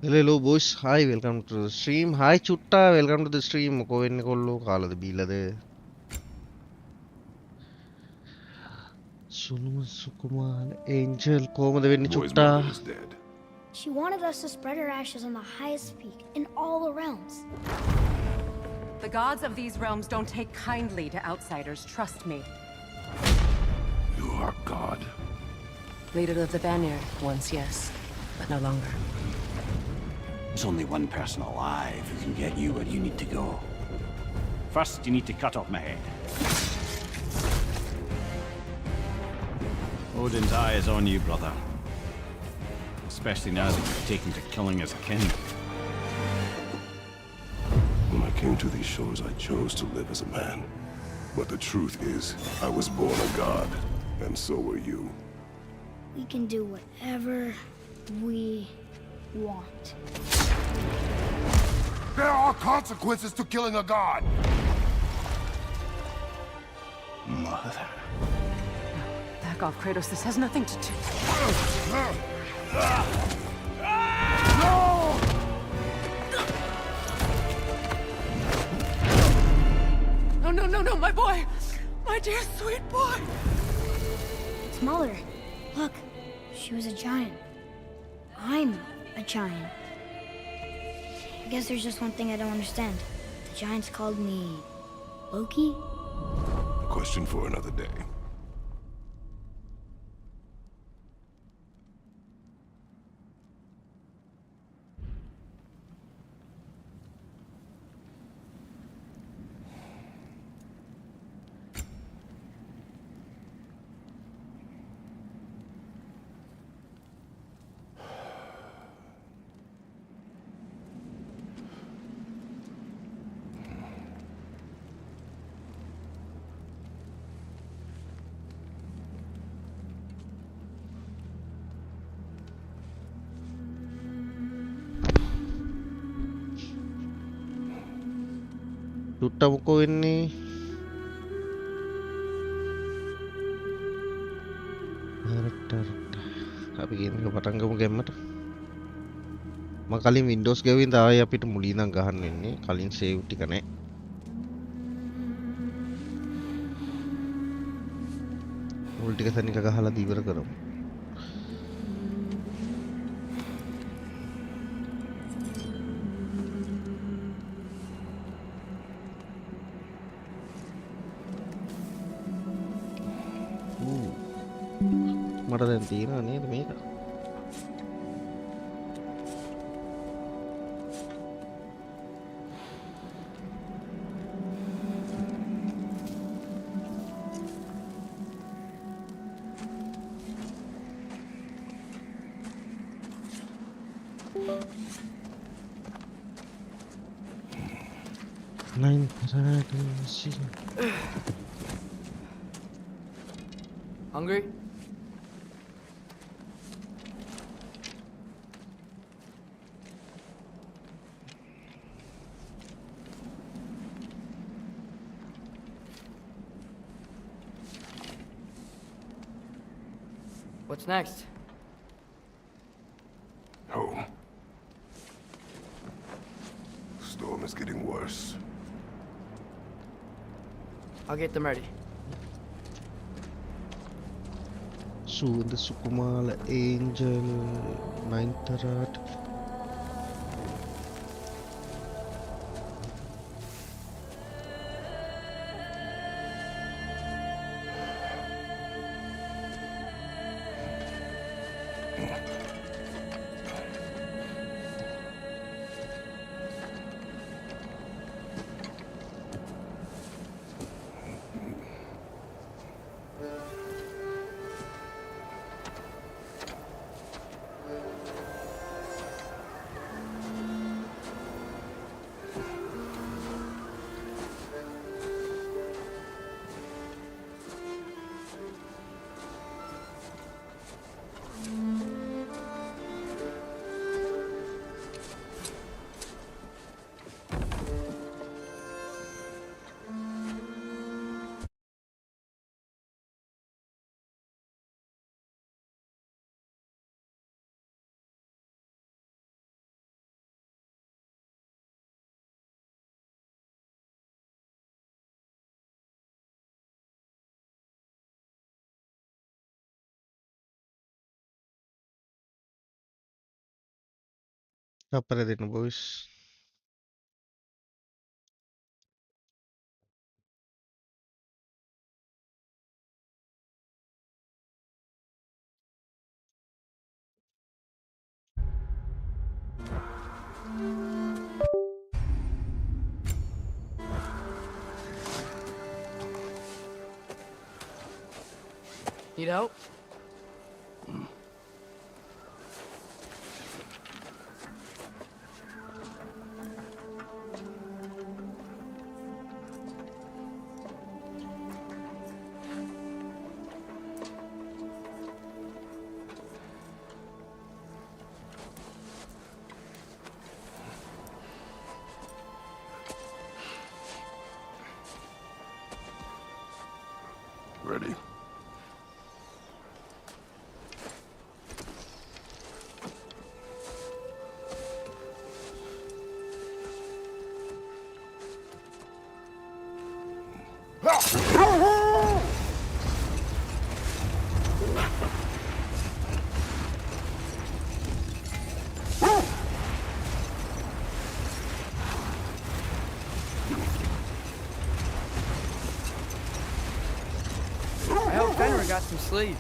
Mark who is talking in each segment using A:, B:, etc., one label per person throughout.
A: Hello boys, hi, welcome to the stream. Hi Chutta, welcome to the stream. මොකෝ වෙන්නේ කොල්ලෝ කාලද බීලද? සුනුම සුකුමාල angel කොහමද වෙන්නේ
B: Boy's
A: චුට්ටා?
B: mother is dead.
C: She wanted us to spread her ashes on the highest peak in all the realms.
D: The gods of these realms don't take kindly to outsiders, trust me.
B: You are God.
D: Leader of the Vanir, once yes, but no longer.
E: There's only one person alive who can get you where you need to go. First, you need to cut off my head. Odin's eye is on you, brother. Especially now that you've taken to killing his kin.
B: When I came to these shores, I chose to live as a man. But the truth is, I was born a god, and so were you.
C: We can do whatever we want.
B: There are consequences to killing a god!
E: Mother.
D: Back off, Kratos. This has nothing to do. No, my boy! My dear sweet boy!
C: It's Mother. Look, she was a giant. I'm a giant. I guess there's just one thing I don't understand. The giants called me Loki?
B: A question for another day.
A: චුට්ටා මොකෝ වෙන්නේ? අපි game එක පටන් ගමු ගැම්මට. මම කලින් Windows ගෙවින් තායි අපිට මුලින් ඉඳන් ගහන්න වෙන්නේ. කලින් save ටික නැහැ. මුල් ටික තනික ගහලා ඉවර කරමු. මට දැන් තියෙනවා නේද මේක?
F: Hungry? What's next?
B: Home. Storm is getting worse.
F: I'll get them ready.
A: සුවඳ සුකුමාල angel නයින්තරාට Apa din boys?
F: Need help?
B: Ready?
F: I hope Fenrir got some sleep.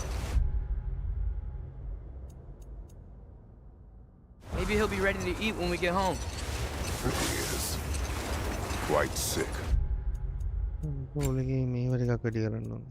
F: Maybe he'll be ready to eat when we get home.
B: He is quite sick.
A: Lagi may mereka kediran non.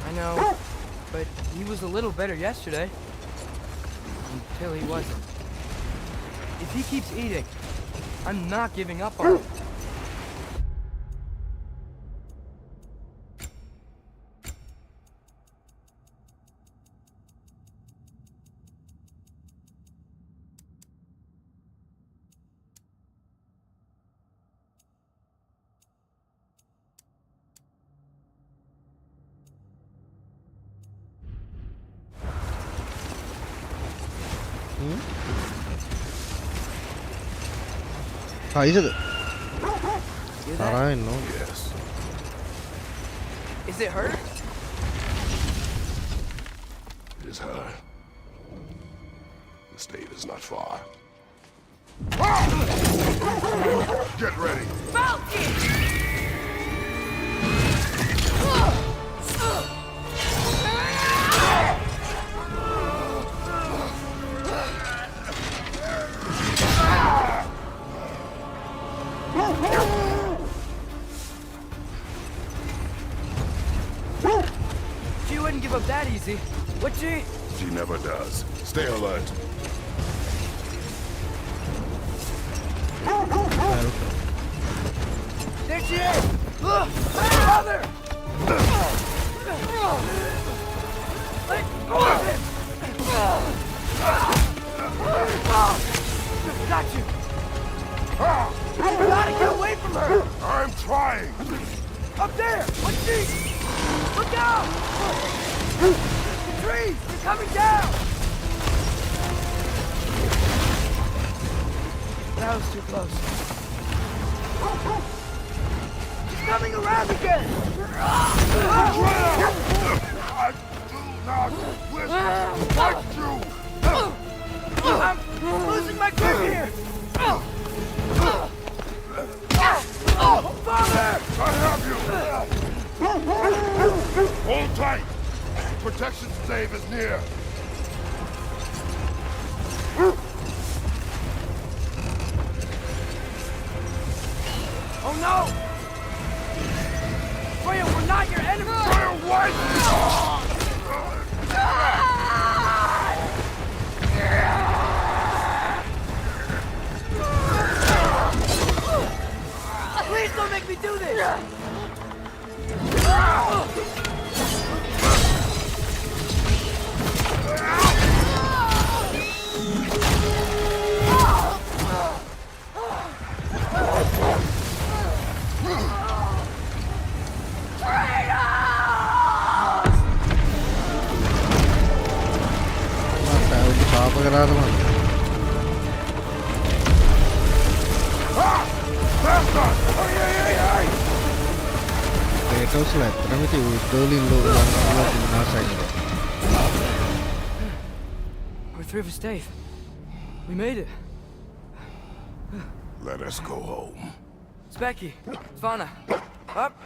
F: I know, but he was a little better yesterday. Until he wasn't. If he keeps eating, I'm not giving up on him.
A: Is it?
F: Hear that?
A: I know.
B: Yes.
F: Is it hurt?
B: It is her. The state is not far. Get ready.
F: She wouldn't give up that easy, would she?
B: She never does. Stay alert.
F: There she is! Look! Mother! Let go of him! Got you! You gotta get away from her!
B: I'm trying.
F: Up there! On sheet! Look out! The trees! They're coming down! That was too close. She's coming around again!
B: I do not wish to fight you.
F: I'm losing my grip here! Father!
B: I have you. Hold tight. Protection stave is near.
F: Oh no! Freya, we're not your enemy!
B: Fire what?
F: Please don't make me do this!
A: teman. Kratos lah, terus itu dolin lo yang nasa ini.
F: We're through for Stave. We made it.
B: Let us go home.
F: Specky, Svana, up.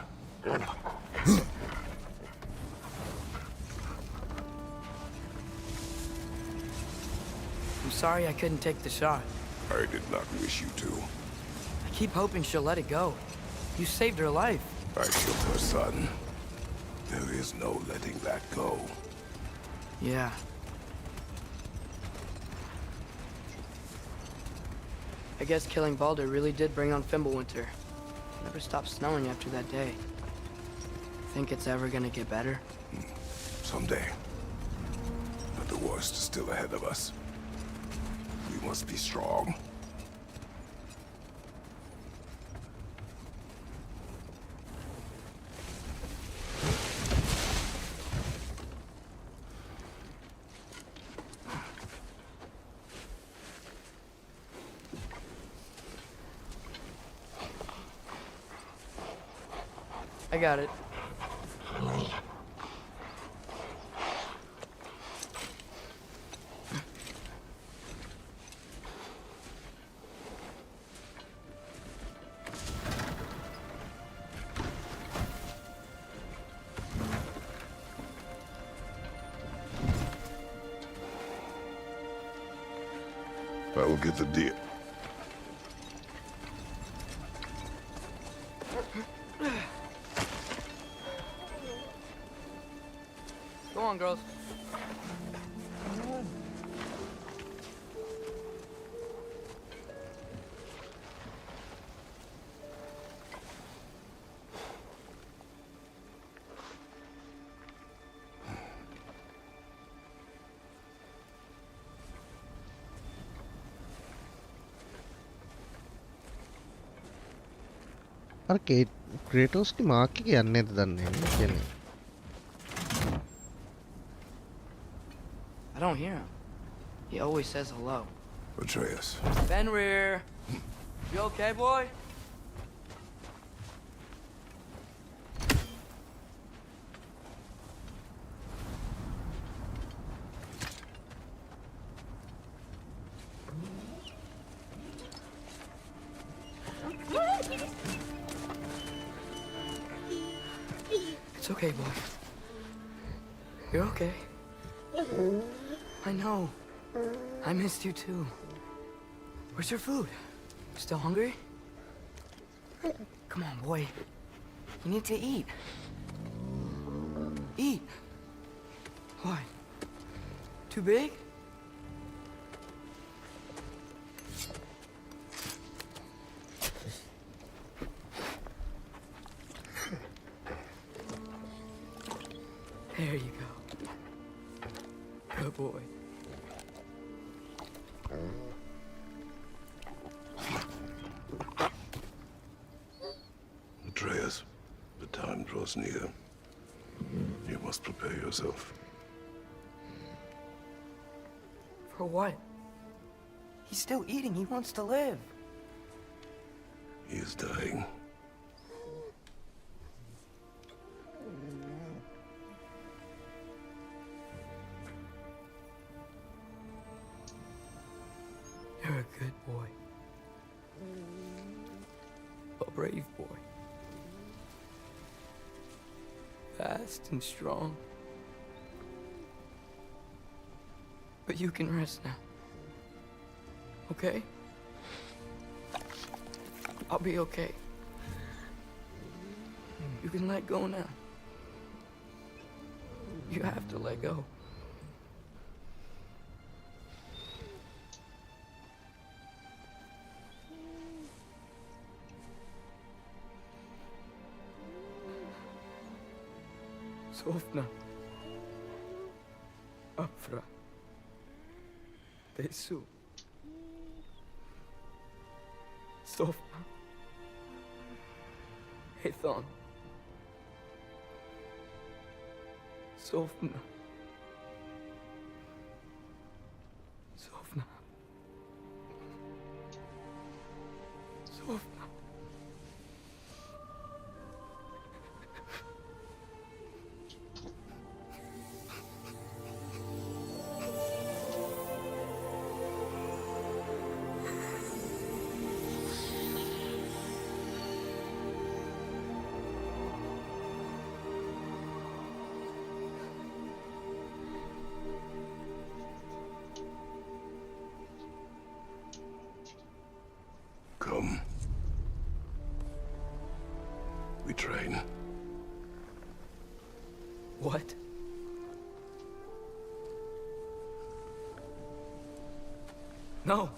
F: I'm sorry I couldn't take the shot.
B: I did not wish you to.
F: I keep hoping she'll let it go. You saved her life.
B: I killed her son. There is no letting that go.
F: Yeah. I guess killing Baldur really did bring on Fimbulwinter. Never stopped snowing after that day. Think it's ever gonna get better?
B: Someday. But the worst is still ahead of us. We must be strong.
F: I got it.
B: I will get the deer.
F: Go on, girls.
A: අර ක්‍රේටෝස්ගේ mark එක යන්නේ නැද්ද දන්නේ කියන්නේ.
F: I don't hear him. He always says hello.
B: Atreus.
F: Fenrir! You okay, boy? It's okay, boy. You're okay. I know. I missed you too. Where's your food? Still hungry? Come on, boy. You need to eat. Eat. Why? Too big? There you go. Good boy.
B: Atreus, the time draws near. You must prepare yourself.
F: For what? He's still eating. He wants to live.
B: He is dying.
F: You're a good boy. A brave boy. Fast and strong. But you can rest now. Okay? I'll be okay. You can let go now. You have to let go. Sofna. Afra. Tesu. Sofna. Ethon. Sofna. Sofna.
B: train.
F: What? No.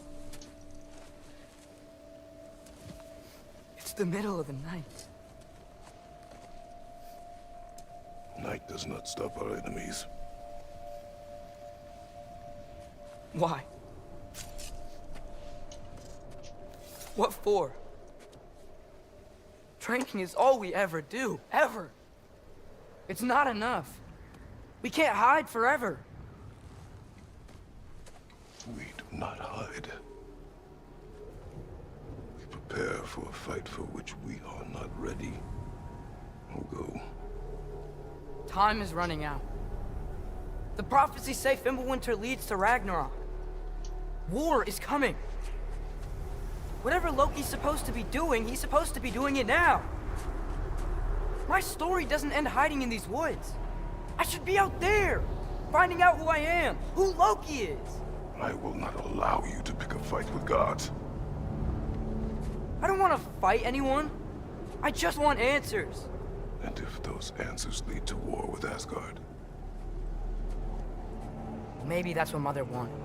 F: It's the middle of the night.
B: Night does not stop our enemies.
F: Why? What for? Training is all we ever do, ever. It's not enough. We can't hide forever.
B: We do not hide. We prepare for a fight for which we are not ready. Go.
F: Time is running out. The prophecies say Fimbulwinter leads to Ragnarok. War is coming. Whatever Loki's supposed to be doing, he's supposed to be doing it now. My story doesn't end hiding in these woods. I should be out there, finding out who I am, who Loki is.
B: I will not allow you to pick a fight with gods.
F: I don't want to fight anyone. I just want answers.
B: And if those answers lead to war with Asgard?
F: Maybe that's what Mother wanted.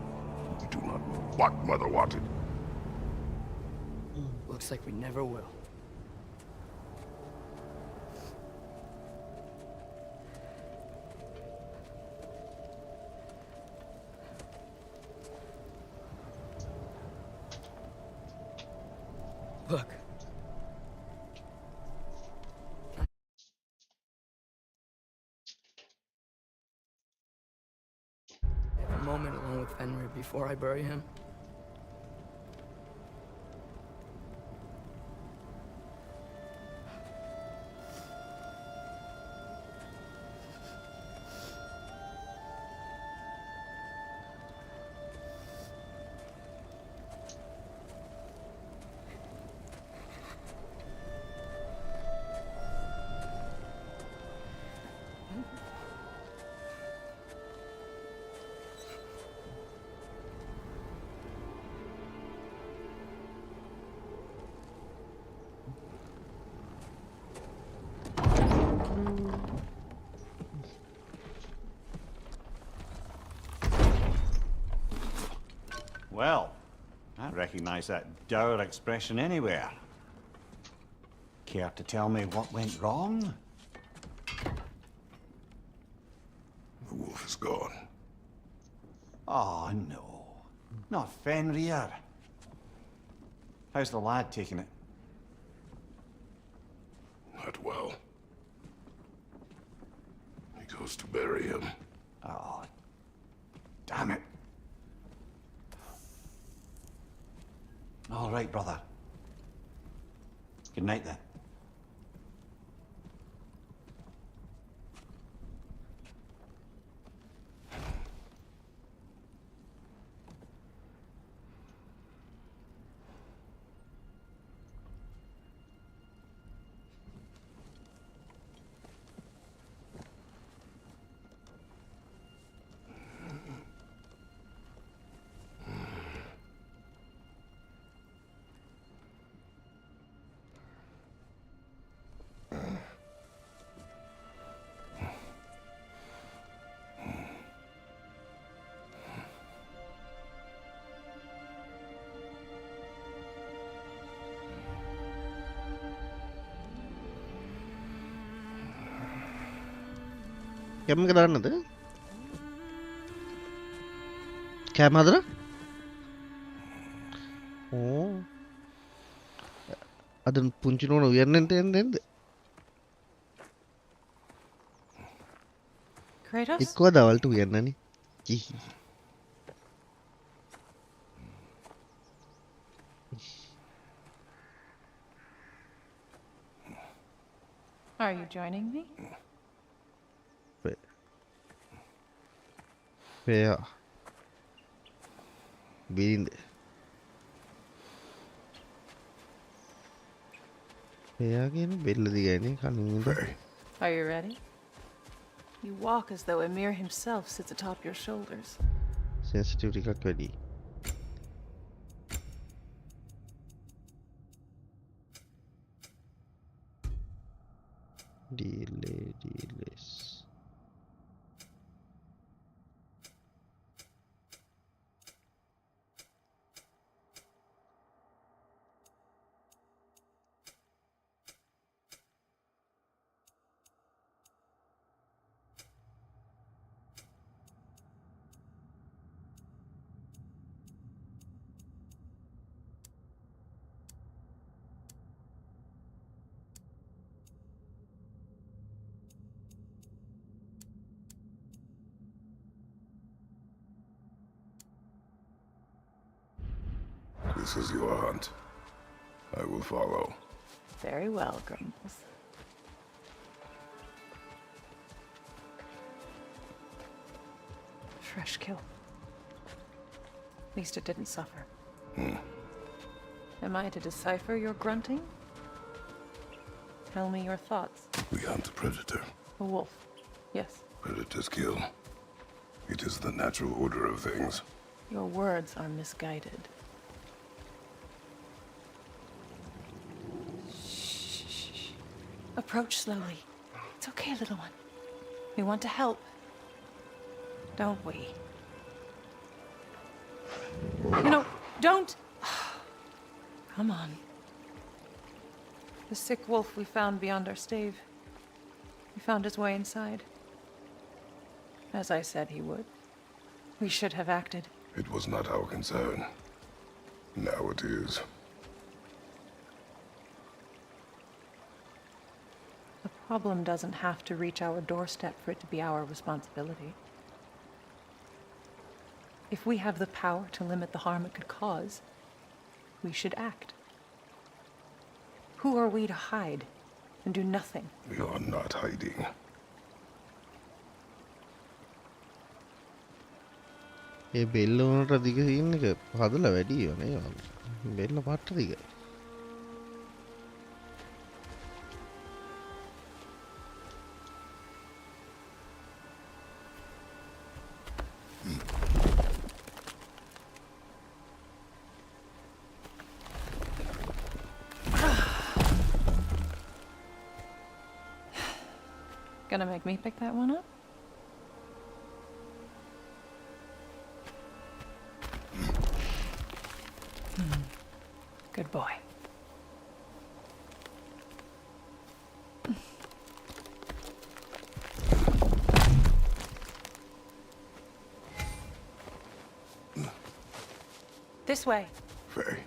B: We do not know what Mother wanted.
F: Looks like we never will. Look. Have a moment alone with Fenrir before I bury him.
E: Well, I recognize that dour expression anywhere. Care to tell me what went wrong?
B: The wolf is gone.
E: Oh, no. Not Fenrir. How's the lad taking it?
B: Not well. He goes to bury him.
E: Oh, damn it. All right, brother. Good night, then.
A: කැම කරන්නද කෑම හදන ඕ අද පුංචි නෝන උයන්නෙන්ට එන්නෙන්ද
D: Kratos?
A: එක්කව දවල්ට උයන්නනේ කිහි
D: Are you joining me?
A: පෙයා බිරින්ද පෙයා කියන බෙල්ල දිගයිනේ කලින් ඉඳන්
G: Are you ready? You walk as though Emir himself sits atop your shoulders.
A: Sensitive ටිකක් වැඩි Delays.
B: This is your hunt. I will follow.
G: Very well, Grumbles. Fresh kill. At least it didn't suffer. Am I to decipher your grunting? Tell me your thoughts.
B: We hunt a predator.
G: A wolf. Yes.
B: Predators kill. It is the natural order of things.
G: Your words are misguided. Shh. Approach slowly. It's okay, little one. We want to help. Don't we? No, don't! Come on. The sick wolf we found beyond our stave. He found his way inside. As I said he would. We should have acted.
B: It was not our concern. Now it is.
G: The problem doesn't have to reach our doorstep for it to be our responsibility. If we have the power to limit the harm it could cause, we should act. Who are we to hide and do nothing?
B: We are not hiding.
A: ඒ බෙල්ල වුණට දිග scene එක හදලා වැඩි වනේ බෙල්ල පාට දිග.
G: Gonna make me pick that one up? Good boy. This way.
B: Faye.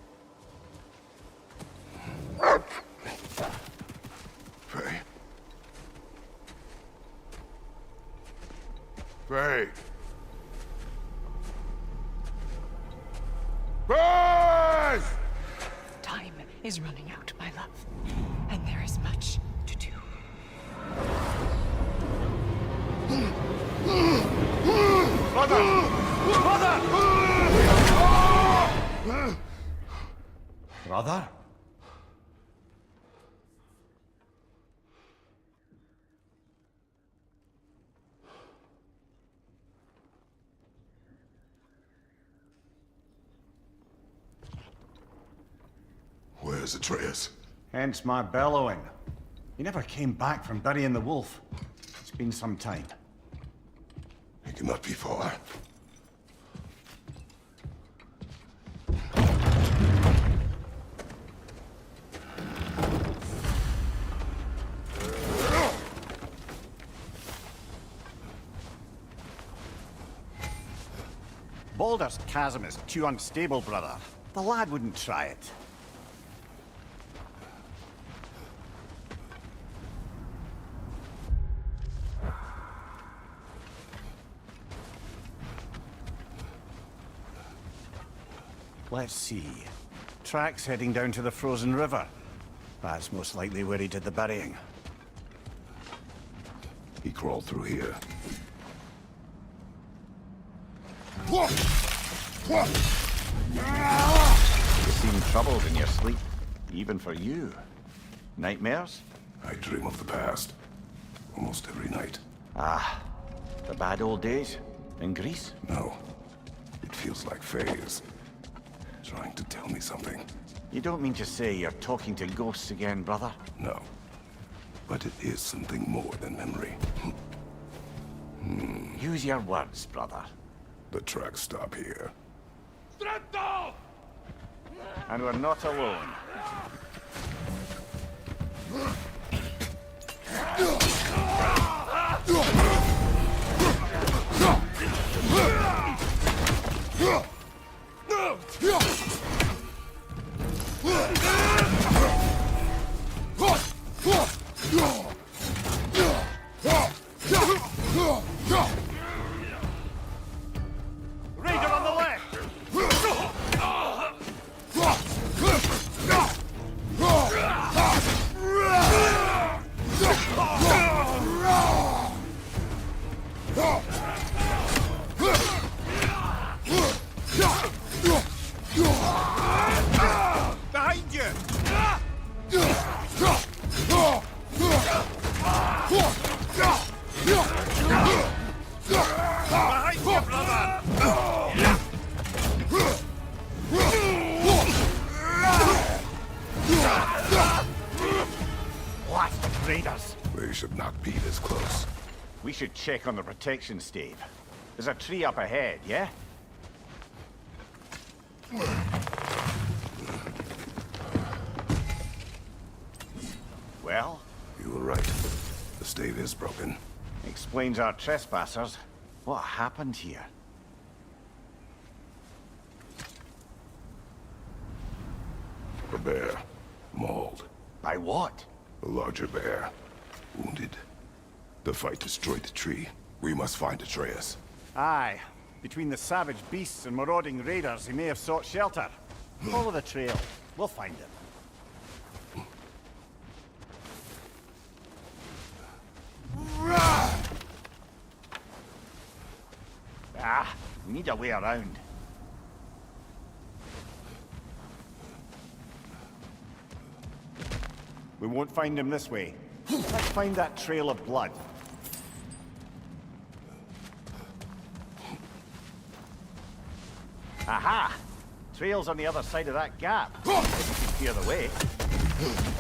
B: Faye. Faye. Faye!
G: Time is running out, my love. And there is much to do.
B: Mother! Mother!
E: Brother?
B: Where's Atreus?
E: Hence my bellowing. He never came back from burying the wolf. It's been some time.
B: He cannot be far.
E: Boulder's chasm is too unstable, brother. The lad wouldn't try it. Let's see. Tracks heading down to the frozen river. That's most likely where he did the burying.
B: He crawled through here.
E: You seem troubled in your sleep, even for you. Nightmares?
B: I dream of the past. Almost every night.
E: Ah, the bad old days? In Greece?
B: No. It feels like Faye is trying to tell me something.
E: You don't mean to say you're talking to ghosts again, brother?
B: No. but it is something more than memory.
E: Use your words, brother.
B: The tracks stop here.
E: And we're not alone. Raider on the left! Behind you! Behind you, brother! Blasted raiders!
B: They should not be this close.
E: We should check on the protection stave. There's a tree up ahead, yeah? Well?
B: You were right. The stave is broken.
E: Explains our trespassers. What happened here?
B: A bear. Mauled.
E: By what?
B: A larger bear. Wounded. The fight destroyed the tree. We must find Atreus.
E: Aye. Between the savage beasts and marauding raiders, he may have sought shelter. Follow the trail. We'll find him. Ah, we need a way around. We won't find him this way. Let's find that trail of blood. Aha! Trail's on the other side of that gap. Maybe we can clear the way.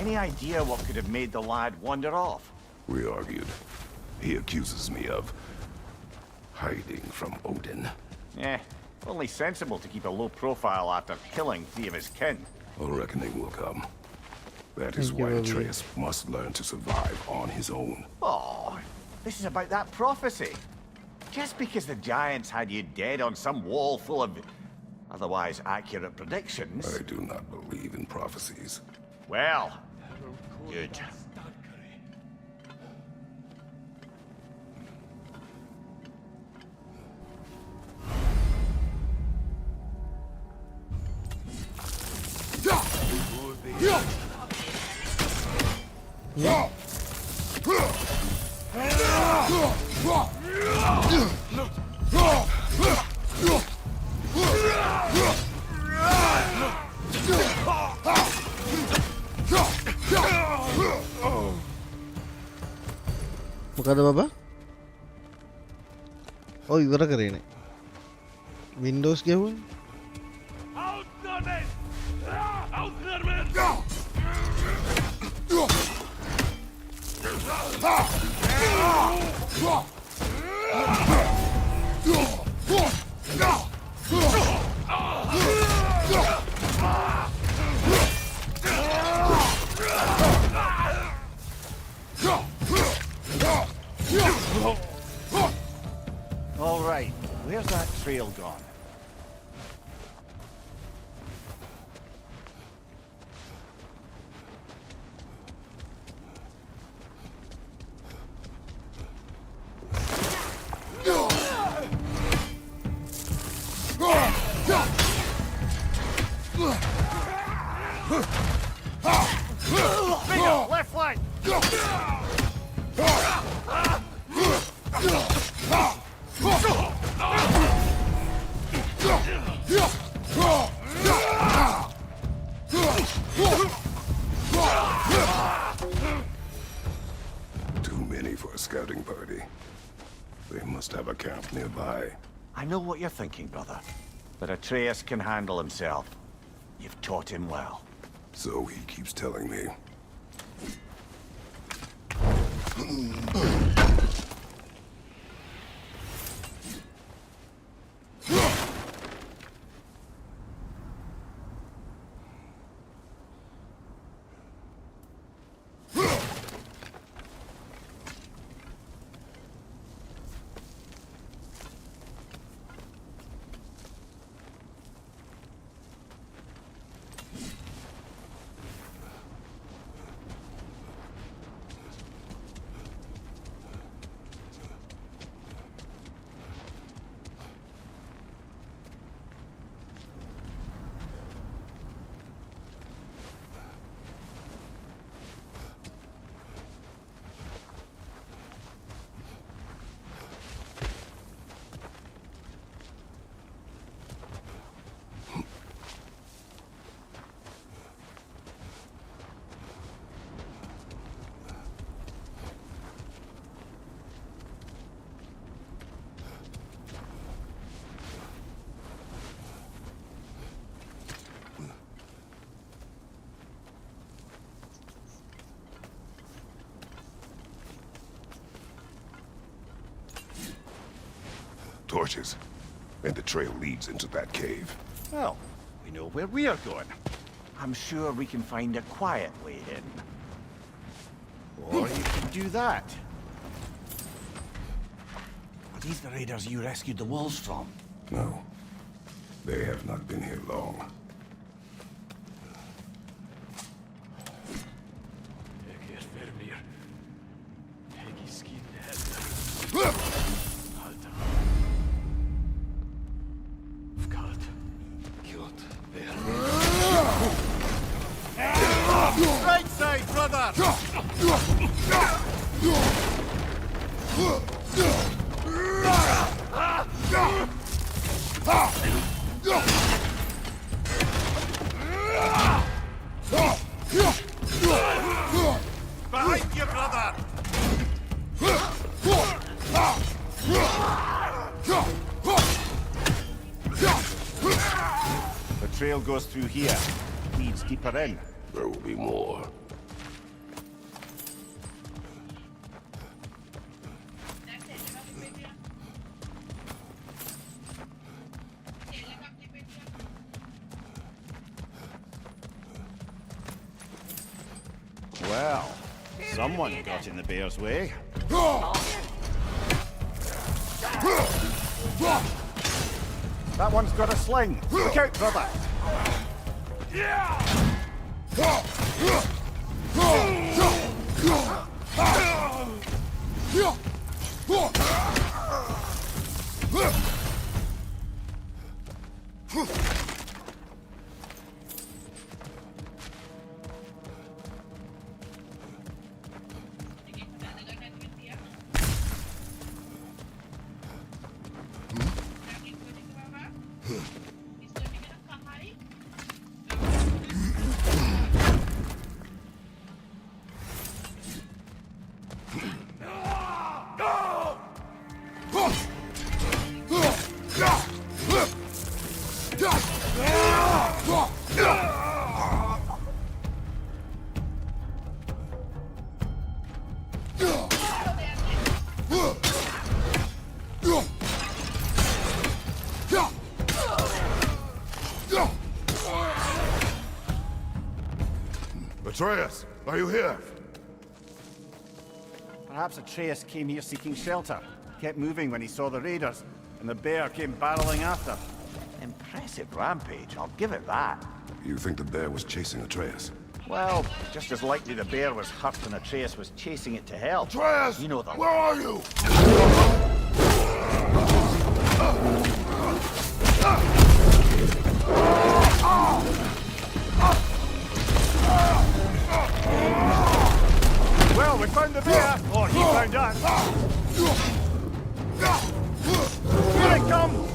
E: Any idea what could have made the lad wander off?
B: We argued. He accuses me of hiding from Odin.
E: Only sensible to keep a low profile after killing 3 of his kin.
B: A reckoning will come. That is
A: Thank you,
B: why
A: Obi.
B: Atreus must learn to survive on his own.
E: Oh, this is about that prophecy. Just because the giants had you dead on some wall full of otherwise accurate predictions.
B: I do not believe in prophecies.
E: Well, good.
A: මොකද බබා? ඔව් ඉවර කරේ නේ. Windows ගෙවුවා.
E: All right, where's that trail gone? Left flank!
B: Too many for a scouting party. They must have a camp nearby.
E: I know what you're thinking, brother. But Atreus can handle himself. You've taught him well.
B: So he keeps telling me. Torches. And the trail leads into that cave.
E: Well, we know where we are going. I'm sure we can find a quiet way in. Or you can do that. Are these the raiders you rescued the wolves from?
B: No. They have not been here long.
E: Right side, brother! Behind you, brother! The trail goes through here. Leads deeper in.
B: There will be more.
E: Well, someone got in the bear's way. That one's got a sling. Look out, brother!
B: Atreus, are you here?
E: Perhaps Atreus came here seeking shelter. Kept moving when he saw the raiders, and the bear came barreling after. Impressive rampage, I'll give it that.
B: You think the bear was chasing Atreus?
E: Well, just as likely the bear was hurt and Atreus was chasing it to hell.
B: Atreus!
E: You know the...
B: Where are you?
E: Well, we found the bear! Or he found us! Here it comes!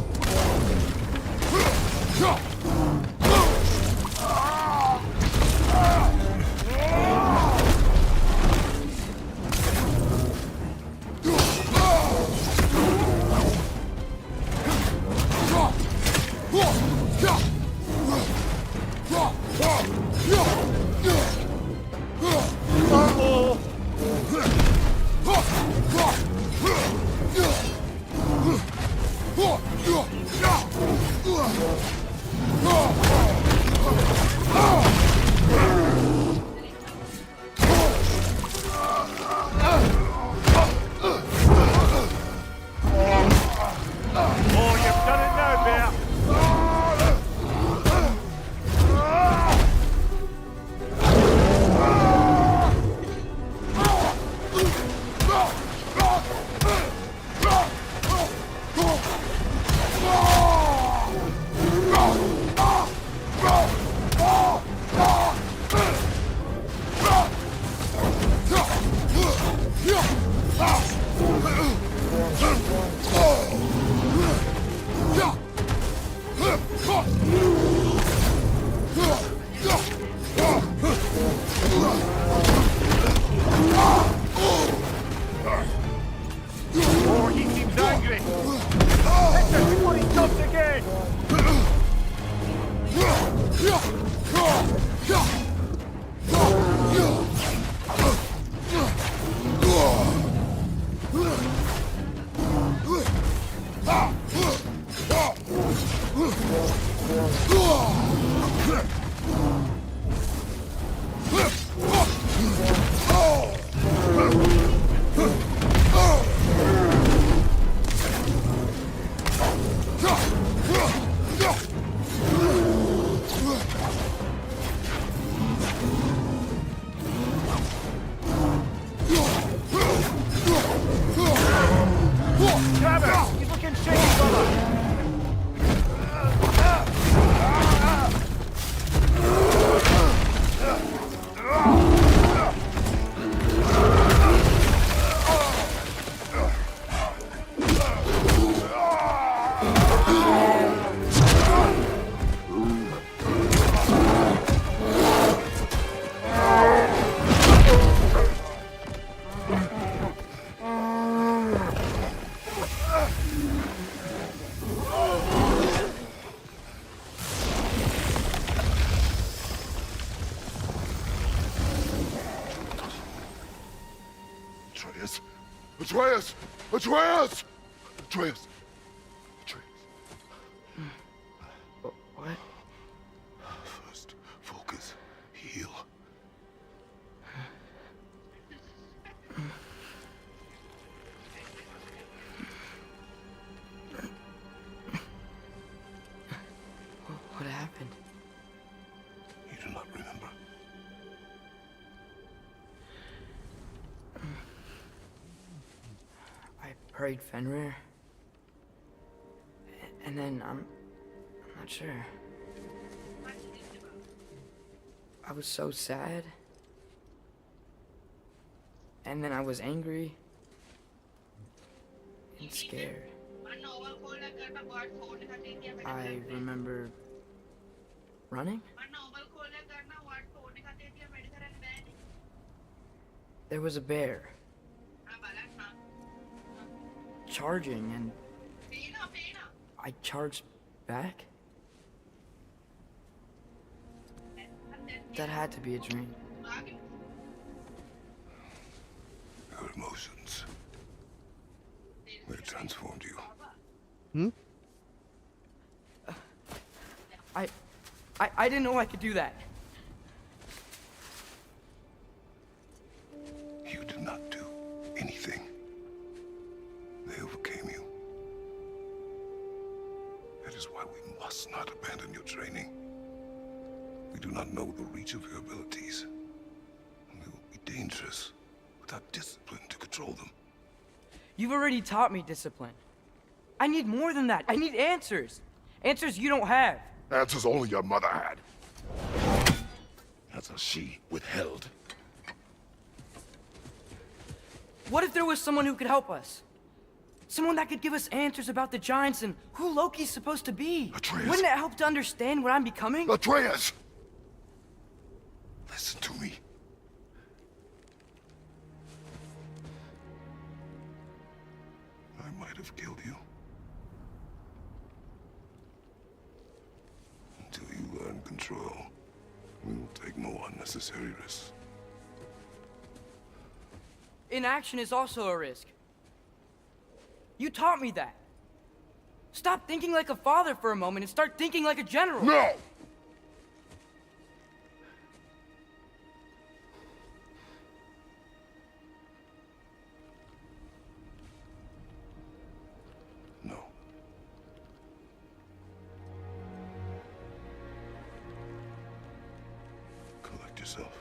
B: Atreus! Atreus! Atreus! Atreus.
F: What?
B: First, focus. Heal.
F: What happened?
B: You do not remember.
F: I prayed Fenrir. And then I'm not sure. I was so sad. And then I was angry. And scared. I remember running. There was a bear. Charging, and I charged back? That had to be a dream.
B: Your emotions. They transformed you.
F: I didn't know I could do that.
B: You did not do anything. They overcame you. That is why we must not abandon your training. We do not know the reach of your abilities. And they will be dangerous without discipline to control them.
F: You've already taught me discipline. I need more than that. I need answers. Answers you don't have.
B: Answers only your mother had. Answers she withheld.
F: What if there was someone who could help us? Someone that could give us answers about the giants and who Loki's supposed to be.
B: Atreus.
F: Wouldn't it help to understand what I'm becoming?
B: Atreus! Listen to me. I might have killed you. Until you learn control, we will take no unnecessary risks.
F: Inaction is also a risk. You taught me that. Stop thinking like a father for a moment and start thinking like a general.
B: No! No. Collect yourself.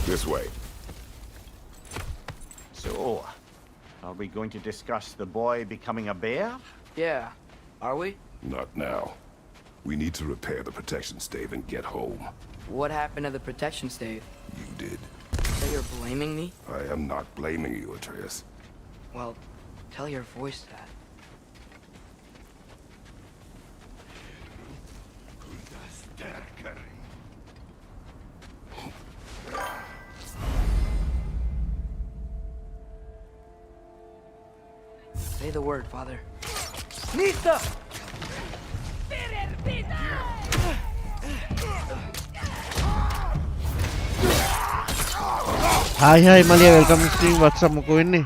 B: This way.
E: So, are we going to discuss the boy becoming a bear?
F: Yeah, are we?
B: Not now. We need to repair the protection stave and get home.
F: What happened to the protection stave?
B: You did.
F: So you're blaming me?
B: I am not blaming you, Atreus.
F: Well, tell your voice that. Say the word, Father. Meeta!
A: Hi Malia, welcome to stream. What's up මොකෝ වෙන්නේ?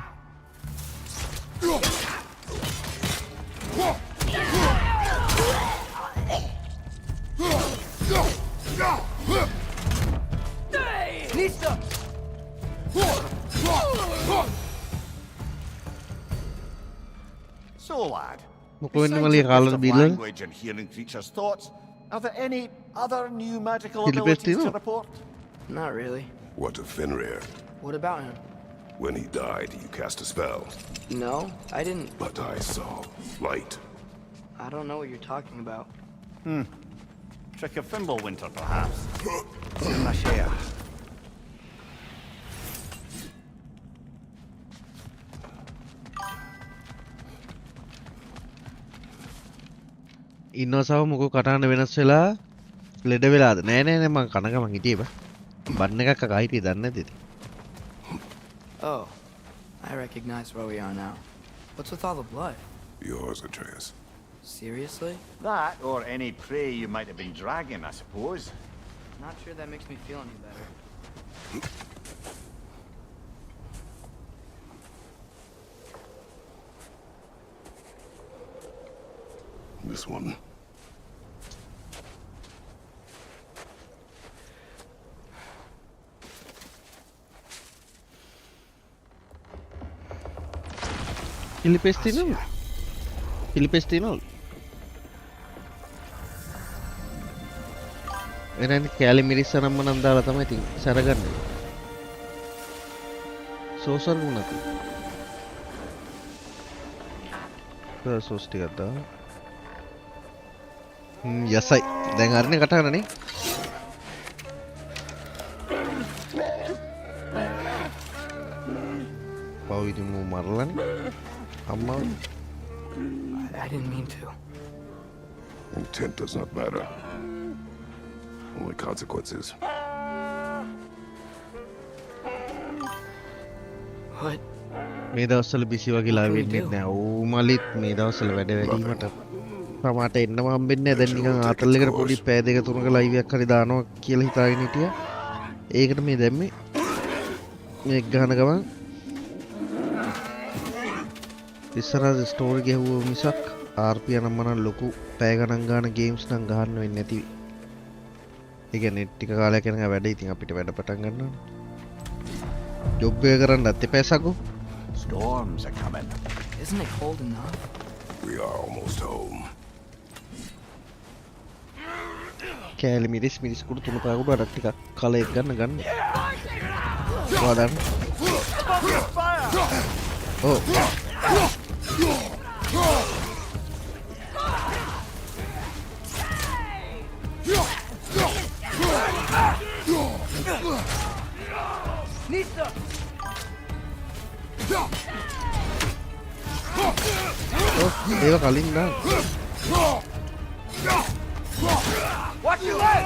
F: Meeta!
E: So, lad,
A: මොකෝ වෙන්නේ
E: besides
A: Malia
E: your
A: කාලද
E: gift of
A: බීලා?
E: language and hearing creatures' thoughts, are there any other new magical
A: Philippines
E: abilities to
A: too?
E: report?
F: Not really.
B: What of Fenrir?
F: What about him?
B: When he died, you cast a spell.
F: No, I didn't.
B: But I saw light.
F: I don't know what you're talking about.
E: Trick of Fimbulwinter, perhaps? In my share.
A: ඉන්නවසාව මොකෝ කටහඬ වෙනස් වෙලා ලෙඩ වෙලාද? නෑ නෑ නෑ මං කන ගමන් හිටියේ බා. බන් එකක් අකා හිටියේ දන්නේ නැද්ද ඉතින්?
F: Oh, I recognize where we are now. What's with all the blood?
B: Yours, Atreus.
F: Seriously?
E: That, or any prey you might have been dragging, I suppose.
F: Not sure that makes me feel any better.
B: This one.
A: පිලිපෙස් තියෙනවද? පිලිපෙස් තියෙනවද? එනන් කැලි මිරිස්ස නම් මනම් දාලා තමයි ඉතින් සරගන්නේ. Social වුණා. Sauce ටිකක් දාලා. යසයි. දැන් අරනේ කටහඬනේ. පව් ඉතින් මෝ මරලානේ. අම්මා.
F: I didn't mean to.
B: Intent does not matter. Only consequences.
F: What?
A: මේ දවස්වල බිසි වගේ ලා වෙන්නේ නැහැ. ඕ මලිත් මේ දවස්වල වැඩ වැඩිමට තමාට එන්නම හම්බෙන්නේ නැහැ. දැන් නිකන් ආතල් එකට පොඩි පෑ දෙක තුනක ලයිව් එකක් හරි දානවා කියලා හිතාගෙන හිටියා. ඒකට මේ දැම්මේ මේක ගහන ගමන් ඉස්සරහ ස්ටෝරි ගෙවුව මිසක් RP නම් මන ලොකු පෑ ගණන් ගන්න ගේම්ස් නම් ගහන්න වෙන්නේ නැති. ඒ කියන්නේ ටික කාලයක් යනකම් වැඩ ඉතින් අපිට වැඩ පටන් ගන්නවා. ජොබ් එක කරන්නත් එපා සගෝ.
E: Storms are coming.
F: Isn't it cold enough?
B: We are almost home.
A: කෑලි මිරිස් කුඩු තුන පාකුඩු අර ටිකක් කලයක් ගන්න. වඩන්න. ඔව්.
F: Nista!
A: ඒක කලින් දාන්න.
F: Watch your leg!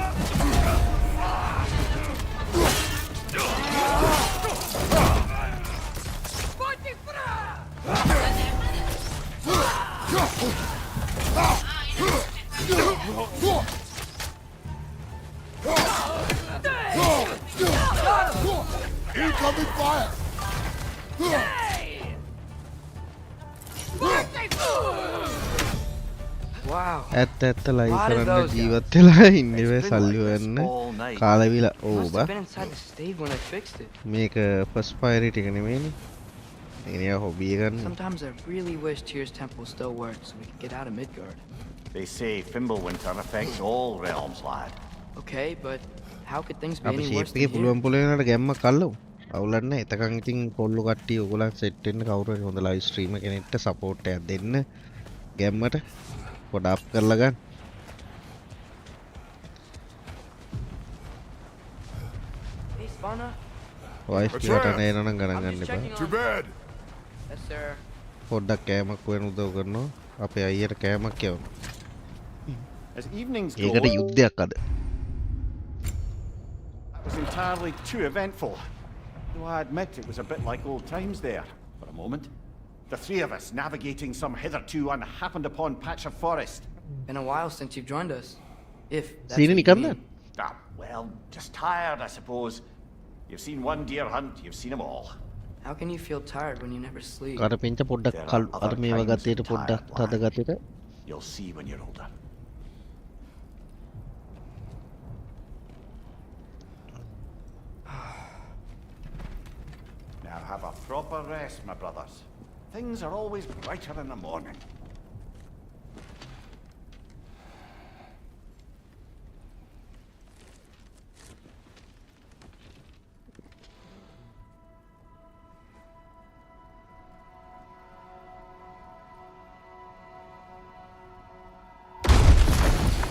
B: Incoming fire!
F: Wow.
A: ඇත්ත ලයි කරන්න ජීවත් වෙලා ඉන්නේ වේ සල්ලි හොයන්න කාලවිලා ඕ
F: Must
A: බා
F: have been inside the stave when I fixed it.
A: මේක ෆස්ට් ප්‍රයොරිටි එක නෙමෙයිනේ එනියා හොබි එක ගන්න
F: Sometimes I really wish Tyr's temple still worked so we could get out of Midgard.
E: They say Fimbulwinter affects all realms, lad.
F: Okay, but how could things be
A: අපි
F: any worse
A: shape එකේ
F: than
A: පුළුවන්
F: here?
A: පුළුවන් වෙනට ගැම්මක් අල්ලමු අවුලක් නැහැ එතකන් ඉතින් කොල්ලෝ කට්ටිය ඔයගොල්ලන් සෙට් වෙන්න කවුරු හරි හොඳ ලයිව් ස්ට්‍රීමර් කෙනෙක්ට සපෝට් එකක් දෙන්න ගැම්මට පොඩ අප් කරලා ගන්න
F: Spana?
A: වයිෆ් එකට නේන නම් ගණන්
F: I'm
A: ගන්න
F: just
A: එපා.
F: checking
B: To
F: on.
B: bed.
F: Yes, sir.
A: පොඩ්ඩක් කෑමක් වෙන උදව් කරනවා. අපේ අයියට කෑමක් යවන්න.
E: As evenings go,
A: ඒකට යුද්ධයක් අද.
E: that was entirely too eventful. Though I admit it was a bit like old times there, for a moment. The three of us navigating some hitherto unhappened upon patch of forest.
F: Been a while since you've joined us. If that's
A: සීනි
F: what you
A: නිකන්ද?
F: mean.
E: Ah, well, just tired, I suppose. You've seen one deer hunt, you've seen them all.
F: How can you feel tired when you never sleep?
A: අර පින්ච පොඩ්ඩක්
E: There are
A: කල්
E: other
A: අර මේව
E: kinds
A: ගතේට
E: of
A: පොඩ්ඩක්
E: tired
A: තද
E: land.
A: ගතේට
E: You'll see when you're older. Now have a proper rest, my brothers. Things are always brighter in the morning.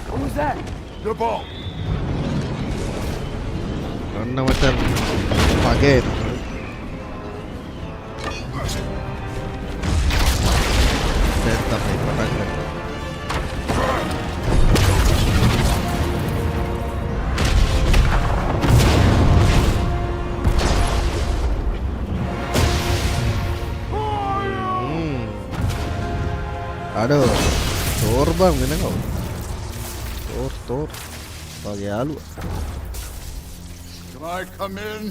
F: What was that?
B: The ball.
A: ගන්න මචන් මගේ දැන් තමයි පටන් ගන්න. අඩෝ තෝර් බං වෙන කවුද? තෝර් වගේ යාළුවා.
B: Can I come in?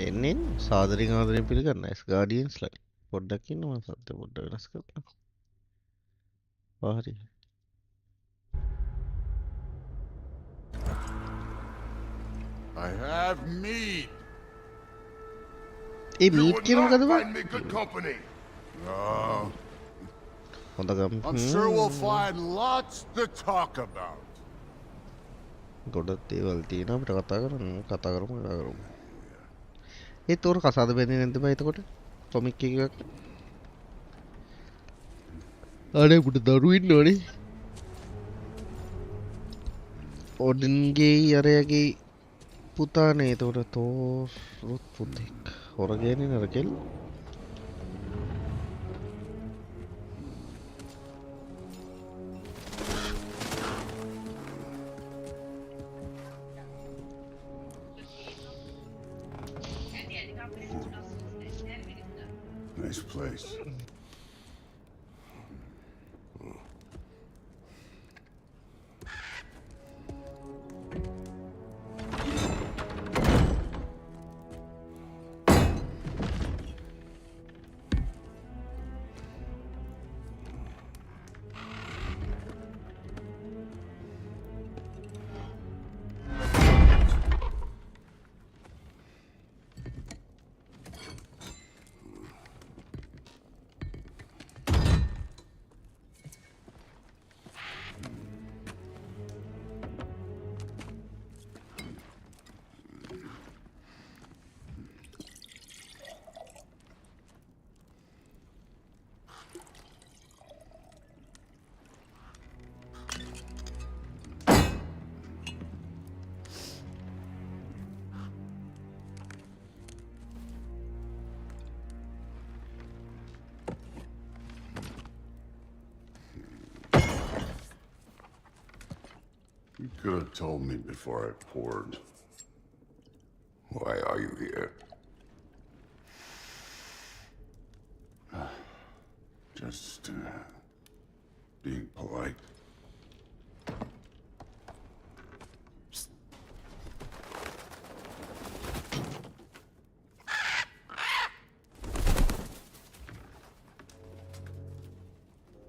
A: එන්නේ සාදරයෙන් ආදරයෙන් පිළිගන්න ඇස් ගාඩියන්ස්ලා පොඩ්ඩක් ඉන්න මම සද්ද පොඩ්ඩක් වෙනස් කරනවා. හරි.
B: I have meat.
A: A
B: You
A: meet
B: would
A: කියන
B: not
A: මොකද බං?
B: find me good company. No.
A: හොඳ ගම්.
B: I'm sure we'll find lots to talk about.
A: ගොඩක් දේවල් තියෙනවා අපිට කතා කරමු. ඒ තෝර කසාද බැඳින්නේ නැද්ද බං එතකොට? කොමික් එකක්. අනේ පුට දරු ඉන්නවනේ. ඔඩින්ගේ අරයාගේ පුතානේ එතකොට Thor රුත් පුතෙක්. හොරගෑනේ නරකෙල්.
B: Nice place. You could have told me before I poured. Why are you here? Just being polite.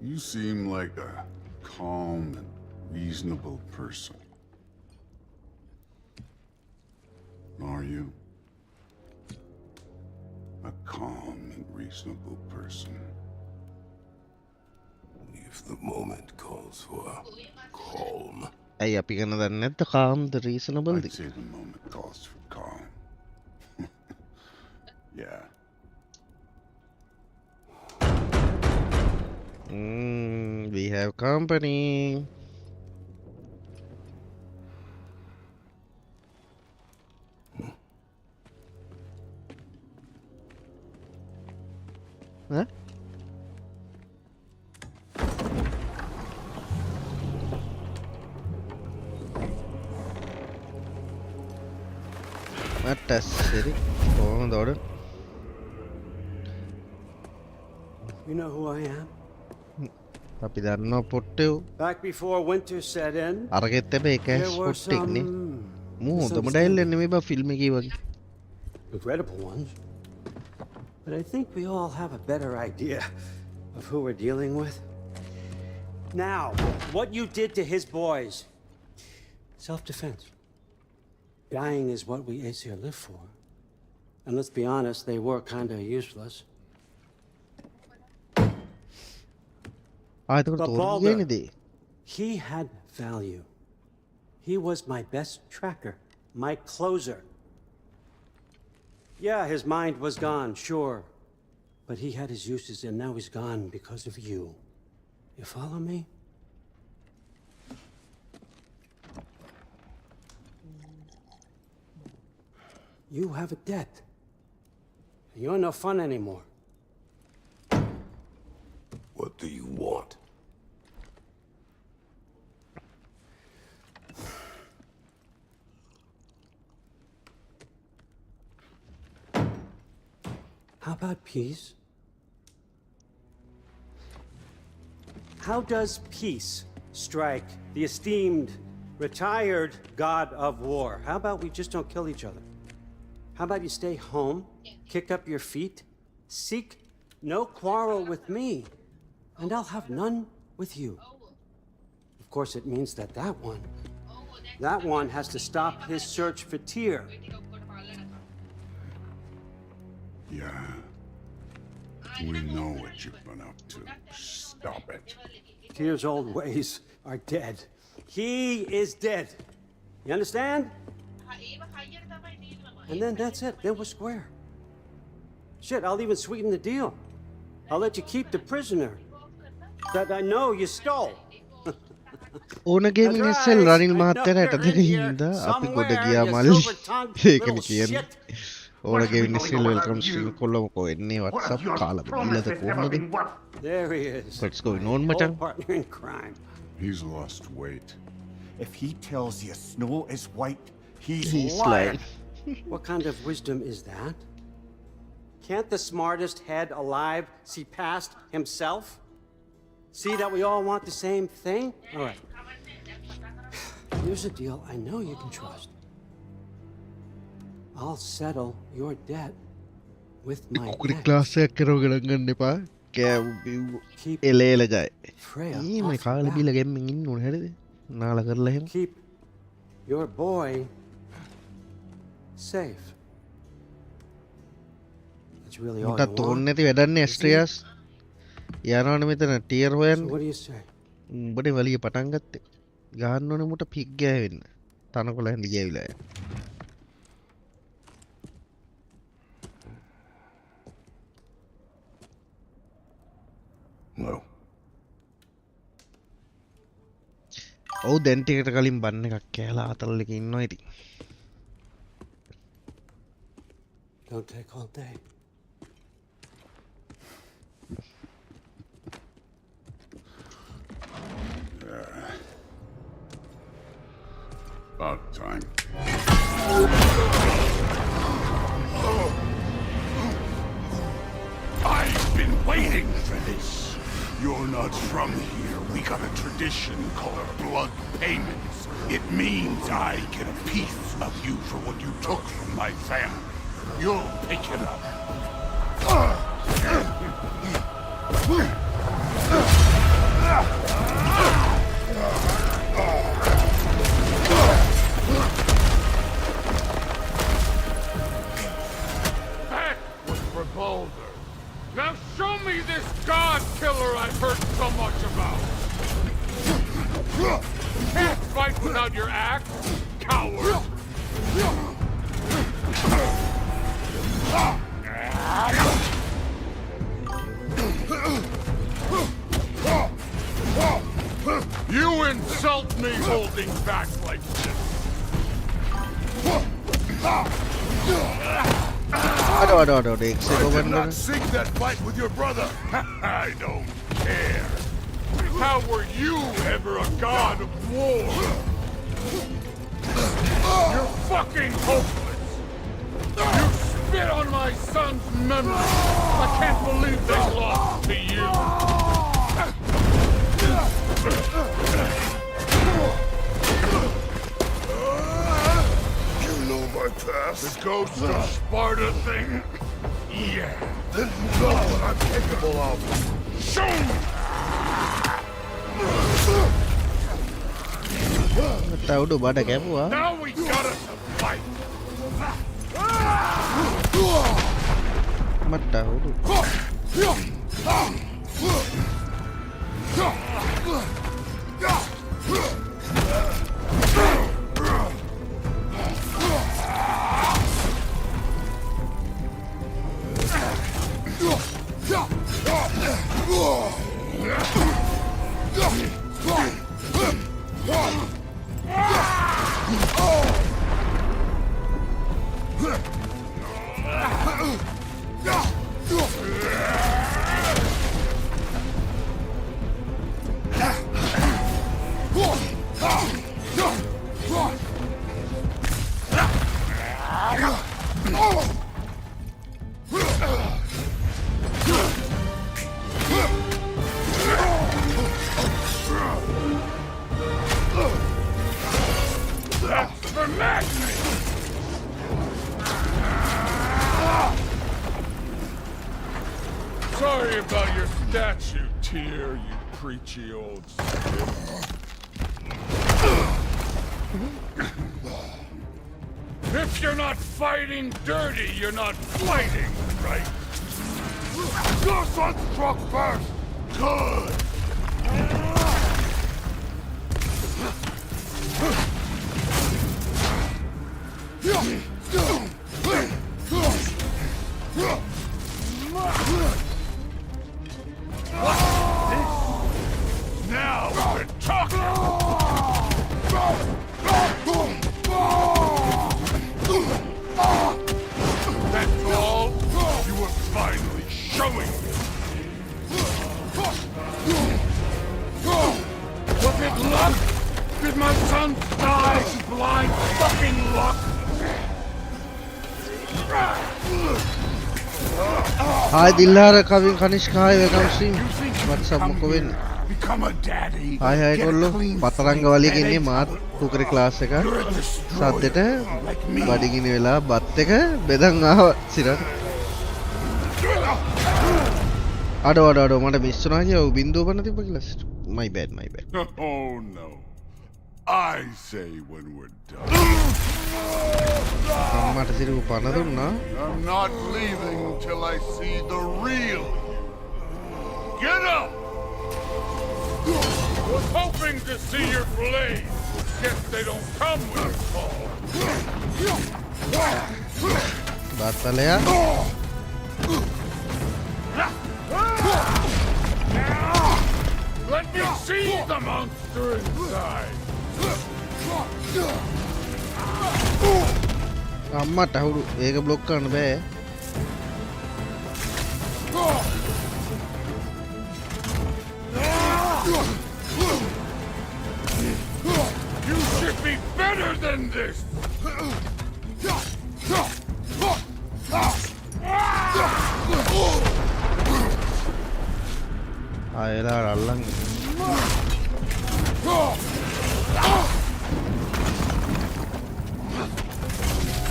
B: You seem like a calm and reasonable person. Are you? A calm and reasonable person. If the moment calls for calm.
A: ඇයි අපි ගැන දන්නේ නැද්ද calm the reasonable
B: I'd say the moment calls for calm. Yeah.
A: We have company. Mattaseri. Kohamada oda?
H: You know who I am?
A: අපි දන්නවා පොට්ටයෝ.
H: Back before winter set in,
A: අරගෙත් හැබැයි ඒක
H: there
A: ඇස්
H: were
A: පොට්ටෙක්නේ.
H: some
A: මූ හොඳම ඩයල් එන්නේ මේ බා ෆිල්ම් එකේ වගේ.
H: regrettable ones. But I think we all have a better idea of who we're dealing with. Now, what you did to his boys. Self-defense. Dying is what we Aesir live for. And let's be honest, they were kinda useless.
A: එතකොට
H: But
A: තෝරන්නේ
H: Baldur,
A: නේද?
H: he had value. He was my best tracker, my closer. Yeah, his mind was gone, sure. But he had his uses, and now he's gone because of you. You follow me? You have a debt. You're no fun anymore.
B: What do you want?
H: How about peace? How does peace strike the esteemed, retired god of war? How about we just don't kill each other? How about you stay home, kick up your feet, seek no quarrel with me, and I'll have none with you. Of course, it means that that one has to stop his search for Tyr.
B: Yeah. We know what you've been up to. Stop it.
H: Tyr's old ways are dead. He is dead. You understand? And then that's it. Then we're square. Shit, I'll even sweeten the deal. I'll let you keep the prisoner that I know you stole.
A: ඕනගේ මිනිස්සල් Ranil මහත්තයාට ඇටදක හින්දා අපි ගොඩ ගියා මල්ලි. ඒකනේ කියන්නේ. ඕනගේ මිනිස්සල් welcome stream කොල්ලමකෝ එන්නේ WhatsApp කාලා බීලාද කොහමද?
H: There he is.
A: What's going on, Machan?
H: Old partner in crime.
B: He's lost weight.
E: If he tells you snow is white, he's
A: He's
E: lying.
A: like
H: What kind of wisdom is that? Can't the smartest head alive see past himself? See that we all want the same thing? All right. Here's a deal I know you can trust. I'll settle your debt with my
A: කුකුරි
H: neck.
A: Class එකක් කරවගෙන ගන්න එපා. කෑවු බිව්ව
H: Keep
A: එලේල ජය.
H: Freya
A: ඊ මම
H: off your
A: කාලා
H: back.
A: බීලා ගෙම්මින් ඉන්න ඕනේ හැරද? නාලා කරලා එහෙම.
H: Keep your boy safe. That's really all
A: මට
H: you
A: තෝරන්නේ
H: want.
A: නැති වැඩන්නේ ඇස්ට්‍රියාස්. යනවනේ මෙතන ටියර් හොයන්න.
H: So what do you say?
A: උඹට වලිය පටන් ගත්තේ. ගහන්න ඕනේ මුට පික් ගෑවෙන්න. තනකොළ හැඳි ගෑවිලා යන.
B: No.
A: ඔව් දැන් ටිකට කලින් බන්න එකක් කෑලා අතල් එකේ ඉන්නවා ඉතින්.
H: Don't take all day.
B: About time. I've been waiting for this. You're not from here. We got a tradition called blood payments. It means I get a piece of you for what you took from my family. You'll pick it up.
I: That was for Baldur. Now show me this god killer I've heard so much about. Can't fight without your axe, coward. You insult me holding back like this.
A: අඩෝ dex එක
B: I did
A: ගන්න.
B: not seek that fight with your brother. I don't care.
I: How were you ever a god of war? You're fucking hopeless. my son's memory. I can't believe they lost to you.
B: You know my past?
I: The ghost of Sparta thing? Yeah.
B: Then you know what I'm capable of.
I: Show me!
A: tahu tu badak apa?
I: Now we gotta fight.
A: Mat tahu tu.
I: Sorry about your statue, Tyr, you preachy old stiff. If you're not fighting dirty, you're not fighting, right?
B: Your son struck first! Good!
I: Now we're talking! That's all? You were finally showing me! Was it luck? Did my son die blind fucking luck?
A: Hi Dilhara kavin Kanishka hi welcome stream. What's up මොකෝ වෙන්නේ?
B: Become a daddy.
A: Hi hi කොල්ලෝ. පතරංග වලියක ඉන්නේ මාත් කුකරේ class එක. සද්දෙට බඩගිනි වෙලා බත් එක බෙදන් ආව සිරට. අඩෝ මට මිස් වුණා කියලා ඔව් බින්දුව පන්න තිබ්බ කියලා. My bad.
B: Oh no. I say when we're done.
A: අම්මට සිරුව පන දුන්නා.
B: I'm not leaving till I see the real. Get up!
I: Was hoping to see your blade. Guess they don't come with a call.
A: බත්තලයා.
I: Let me see the monster inside.
A: අම්මට අහුරු ඒක block කරන්න බෑ.
I: You should be better than this.
A: ආයෙලා අල්ලන්.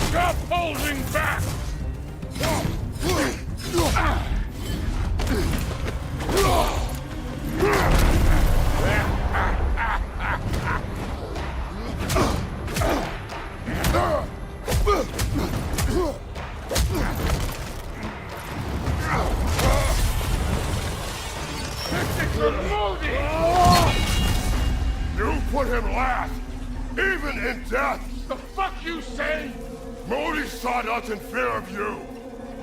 I: Stop holding back.
B: You put him last, even in death.
I: The fuck you say?
B: Modi sought us in fear of you.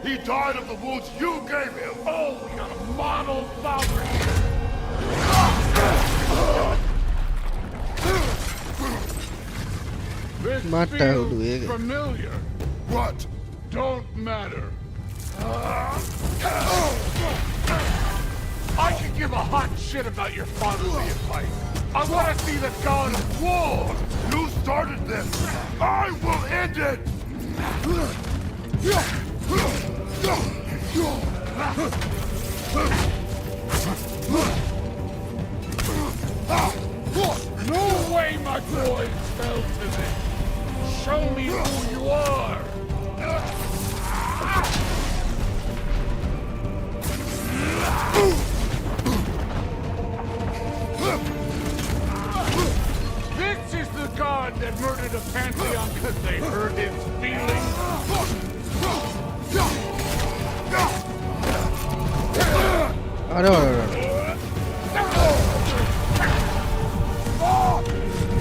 B: He died of the wounds you gave him.
I: Oh, we got a model father here. This feels familiar.
B: What?
I: Don't matter. I can give a hot shit about your fatherly advice. I want to see the god of war.
B: You started this. I will end it.
I: No way my boys fell to this! Show me who you are! This is the god that murdered a pantheon because they hurt his feelings.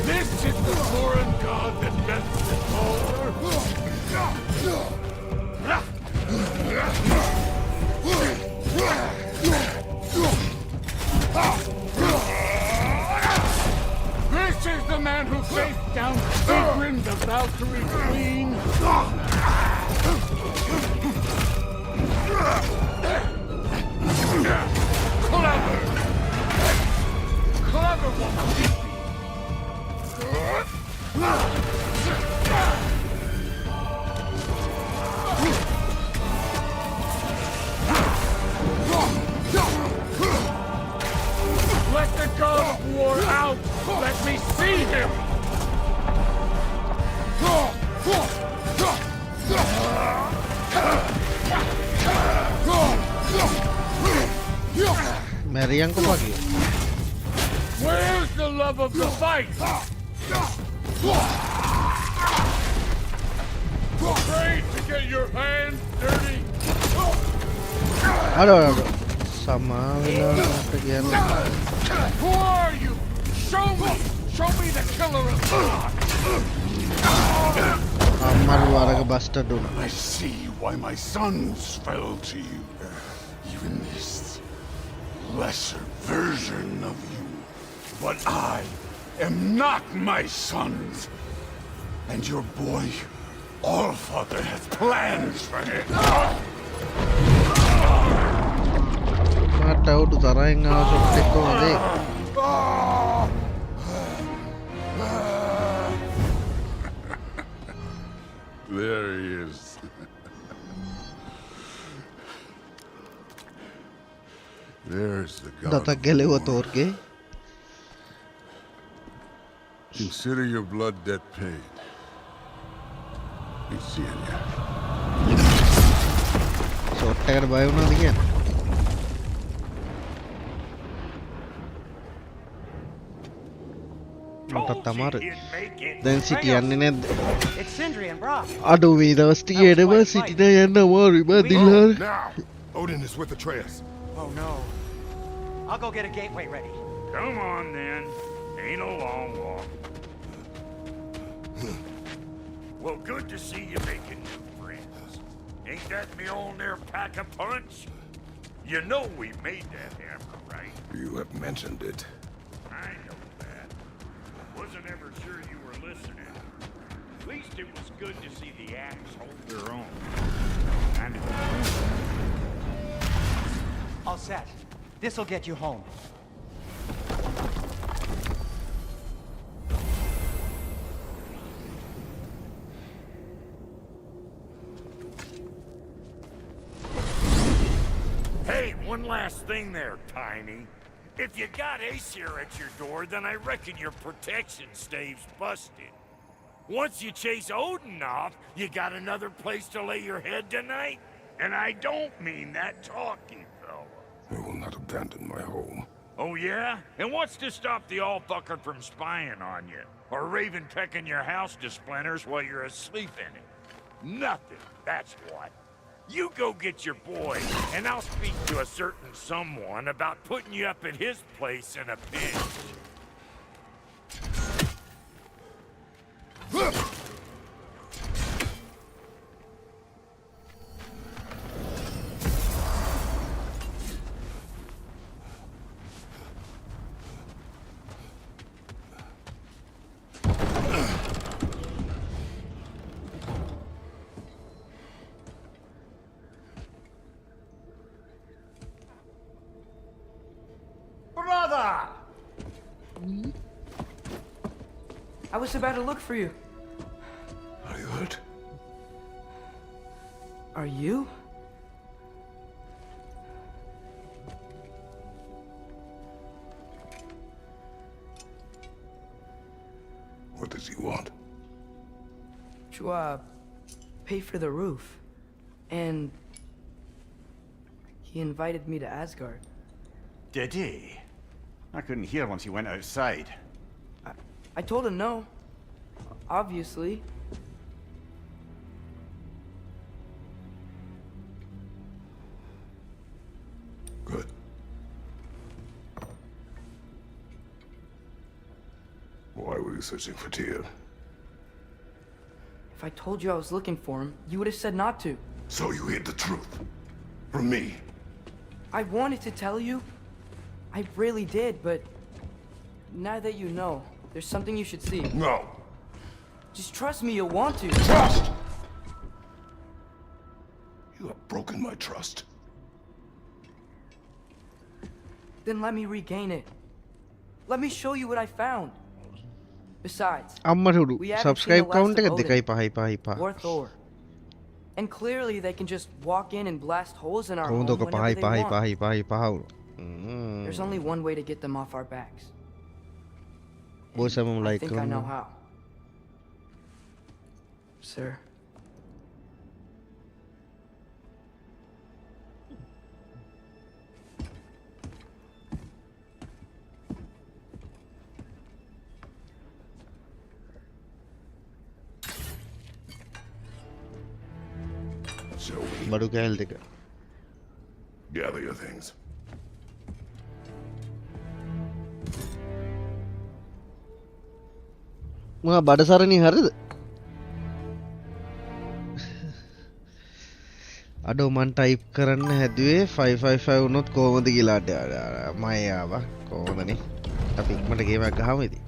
I: This is the foreign god that bends the boulder. This is the man who faced down Sigrid, the Valkyrie queen. Clever woman. Let the god of war out! Let me see him!
A: Meriang ko lagi.
I: Where's the love of the fight? Afraid to get your hands dirty?
A: Aduh. Sama again.
I: Who are you? Show me the killer of God.
B: I see why my sons fell to you. Even this lesser version of you. But I am not my sons. And your boy, Allfather, has plans for him.
A: Tahu tu cara yang ngasuh ko ade.
B: There he is. There's the god.
A: Data gele wo tor ke.
B: Consider your blood debt paid. He's seeing you.
A: So tag bayo na diyan. Tamar then city anne
F: It's Sindri and Brock.
A: adu university edema city na yanna amaru badilla.
B: Now, Odin is with Atreus.
F: Oh no. I'll go get a gateway ready.
I: Come on then. Ain't a long walk. Well, good to see you making new friends. Ain't that Mjolnir pack a punch? You know we made that hammer, right?
B: You have mentioned it.
I: I know that. Wasn't ever sure you were listening. At least it was good to see the axe hold their own. And
F: All set. This'll get you home.
I: hey, one last thing there, Tiny. If you got Aesir at your door, then I reckon your protection stave's busted. Once you chase Odin off, you got another place to lay your head tonight? And I don't mean that talky fella.
B: I will not abandon my home.
I: Oh yeah? And what's to stop the all-fucker from spying on you? Or Raven pecking your house to splinters while you're asleep in it? Nothing, that's what. You go get your boy, and I'll speak to a certain someone about putting you up at his place in a pinch.
F: Brother! I was about to look for you.
B: Are you hurt?
F: Are you? to, pay for the roof. And he invited me to Asgard.
E: Did he? I couldn't hear once he went outside.
F: I told him no. Obviously.
B: Good. Why were you searching for Tia?
F: If I told you I was looking for him, you would have said not to.
B: So you hid the truth. From me.
F: I wanted to tell you. I really did, but now that you know, there's something you should see.
B: No.
F: Just trust me, you'll want to.
B: Trust! You have broken my trust.
F: Then let me regain it. Let me show you what I found. Besides,
A: අම්මට උඩු
F: we haven't seen
A: subscribe
F: the last
A: count
F: of
A: එක
F: Odin
A: 2.5
F: or Thor. And clearly they can just walk in and blast holes in our home
A: කොහොමද ඔක
F: whenever they want.
A: 5
F: There's only one way to get them off our backs.
A: බොසම
F: I
A: like
F: think I know
A: කරනවා
F: how. Sir.
B: So we
A: බඩු කෑල් දෙක
B: gather your things.
A: මා බඩසරණී හරිද අඩෝ මන් type කරන්න හැදුවේ 555 වුණොත් කොහොමද කියලා මම ආවා කොහොමදනේ අපි ඉක්මනට ගේමක් ගහමු ඉතින්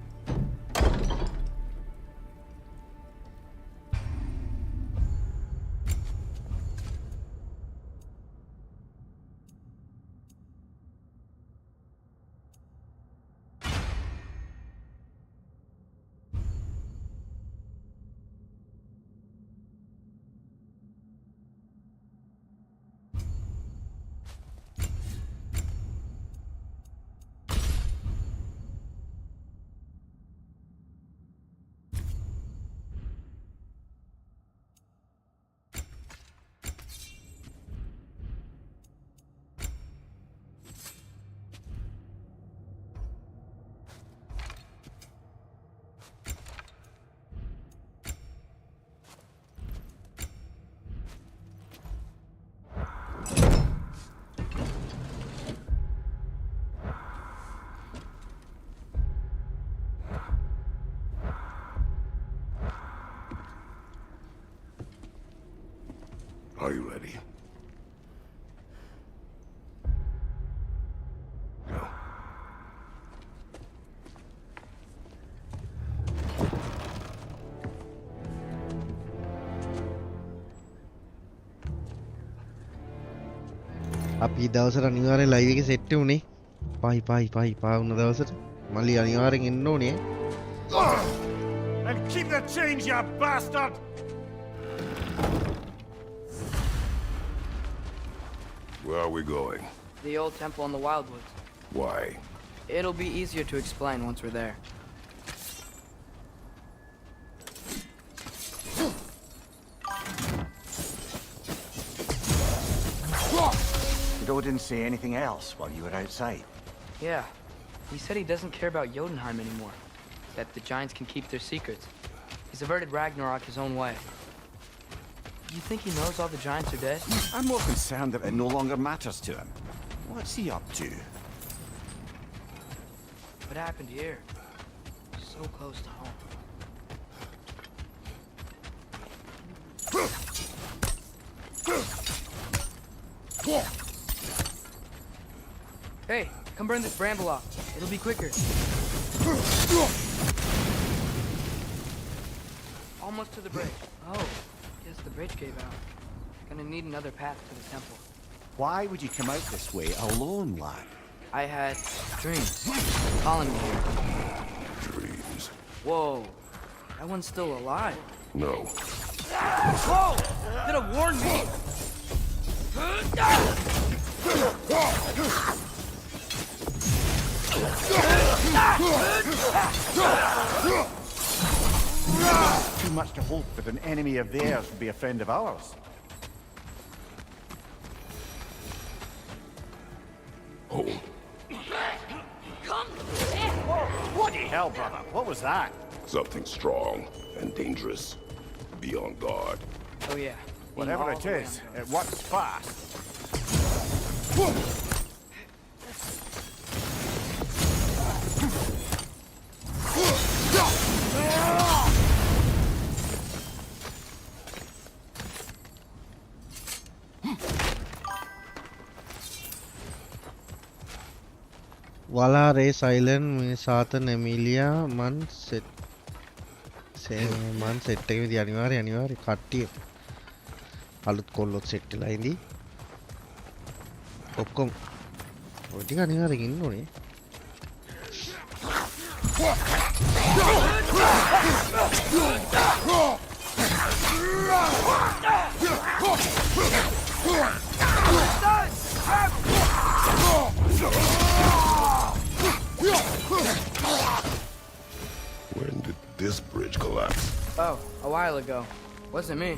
B: Are you ready? Go.
A: අපි දවසට අනිවාර්යෙන් ලයිව් එකේ සෙට් වුණේ පහයි වුණ දවසට මල්ලි අනිවාර්යෙන් එන්න ඕනේ
E: And keep the change, you bastard!
B: Where are we going?
F: The old temple in the Wildwoods.
B: Why?
F: It'll be easier to explain once we're there.
E: Did Odin say anything else while you were outside?
F: Yeah. He said he doesn't care about Jotunheim anymore. That the giants can keep their secrets. He's averted Ragnarok his own way. You think he knows all the giants are dead?
E: I'm more concerned that it no longer matters to him. What's he up to?
F: What happened here? So close to home. Hey, come burn this bramble off. It'll be quicker. Almost to the bridge. Oh, guess the bridge gave out. Gonna need another path to the temple.
E: Why would you come out this way alone, lad?
F: I had dreams. Calling me here.
B: Dreams.
F: Whoa, that one's still alive.
B: No.
F: Whoa! Could have warned me!
E: Too much to hope that an enemy of theirs would be a friend of ours.
B: Hold.
E: Bloody hell, brother. What was that?
B: Something strong and dangerous. Be on guard.
F: Oh yeah.
E: Whatever it is, it works fast.
A: Vala Race Island මේ සාතන් එමීලියා මන් set එකේදී අනිවාර්ය කට්ටිය අලුත් කොල්ලොත් set වෙලා ඉඳි ඔක්කොම ඔය ටික අනිවාර්යෙන් ඉන්න ඕනේ
B: When did this bridge collapse?
F: Oh, a while ago. Wasn't me.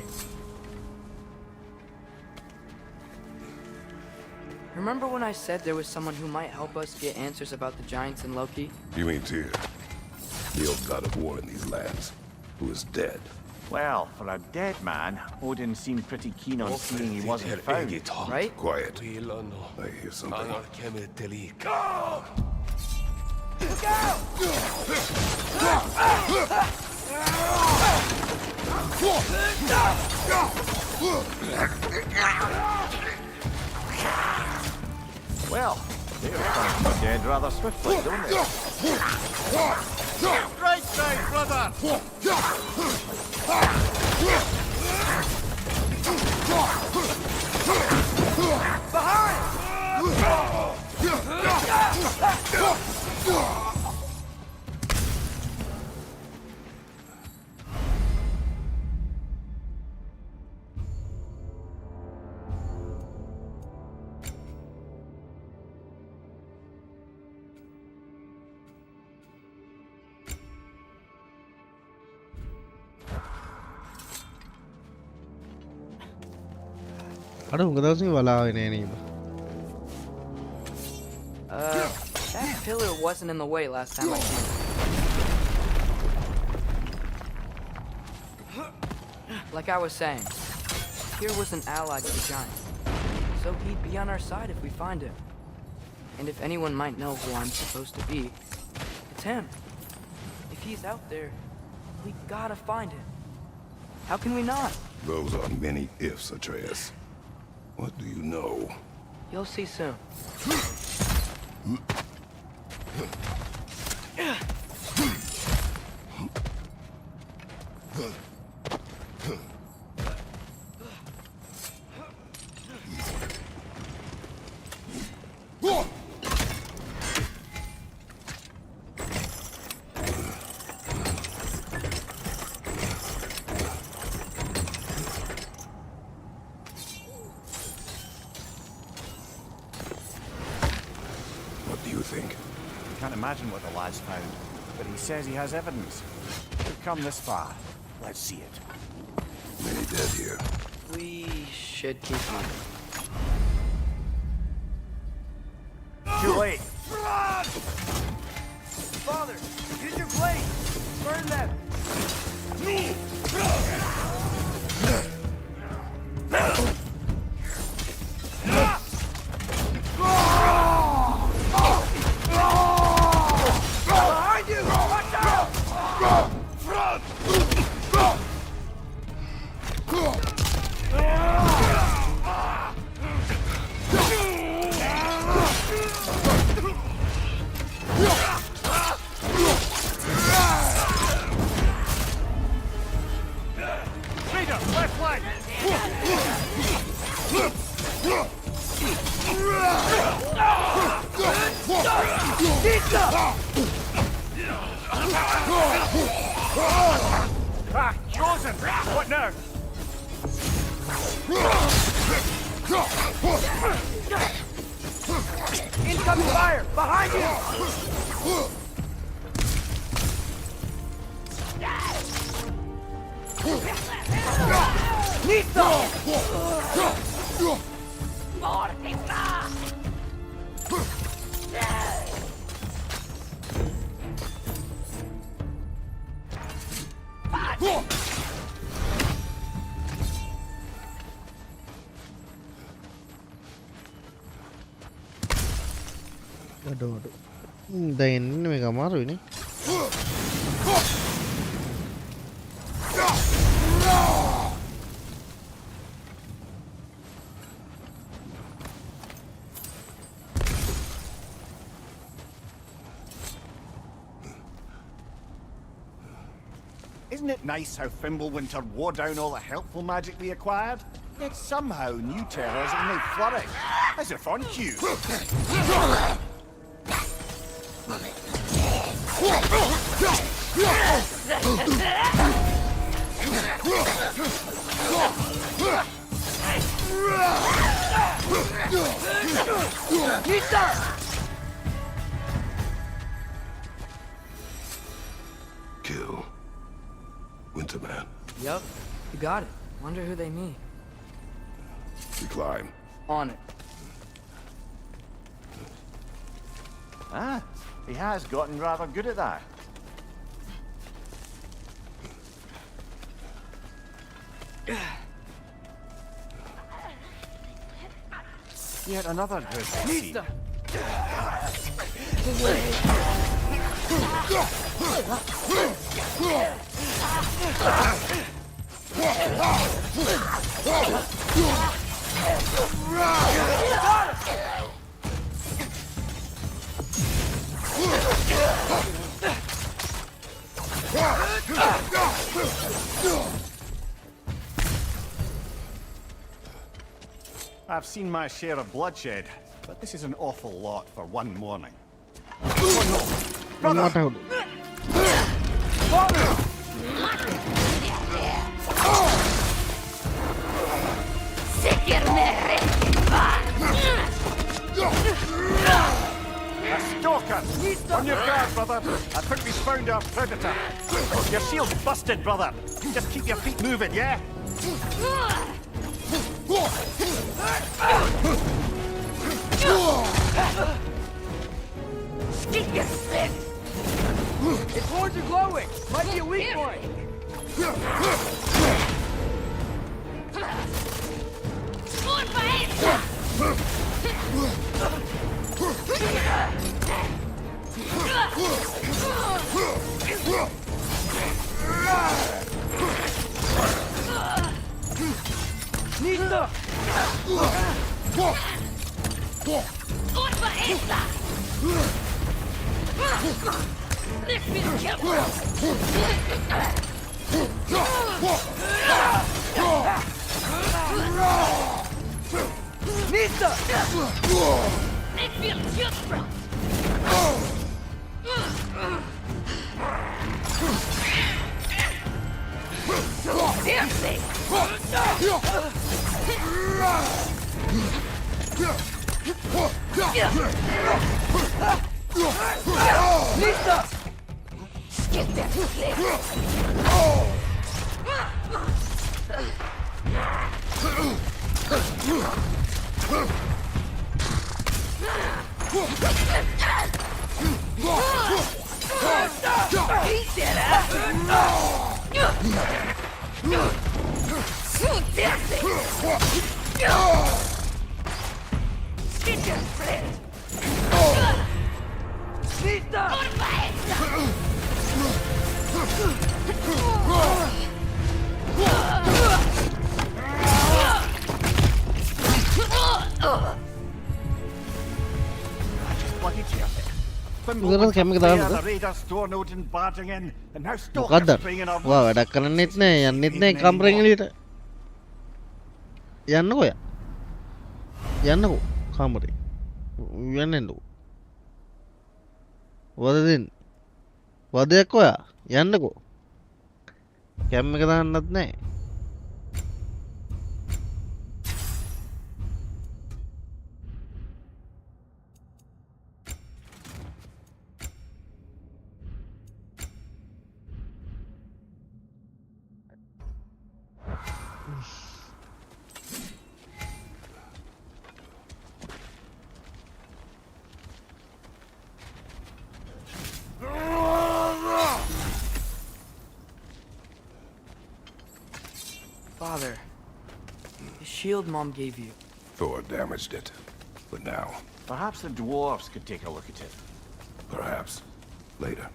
F: Remember when I said there was someone who might help us get answers about the giants and Loki?
B: You mean Tyr? The old god of war in these lands, who is dead.
E: Well, for a dead man, Odin seemed pretty keen on seeing he wasn't found.
F: Right?
B: Quiet. I hear something.
F: Look out!
E: Well, they were found to be dead rather swiftly, don't they? Right side, brother!
F: Behind!
A: අර උඟ දවසින් වලාවේ නේ නේද
F: That pillar wasn't in the way last time I came. Like I was saying, here was an ally to the giant, so he'd be on our side if we find him. And if anyone might know who I'm supposed to be, it's him. If he's out there, we gotta find him. How can we not?
B: Those are many ifs, Atreus. What do you know?
F: You'll see soon.
B: What do you think?
E: Can't imagine what the lad's found, but he says he has evidence. We've come this far. Let's see it.
B: Many dead here.
F: We should keep moving.
E: Too late.
F: Father, use your blade! Burn them! Behind you! Watch out!
E: Meeta, left flank! Ah, chosen! What now?
F: Incoming fire! Behind you!
A: Aduh, aduh. Dan ini mega maru ini.
E: Isn't it nice how Fimbulwinter wore down all the helpful magic we acquired? Yet somehow new terrors only flourish, as if on cue.
B: Kill Winterman.
F: Yup, you got it. Wonder who they mean.
B: We climb.
F: On it.
E: Ah, he has gotten rather good at that. Yet another good scene. I've seen my share of bloodshed, but this is an awful lot for one morning.
A: Brother!
E: A stalker! On your guard, brother! I think we found our predator. Your shield's busted, brother. Just keep your feet moving, yeah?
F: Its horns are glowing. Might be a weak point. Meeta! Meeta!
A: Beneran kayak kita dalam Kadar. Wah, ada kerenit nih, yang nit nih kampreng ini. Yang ya? Yang kampreng. Yang itu. Wadin. Wadya ko ya? Yang ko. Kayak kita nat nih.
F: Father, the shield Mom gave you.
B: Thor damaged it. But now,
E: Perhaps the dwarves could take a look at it.
B: perhaps, later.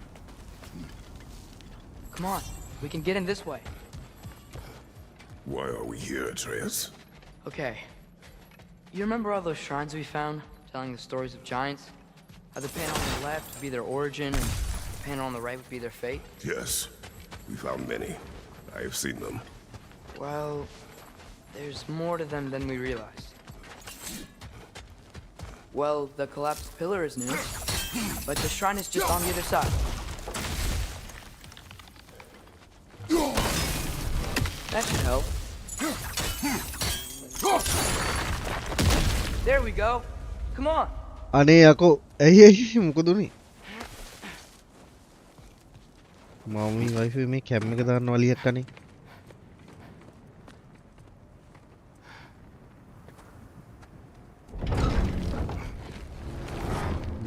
F: Come on, we can get in this way.
B: Why are we here, Atreus?
F: Okay. You remember all those shrines we found, telling the stories of giants? How the panel on the left would be their origin, and the panel on the right would be their fate?
B: Yes, we found many. I have seen them.
F: Well, there's more to them than we realized. Well, the collapsed pillar is new, but the shrine is just on the other side. That should help. There we go. Come on.
A: අනේ යකෝ ඇයි මොකදුනේ මමී Wi-Fi මේ කැම් එක දාන්න වලියක් කනේ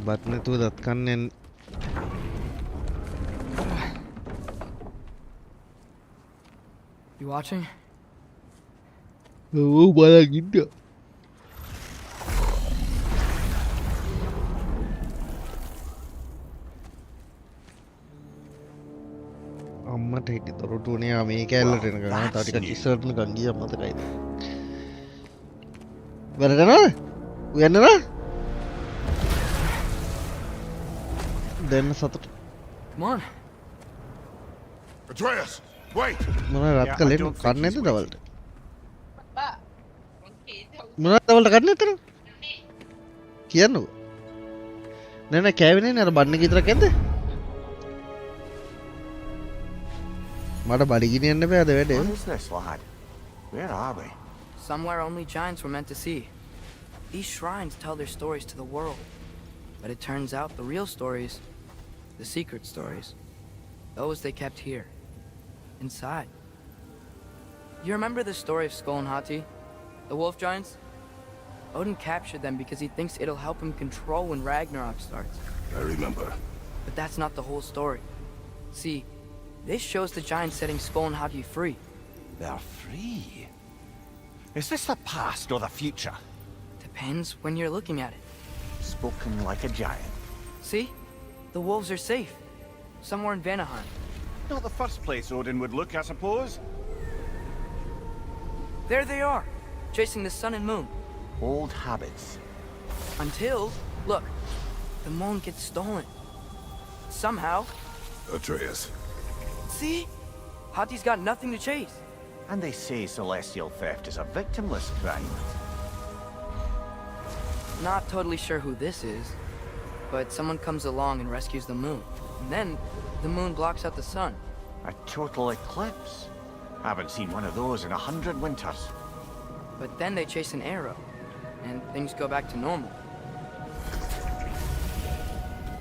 A: බත් නැතුව දත් කන්නේ
F: You watching?
A: ඕ බලන් ඉන්න අම්මට හිටි තොරටුනේ මේ කැල්ලට එනකන් තා ටිකක් ඉස්සරට නිකන් ගියා මතකයිද වැරදනද උයන්න නා දැන් සතුට
F: Come on.
B: Atreus, wait!
A: මොන රත් කලේ කන්නේ නැද්ද දවල්ට
J: Pak, okey tahu.
A: මොනවද දවල්ට කන්නේ නැතර කියන්නකෝ නෑ නෑ කෑවේ නෑ අර බන්න එක විතරක් ඇද්ද මට බඩගිනියන්න බෑ අද වැඩේ
E: What is this, lad? Where are we?
F: Somewhere only giants were meant to see. These shrines tell their stories to the world. But it turns out the real stories, the secret stories, those they kept here, inside. You remember the story of Skull and Hati, the wolf giants? Odin captured them because he thinks it'll help him control when Ragnarok starts.
B: I remember.
F: But that's not the whole story. See, this shows the giants setting Skull and Hati free.
E: They're free. Is this the past or the future?
F: Depends when you're looking at it.
E: Spoken like a giant.
F: See? The wolves are safe. Somewhere in Vanaheim.
E: Not the first place Odin would look, I suppose.
F: There they are, chasing the sun and moon.
E: Old habits.
F: Until, look, the moon gets stolen. Somehow.
B: Atreus.
F: See? Hati's got nothing to chase.
E: And they say celestial theft is a victimless crime.
F: Not totally sure who this is, but someone comes along and rescues the moon. And then, the moon blocks out the sun.
E: A total eclipse. Haven't seen one of those in 100 winters.
F: But then they chase an arrow, and things go back to normal.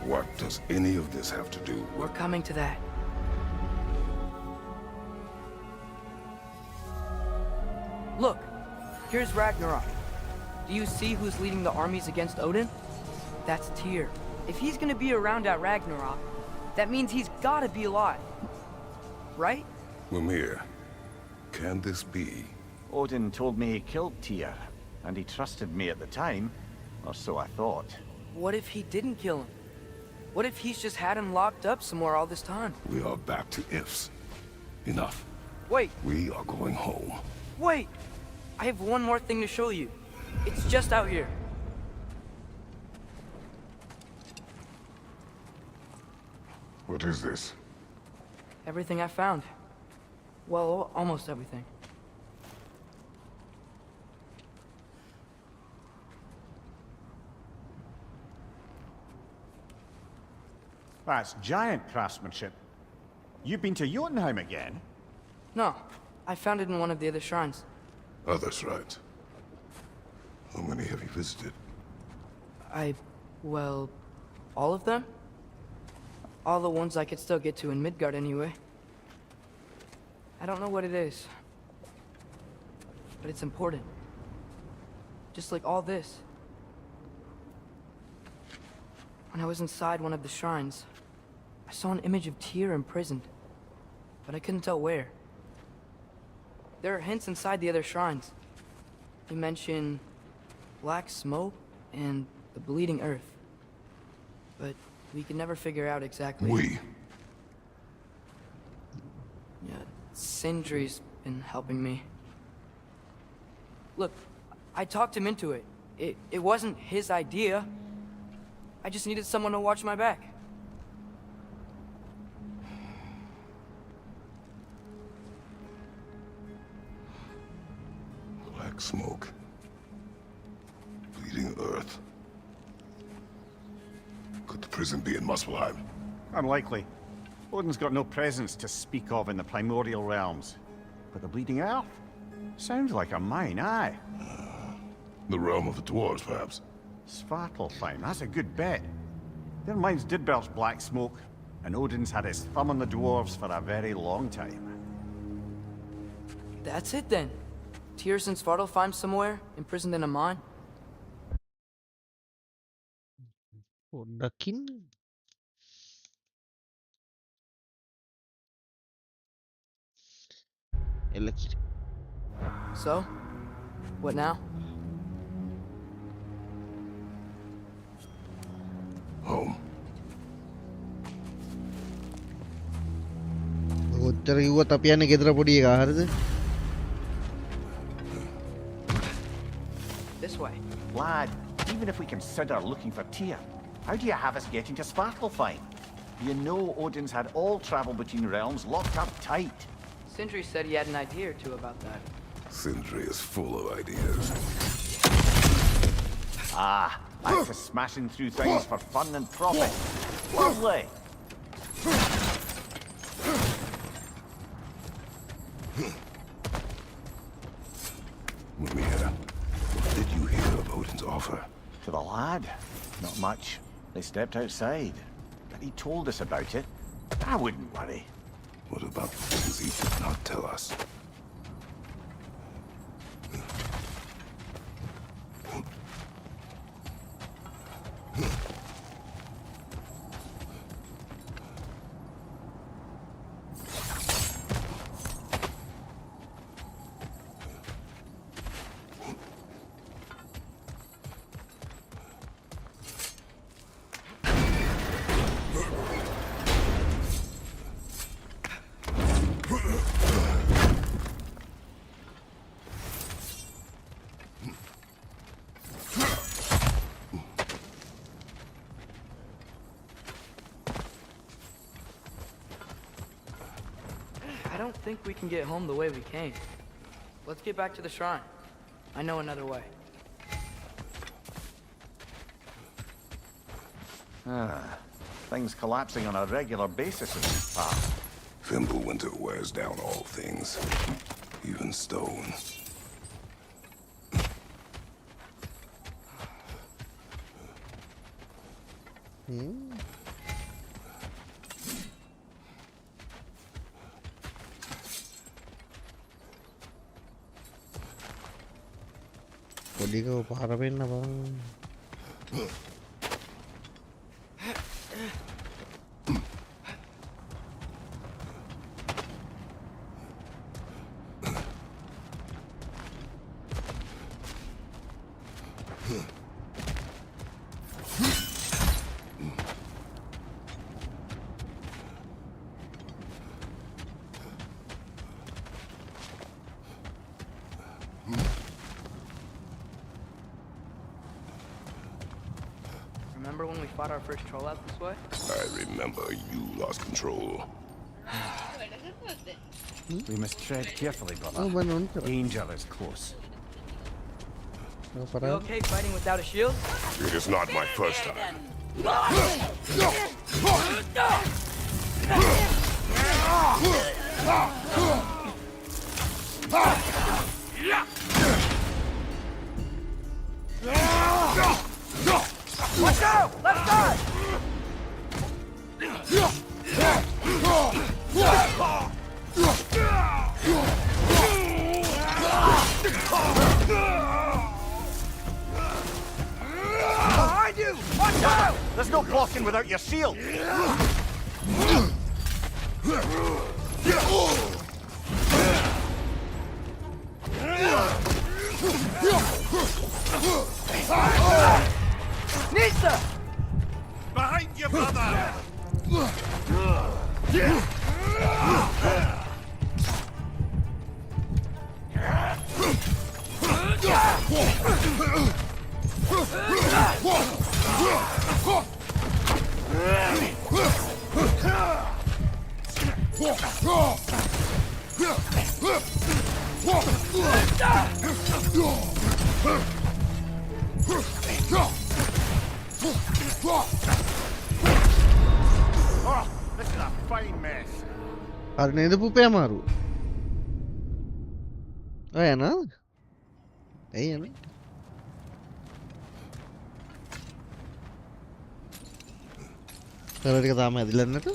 B: What does any of this have to do with...
F: We're coming to that. Look, here's Ragnarok. Do you see who's leading the armies against Odin? That's Tyr. If he's gonna be around at Ragnarok, that means he's gotta be alive. Right?
B: Mimir, can this be?
E: Odin told me he killed Tyr, and he trusted me at the time, or so I thought.
F: What if he didn't kill him? What if he's just had him locked up somewhere all this time?
B: We are back to ifs. Enough.
F: Wait,
B: We are going home.
F: wait! I have one more thing to show you. It's just out here.
B: What is this?
F: Everything I found. Well, almost everything.
E: That's giant craftsmanship. You've been to Jotunheim again?
F: No, I found it in one of the other shrines.
B: Others, right? How many have you visited?
F: Well, all of them? All the ones I could still get to in Midgard anyway. I don't know what it is. but it's important. Just like all this. When I was inside one of the shrines, I saw an image of Tyr imprisoned, but I couldn't tell where. There are hints inside the other shrines. You mention black smoke and the bleeding earth, but we could never figure out exactly. Yeah, Sindri's been helping me. Look, I talked him into it. It wasn't his idea. I just needed someone to watch my back.
K: Black smoke. Bleeding earth. Could the prison be in Muspelheim?
E: Unlikely. Odin's got no presence to speak of in the primordial realms. But the bleeding earth? Sounds like a mine, aye.
K: The realm of the dwarves, perhaps?
E: Svartalfheim, that's a good bet. Their mines did belch black smoke, and Odin's had his thumb on the dwarves for a very long time.
F: That's it then. Tyr's in Svartalfheim somewhere, imprisoned in a mine.
A: පොඩ්ඩකින් එලකිරි
F: So, what now?
K: Home.
A: ඔච්චර කිව්වත් අපි යන්නේ ගෙදර පොඩි එකා හරිද?
F: This way.
E: Lad, even if we consider looking for Tyr, how do you have us getting to Svartalfheim? You know Odin's had all travel between realms locked up tight.
F: Sindri said he had an idea or two about that.
K: Sindri is full of ideas.
E: Ah, back to smashing through things for fun and profit. Lovely.
K: Meeta, what did you hear of Odin's offer?
E: To the lad? Not much. They stepped outside. But he told us about it. I wouldn't worry.
K: What about the things he did not tell us?
F: I don't think we can get home the way we came. Let's get back to the shrine. I know another way.
E: Things collapsing on a regular basis in this path.
K: Fimbulwinter wears down all things, even stone.
A: පොඩික පාර වෙන්න බං
F: Remember when we fought our first troll out this way?
K: I remember you lost control.
E: We must tread carefully, brother. Danger is close.
F: You okay fighting without a shield?
K: It is not my first time.
F: Watch out! Left side!
E: stop walking without your shield!
F: Nista!
B: Behind you, brother!
E: Oh, this is a fine mess.
A: අර නේද පුපේ අමාරු. ඔය යනවාද? ඇයි යන්නේ? කරලා ටික තාම ඇදිලා නැත.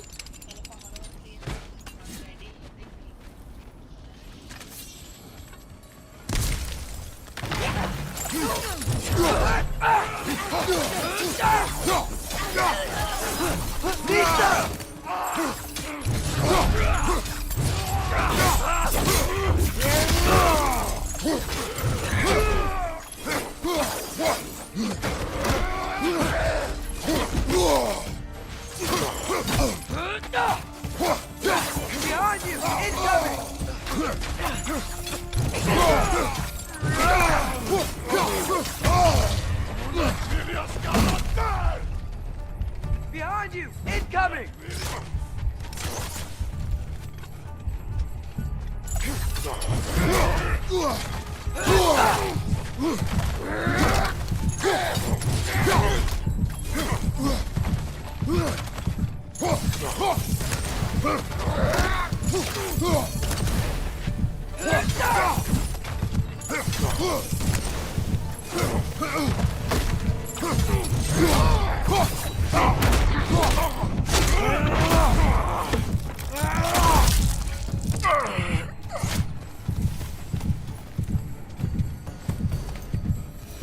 F: Behind you! Incoming! Behind you! Incoming!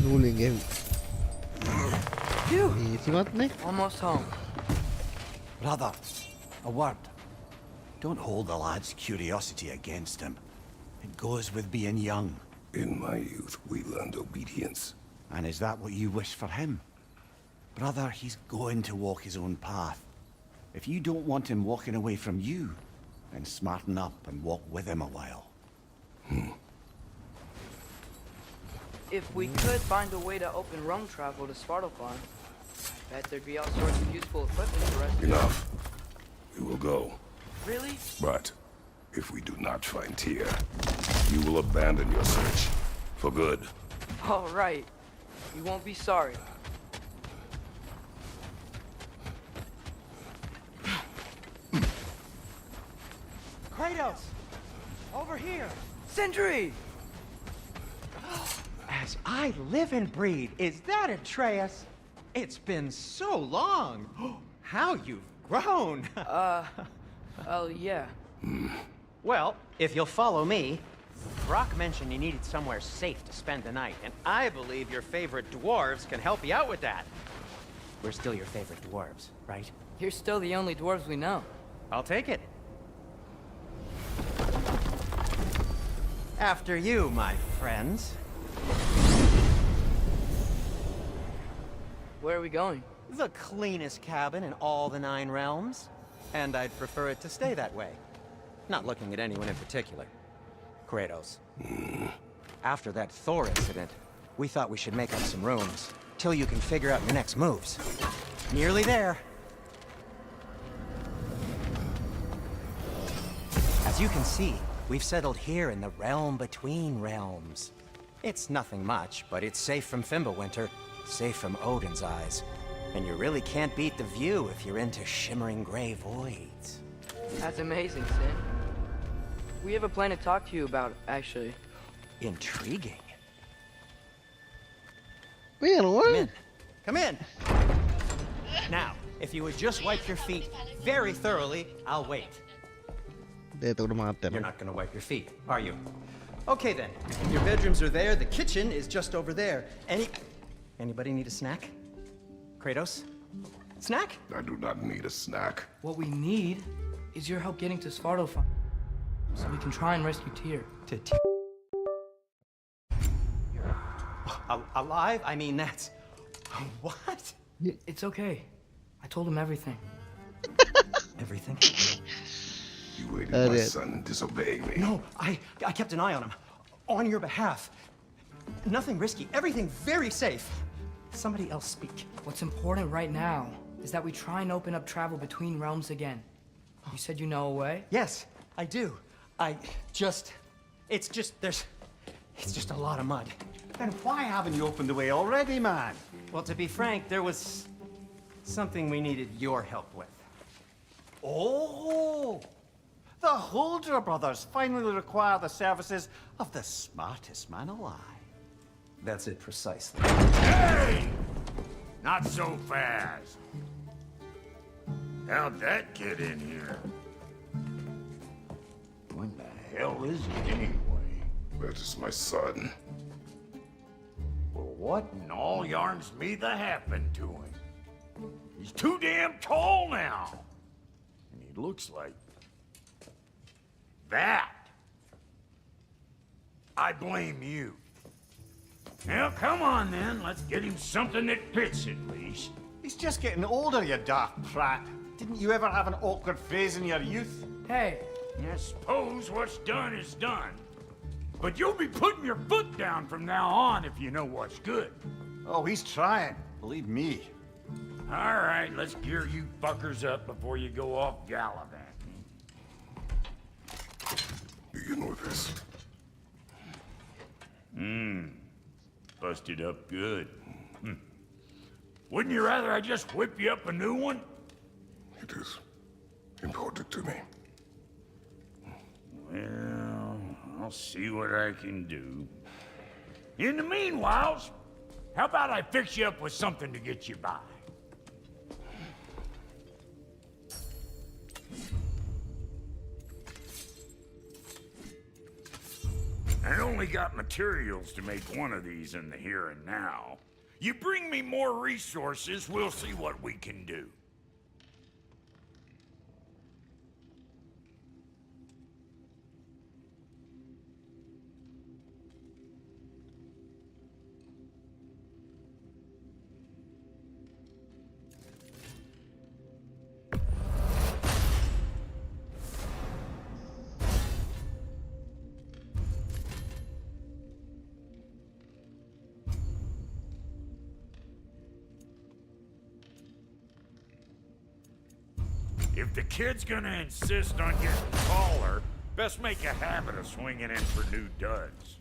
A: නූලෙන් ගෙවි.
F: Phew!
A: ඒසිවත් නේ.
F: Almost home.
E: Brother, a word. Don't hold the lad's curiosity against him. It goes with being young.
K: In my youth, we learned obedience.
E: And is that what you wish for him? Brother, he's going to walk his own path. If you don't want him walking away from you, then smarten up and walk with him a while.
F: If we could find a way to open roam travel to Svartalfheim, I bet there'd be all sorts of useful equipment for us.
K: Enough. We will go.
F: Really?
K: But if we do not find Tyr, you will abandon your search. For good.
F: All right. You won't be sorry.
L: Kratos! Over here!
F: Sentry!
L: As I live and breathe, is that Atreus? It's been so long! How you've grown!
F: Oh, yeah.
L: Well, if you'll follow me, Brock mentioned you needed somewhere safe to spend the night, and I believe your favorite dwarves can help you out with that. We're still your favorite dwarves, right?
F: You're still the only dwarves we know.
L: I'll take it. After you, my friends.
F: Where are we going?
L: The cleanest cabin in all the 9 realms. And I'd prefer it to stay that way. Not looking at anyone in particular. Kratos. After that Thor incident, we thought we should make up some rooms, till you can figure out your next moves. Nearly there. As you can see, we've settled here in the realm between realms. It's nothing much, but it's safe from Fimbulwinter, safe from Odin's eyes. And you really can't beat the view if you're into shimmering gray voids.
F: That's amazing, Sin. We have a plan to talk to you about, actually.
L: Intriguing.
A: Man, what?
L: Come in. Come in. Now, if you would just wipe your feet very thoroughly, I'll wait.
A: එතකොට මාත්
L: You're
A: යනවා.
L: not gonna wipe your feet, are you? Okay then. Your bedrooms are there. The kitchen is just over there. Anybody need a snack? Kratos? Snack?
K: I do not need a snack.
F: What we need is your help getting to Svartalfheim so we can try and rescue Tyr.
L: Alive? I mean, that's... What?
F: It's okay. I told him everything.
L: Everything?
K: You aided my son in disobeying me.
L: No, I kept an eye on him. On your behalf. Nothing risky. Everything very safe. Somebody else speak.
F: What's important right now is that we try and open up travel between realms again. You said you know a way?
L: Yes, I do. It's just a lot of mud.
E: Then why haven't you opened the way already, man?
L: Well, to be frank, there was something we needed your help with.
E: Oh! The Holder brothers finally require the services of the smartest man alive.
L: That's it precisely.
I: Hey! Not so fast. How'd that get in here? When the hell is it anyway?
K: That is my son.
I: Well, what in all yarns Meeta happened to him? He's too damn tall now. And he looks like... that. I blame you. Well, come on then. Let's get him something that fits at least.
E: He's just getting older, you daft prat. Didn't you ever have an awkward phase in your youth?
F: Hey!
I: I suppose what's done is done. But you'll be putting your foot down from now on if you know what's good.
E: Oh, he's trying. Believe me.
I: All right, let's gear you fuckers up before you go off gallivanting.
K: Begin with this.
I: Busted up good. Wouldn't you rather I just whip you up a new one?
K: It is important to me.
I: Well, I'll see what I can do. In the meanwhile, how about I fix you up with something to get you by? I only got materials to make one of these in the here and now. You bring me more resources, we'll see what we can do. If the kid's gonna insist on getting taller, best make a habit of swinging in for new duds.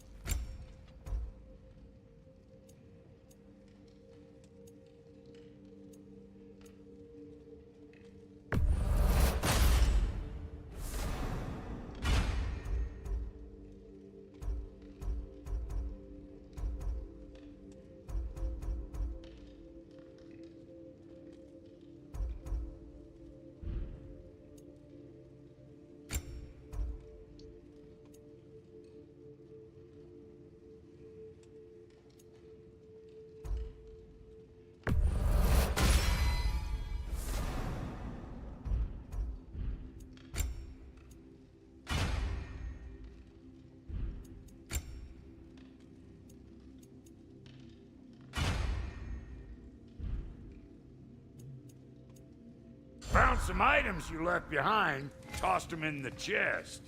I: Found some items you left behind, tossed them in the chest.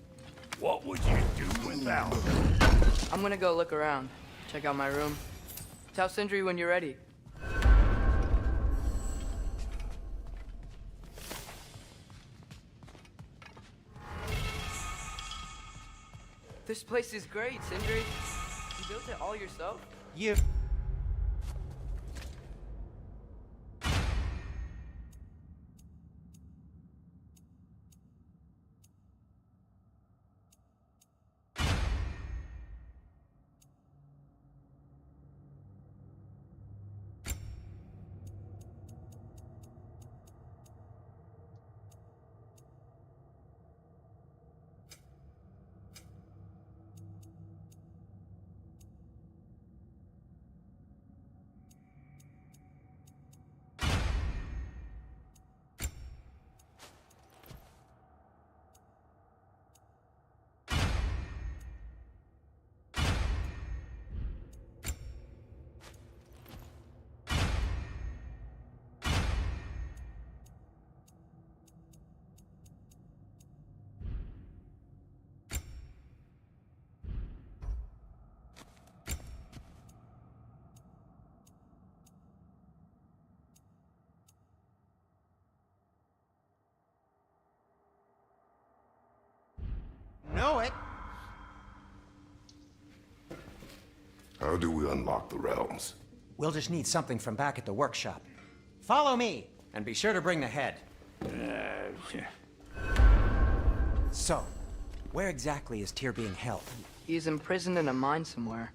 I: What would you do without them?
F: I'm gonna go look around, check out my room. Tell Sindri when you're ready. This place is great, Sindri. You built it all yourself?
L: You...
E: know it.
K: How do we unlock the realms?
L: We'll just need something from back at the workshop. Follow me, and be sure to bring the head. So, where exactly is Tyr being held?
F: He's imprisoned in a mine somewhere.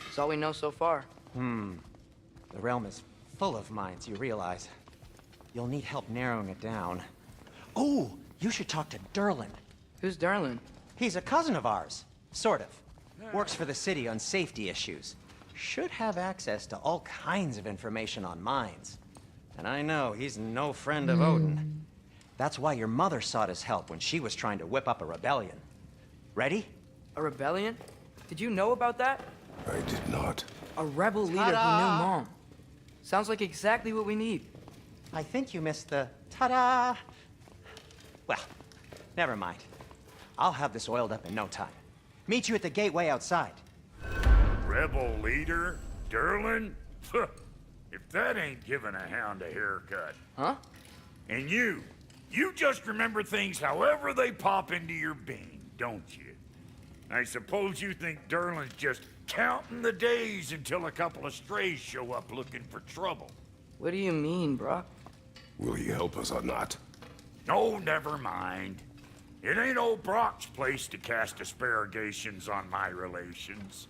F: That's all we know so far.
L: The realm is full of mines, you realize. You'll need help narrowing it down. Oh, you should talk to Durlin.
F: Who's Durlin?
L: He's a cousin of ours. Sort of. Works for the city on safety issues. Should have access to all kinds of information on mines. And I know he's no friend of Odin. That's why your mother sought his help when she was trying to whip up a rebellion. Ready?
F: A rebellion? Did you know about that?
K: I did not.
F: A rebel leader who knew Mom. Sounds like exactly what we need.
L: I think you missed the ta-da. Well, never mind. I'll have this oiled up in no time. Meet you at the gateway outside.
I: Rebel leader? Durlin? If that ain't giving a hound a haircut.
F: Huh?
I: And you just remember things however they pop into your bean, don't you? I suppose you think Durlin's just counting the days until a couple of strays show up looking for trouble.
F: What do you mean, Brock?
K: Will he help us or not?
I: Oh, never mind. It ain't old Brock's place to cast asparagations on my relations.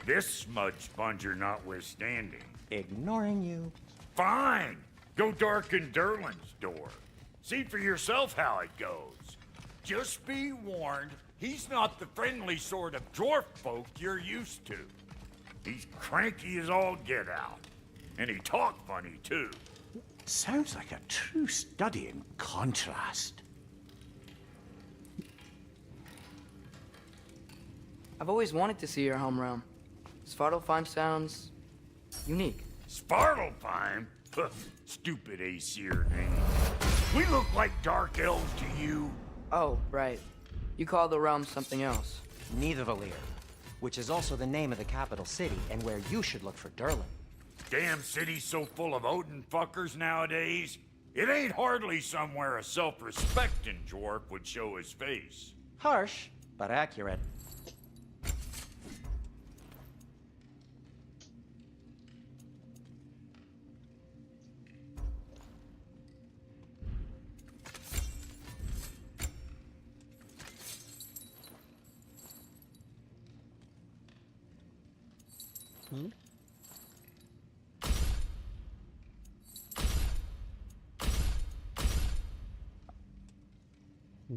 I: This smudge sponger notwithstanding.
L: Ignoring you.
I: Fine! Go darken Durlin's door. See for yourself how it goes. Just be warned, he's not the friendly sort of dwarf folk you're used to. He's cranky as all get out. And he talk funny, too.
E: Sounds like a true study in contrast.
F: I've always wanted to see your home realm. Svartalfheim sounds unique.
I: Svartalfheim? Stupid Aesir name. We look like dark elves to you.
F: Oh, right. You call the realm something else.
L: Nidavellir, which is also the name of the capital city and where you should look for Durlin.
I: Damn city's so full of Odin fuckers nowadays. It ain't hardly somewhere a self-respecting dwarf would show his face.
L: Harsh, but accurate.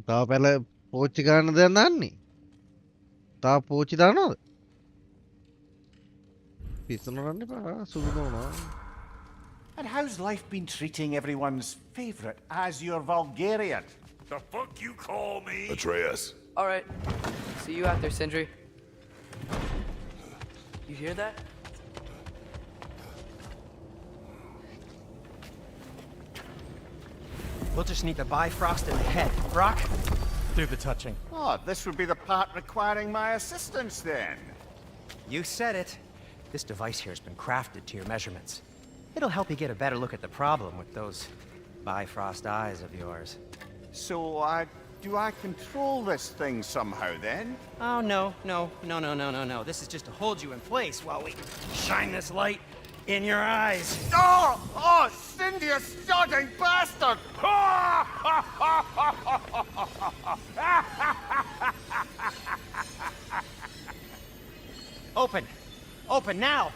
A: තාම පැල පෝච්චි ගන්න දෙයක් දන්නේ. තාම පෝච්චි දානවද? පිස්සුන රන්න එපා සුදු නෝනා.
E: And how's life been treating everyone's favorite Azure Vulgarian?
I: The fuck you call me?
K: Atreus.
F: All right. See you out there, Sindri. You hear that?
L: We'll just need the Bifrost in the head. Brock, do the touching.
E: Oh, this would be the part requiring my assistance then.
L: You said it. This device here has been crafted to your measurements. It'll help you get a better look at the problem with those Bifrost eyes of yours.
E: So, do I control this thing somehow then?
L: Oh, no. This is just to hold you in place while we shine this light in your eyes.
E: Oh, Cindy, you sodding bastard!
L: Open now!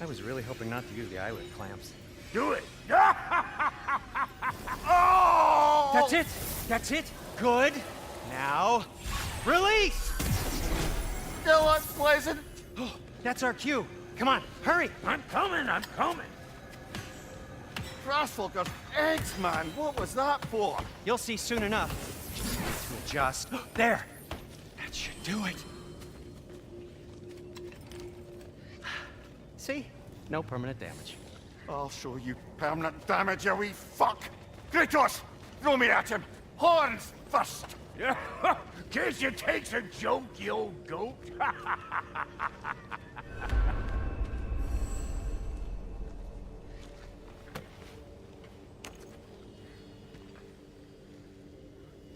L: I was really hoping not to use the eyelid clamps.
I: Do it!
E: Oh!
L: That's it! Good! Now, release!
E: Still unpleasant.
L: Oh, that's our cue. Come on, hurry!
I: I'm coming!
E: Frostfolker's eggs, man. What was that for?
L: You'll see soon enough. To adjust. There! That should do it. See? No permanent damage.
E: I'll show you permanent damage, you wee fuck! Kratos! Throw me at him! Horns first!
I: Yeah, guess you takes a joke, you old goat.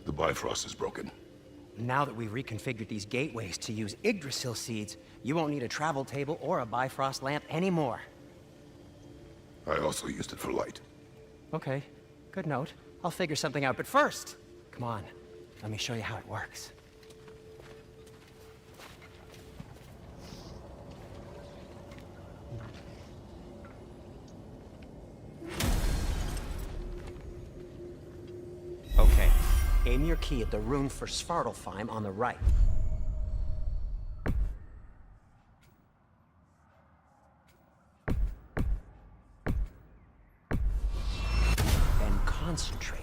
K: The Bifrost is broken.
L: Now that we've reconfigured these gateways to use Yggdrasil seeds, you won't need a travel table or a Bifrost lamp anymore.
K: I also used it for light.
L: Okay, good note. I'll figure something out, but first, come on, let me show you how it works. Okay, aim your key at the rune for Svartalfheim on the right. Then concentrate.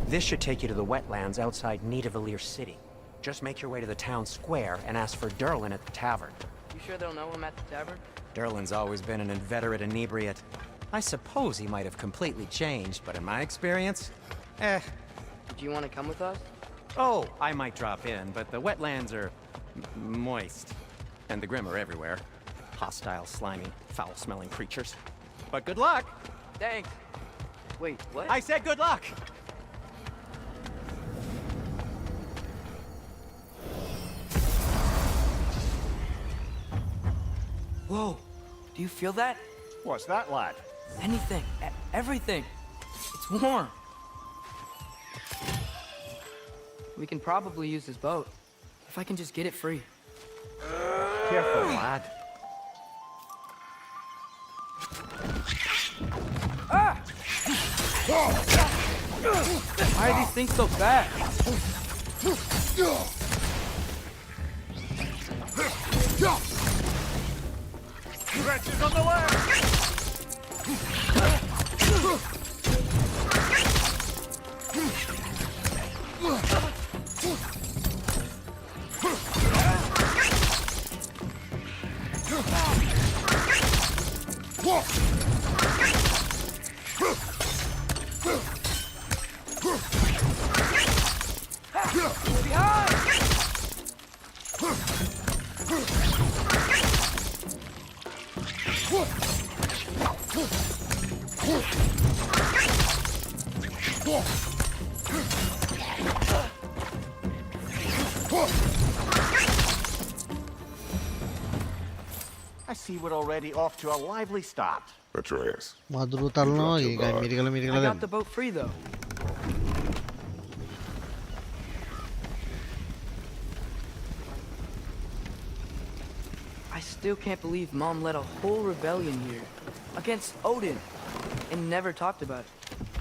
L: This should take you to the wetlands outside Nidavellir City. Just make your way to the town square and ask for Durlin at the tavern.
F: You sure they'll know him at the tavern?
L: Durlin's always been an inveterate inebriate. I suppose he might have completely changed, but in my experience,
F: Do you want to come with us?
L: Oh, I might drop in, but the wetlands are moist. And the Grim are everywhere. Hostile, slimy, foul-smelling creatures. But good luck!
F: Thanks. Wait, what?
L: I said good luck!
F: Whoa, do you feel that?
E: What's that, lad?
F: Anything, everything. It's warm. We can probably use this boat, if I can just get it free.
E: Careful, lad.
F: Ah! Why are these things so fast?
I: Wretches on the left!
E: I see we're already off to a lively start.
K: Atreus.
A: මදුරු තල්නවා ඒකයි මිරිකල
F: I
A: මිරිකල
F: got the boat free though. I still can't believe Mom led a whole rebellion here against Odin and never talked about it.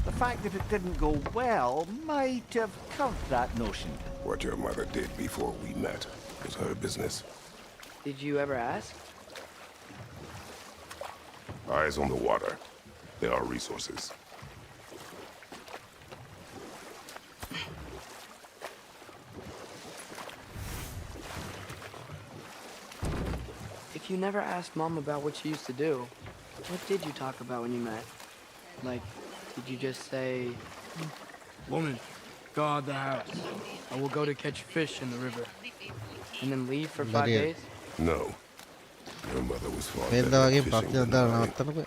E: The fact that it didn't go well might have covered that notion.
K: What your mother did before we met was her business.
F: Did you ever ask?
K: Eyes on the water. There are resources.
F: If you never asked Mom about what she used to do, what did you talk about when you met? Like, did you just say, "Woman, guard the house. I will go to catch fish in the river," and then leave for 5 days?
K: No. Your mother was far
A: පෙන්ද
K: better
A: වගේ
K: at fishing
A: ප්‍රශ්නයක්
K: than
A: දාලා
K: I.
A: නවත්තනකො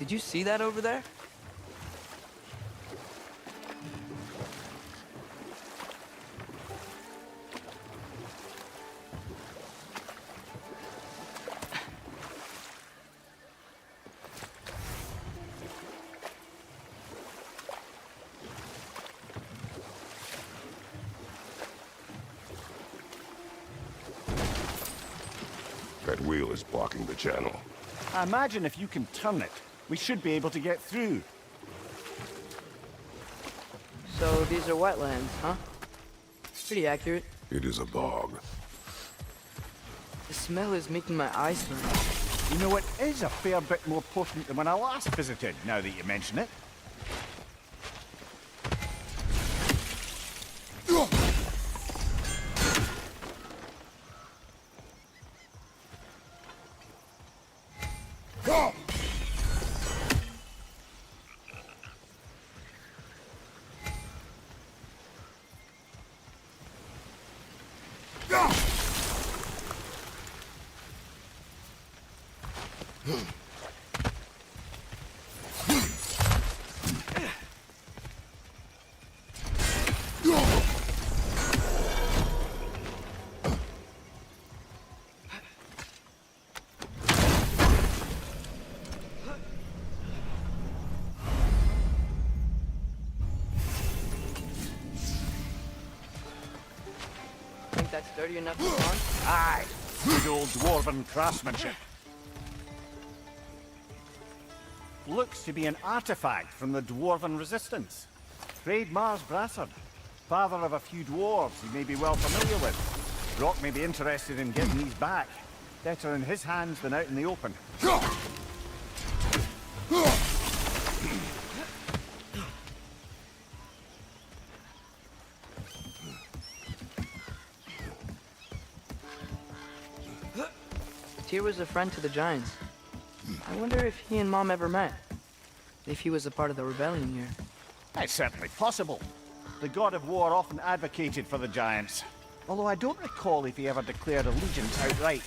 F: Did you see that over there?
K: That wheel is blocking the channel.
E: I imagine if you can turn it, we should be able to get through.
F: So these are wetlands, huh? Pretty accurate.
K: It is a bog.
F: The smell is making my eyes burn.
E: You know, it is a fair bit more potent than when I last visited, now that you mention it.
F: Think that's sturdy enough to launch?
E: Aye, good old dwarven craftsmanship. Looks to be an artifact from the dwarven resistance. Trade Mars Brassard, father of a few dwarves you may be well familiar with. Brock may be interested in getting these back. Better in his hands than out in the open.
F: Tyr was a friend to the Giants. I wonder if he and Mom ever met. If he was a part of the rebellion here.
E: It's certainly possible. The god of war often advocated for the Giants. Although I don't recall if he ever declared allegiance outright.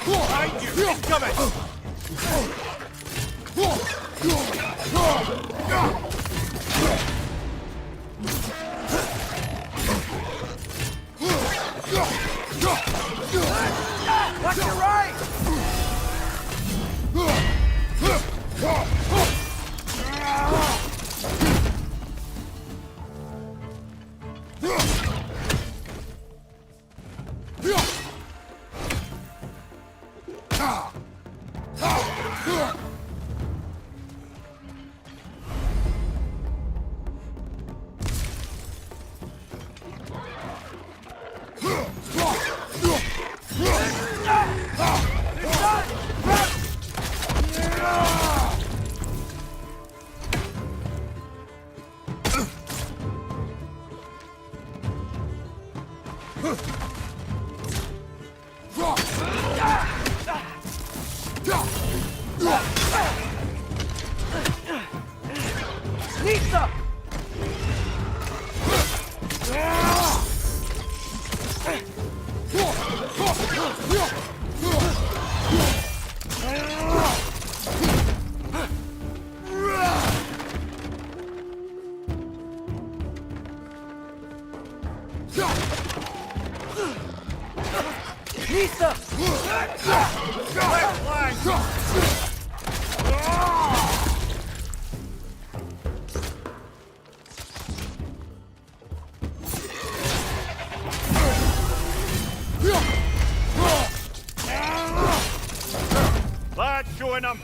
E: Behind you! Incoming! Watch your right! Lads, join them!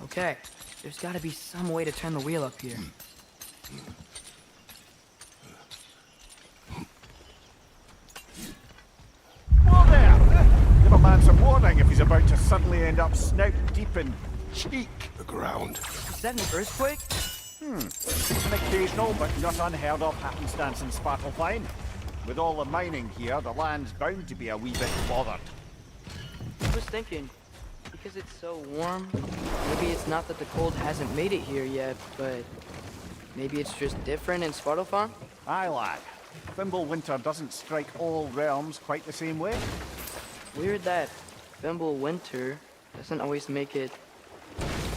F: Okay, there's gotta be some way to turn the wheel up here.
E: Whoa there! Give a man some warning if he's about to suddenly end up snout deep in cheek.
K: The ground.
F: Is that an earthquake?
E: An occasional but not unheard of happenstance in Svartalfheim. With all the mining here, the land's bound to be a wee bit bothered.
F: I was thinking, because it's so warm, maybe it's not that the cold hasn't made it here yet, but maybe it's just different in Svartalfheim?
E: Aye, lad. Thimble winter doesn't strike all realms quite the same way.
F: Weird that Thimble Winter doesn't always make it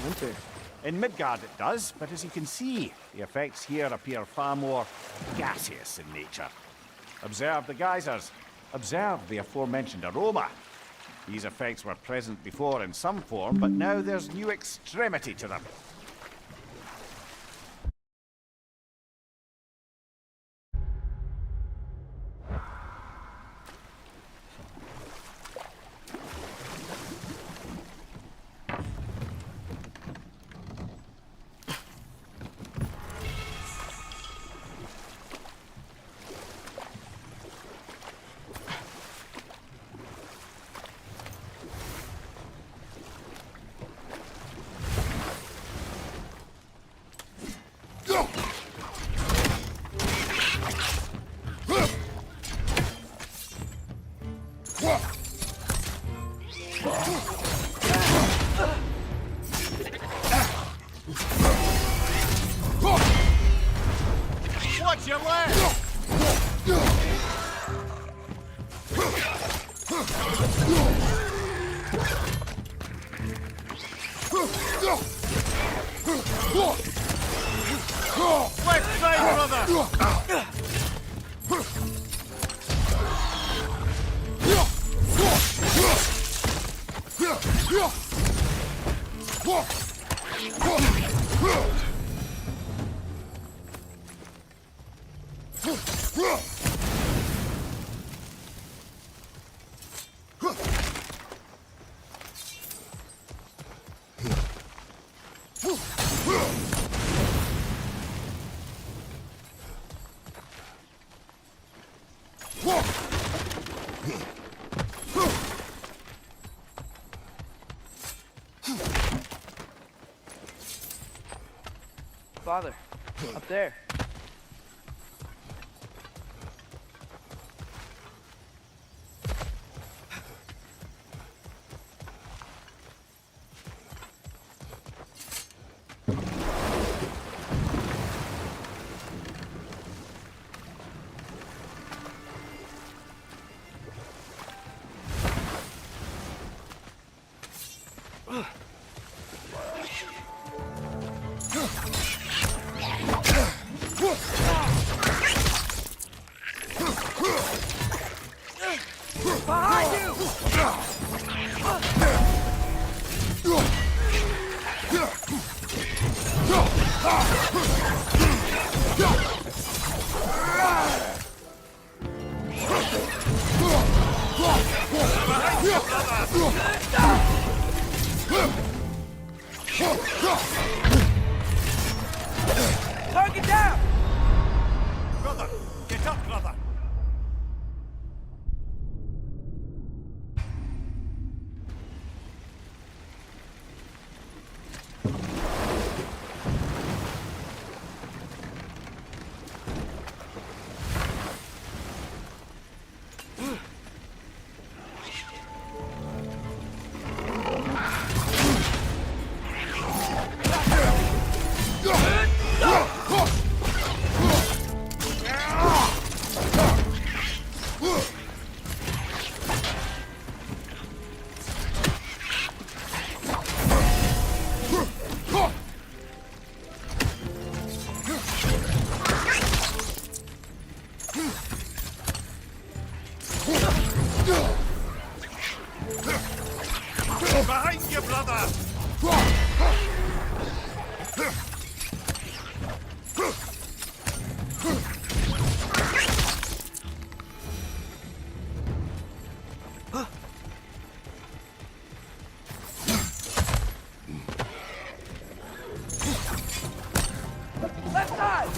F: winter.
E: In Midgard it does, but as you can see, the effects here appear far more gaseous in nature. Observe the geysers. Observe the aforementioned aroma. These effects were present before in some form, but now there's new extremity to them. Watch your leg! Left side, brother!
F: Father, up there. Target down!
E: Brother, get up, brother! Behind you, brother!
F: Left side!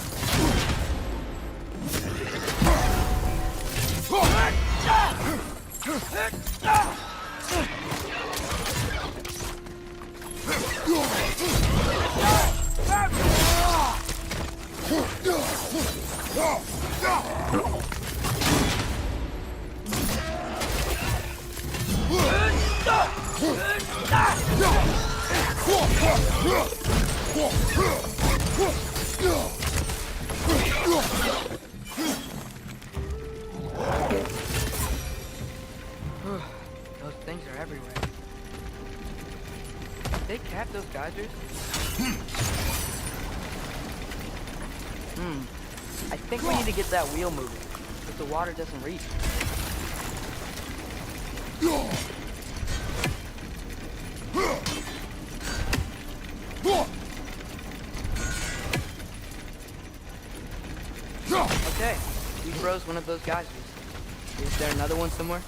F: Those things are everywhere. tap those geysers? I think we need to get that wheel moving, but the water doesn't reach. Okay, we froze one of those geysers. Is there another one somewhere?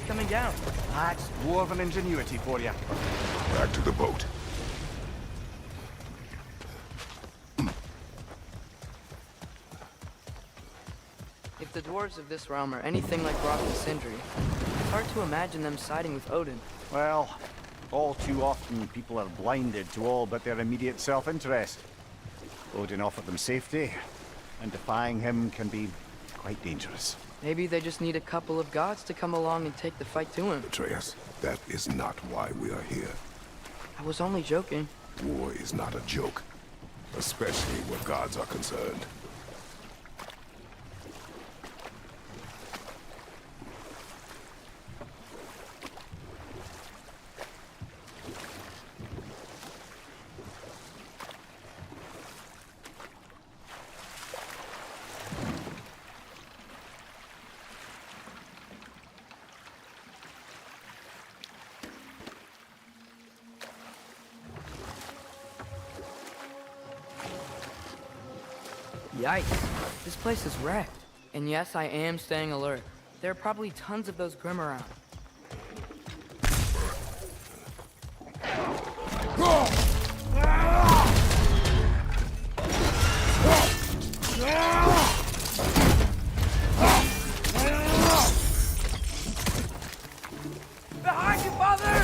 F: Coming down.
E: That's dwarven ingenuity for you.
K: Back to the boat.
F: If the dwarves of this realm are anything like Brock and Sindri, it's hard to imagine them siding with Odin.
E: Well, all too often people are blinded to all but their immediate self-interest. Odin offered them safety, and defying him can be quite dangerous.
F: Maybe they just need a couple of gods to come along and take the fight to him.
K: Atreus, that is not why we are here.
F: I was only joking.
K: War is not a joke, especially where gods are concerned.
F: Yikes, this place is wrecked. And yes, I am staying alert. There are probably tons of those Grim around. Behind you, father!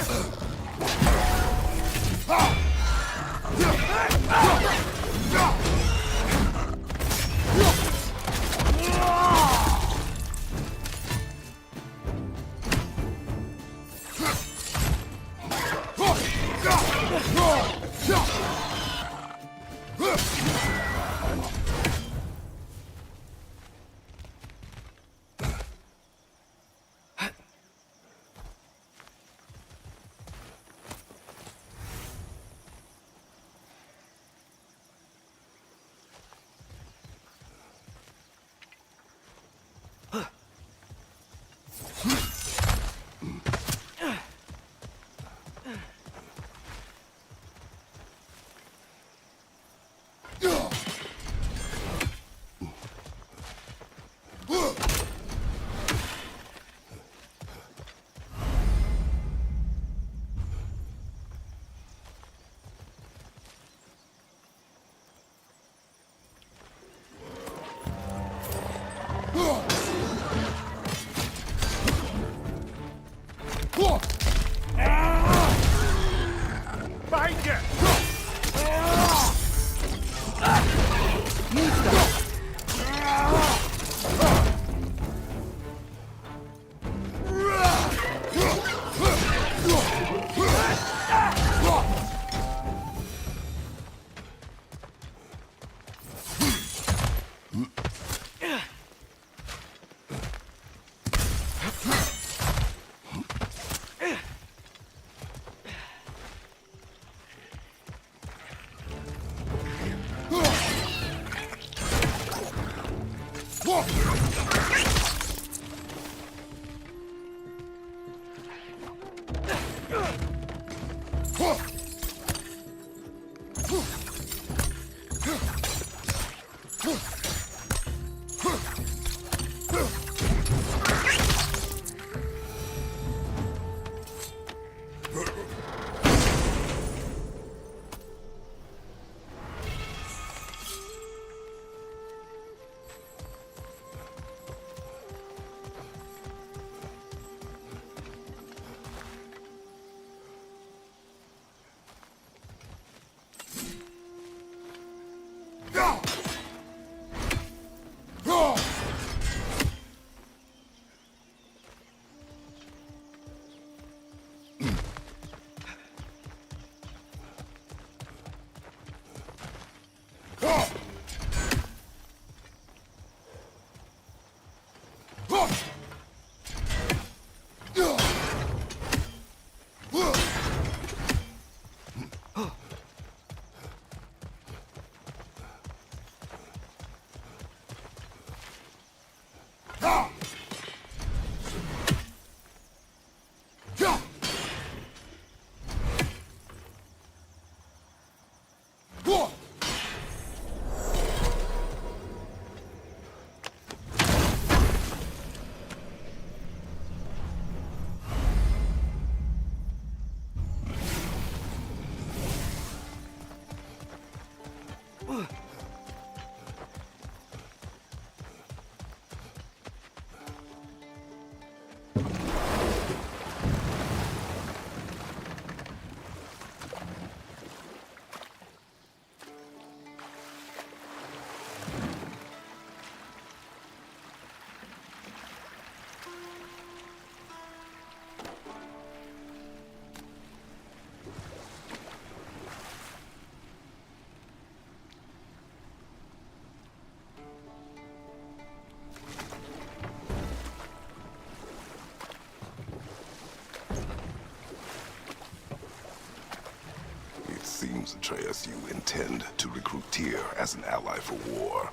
K: seems, Atreus, you intend to recruit Tyr as an ally for war.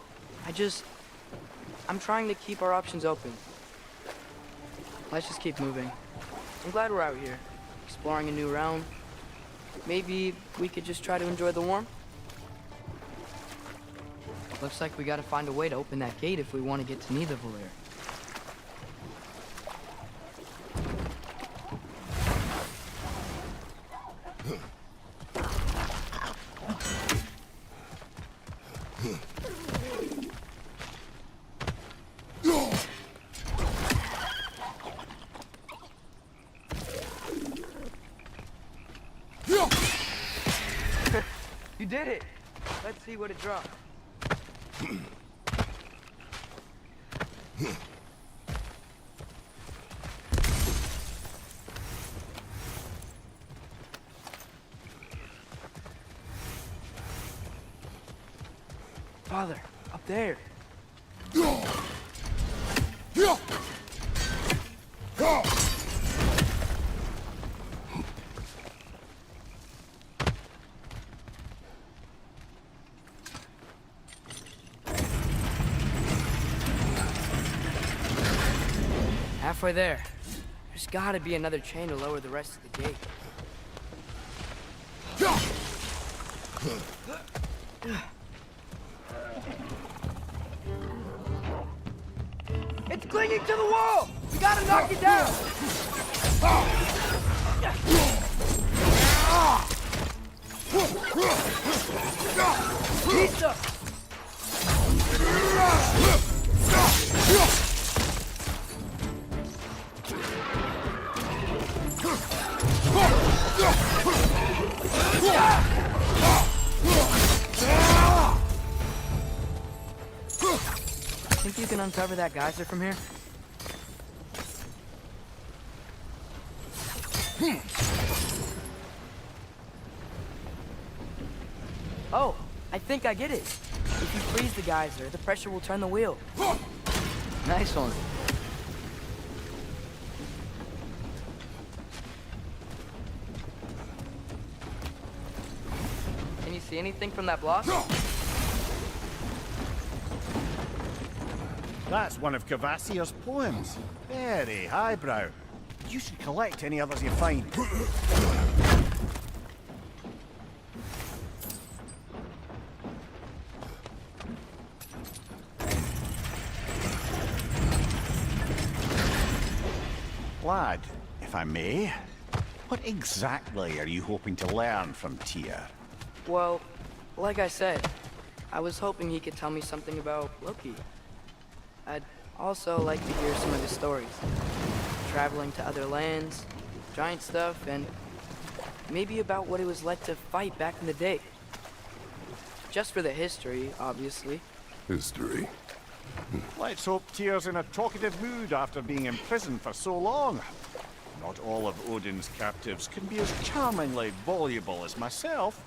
F: I'm trying to keep our options open. Let's just keep moving. I'm glad we're out here, exploring a new realm. Maybe we could just try to enjoy the warmth? Looks like we gotta find a way to open that gate if we want to get to Nidavellir. You did it! Let's see what it dropped. Father, up there. Halfway there. There's gotta be another chain to lower the rest of the gate. It's clinging to the wall! We gotta knock it down! Meeta! Think you can uncover that geyser from here? Oh, I think I get it. If you freeze the geyser, the pressure will turn the wheel. Nice one. Can you see anything from that block?
E: That's one of Cavassier's poems. Very highbrow. You should collect any others you find. Lad, if I may, what exactly are you hoping to learn from Tyr?
F: Well, like I said, I was hoping he could tell me something about Loki. I'd also like to hear some of his stories. Traveling to other lands, giant stuff, and maybe about what it was like to fight back in the day. Just for the history, obviously.
K: History?
E: Let's hope Tyr's in a talkative mood after being imprisoned for so long. Not all of Odin's captives can be as charmingly voluble as myself.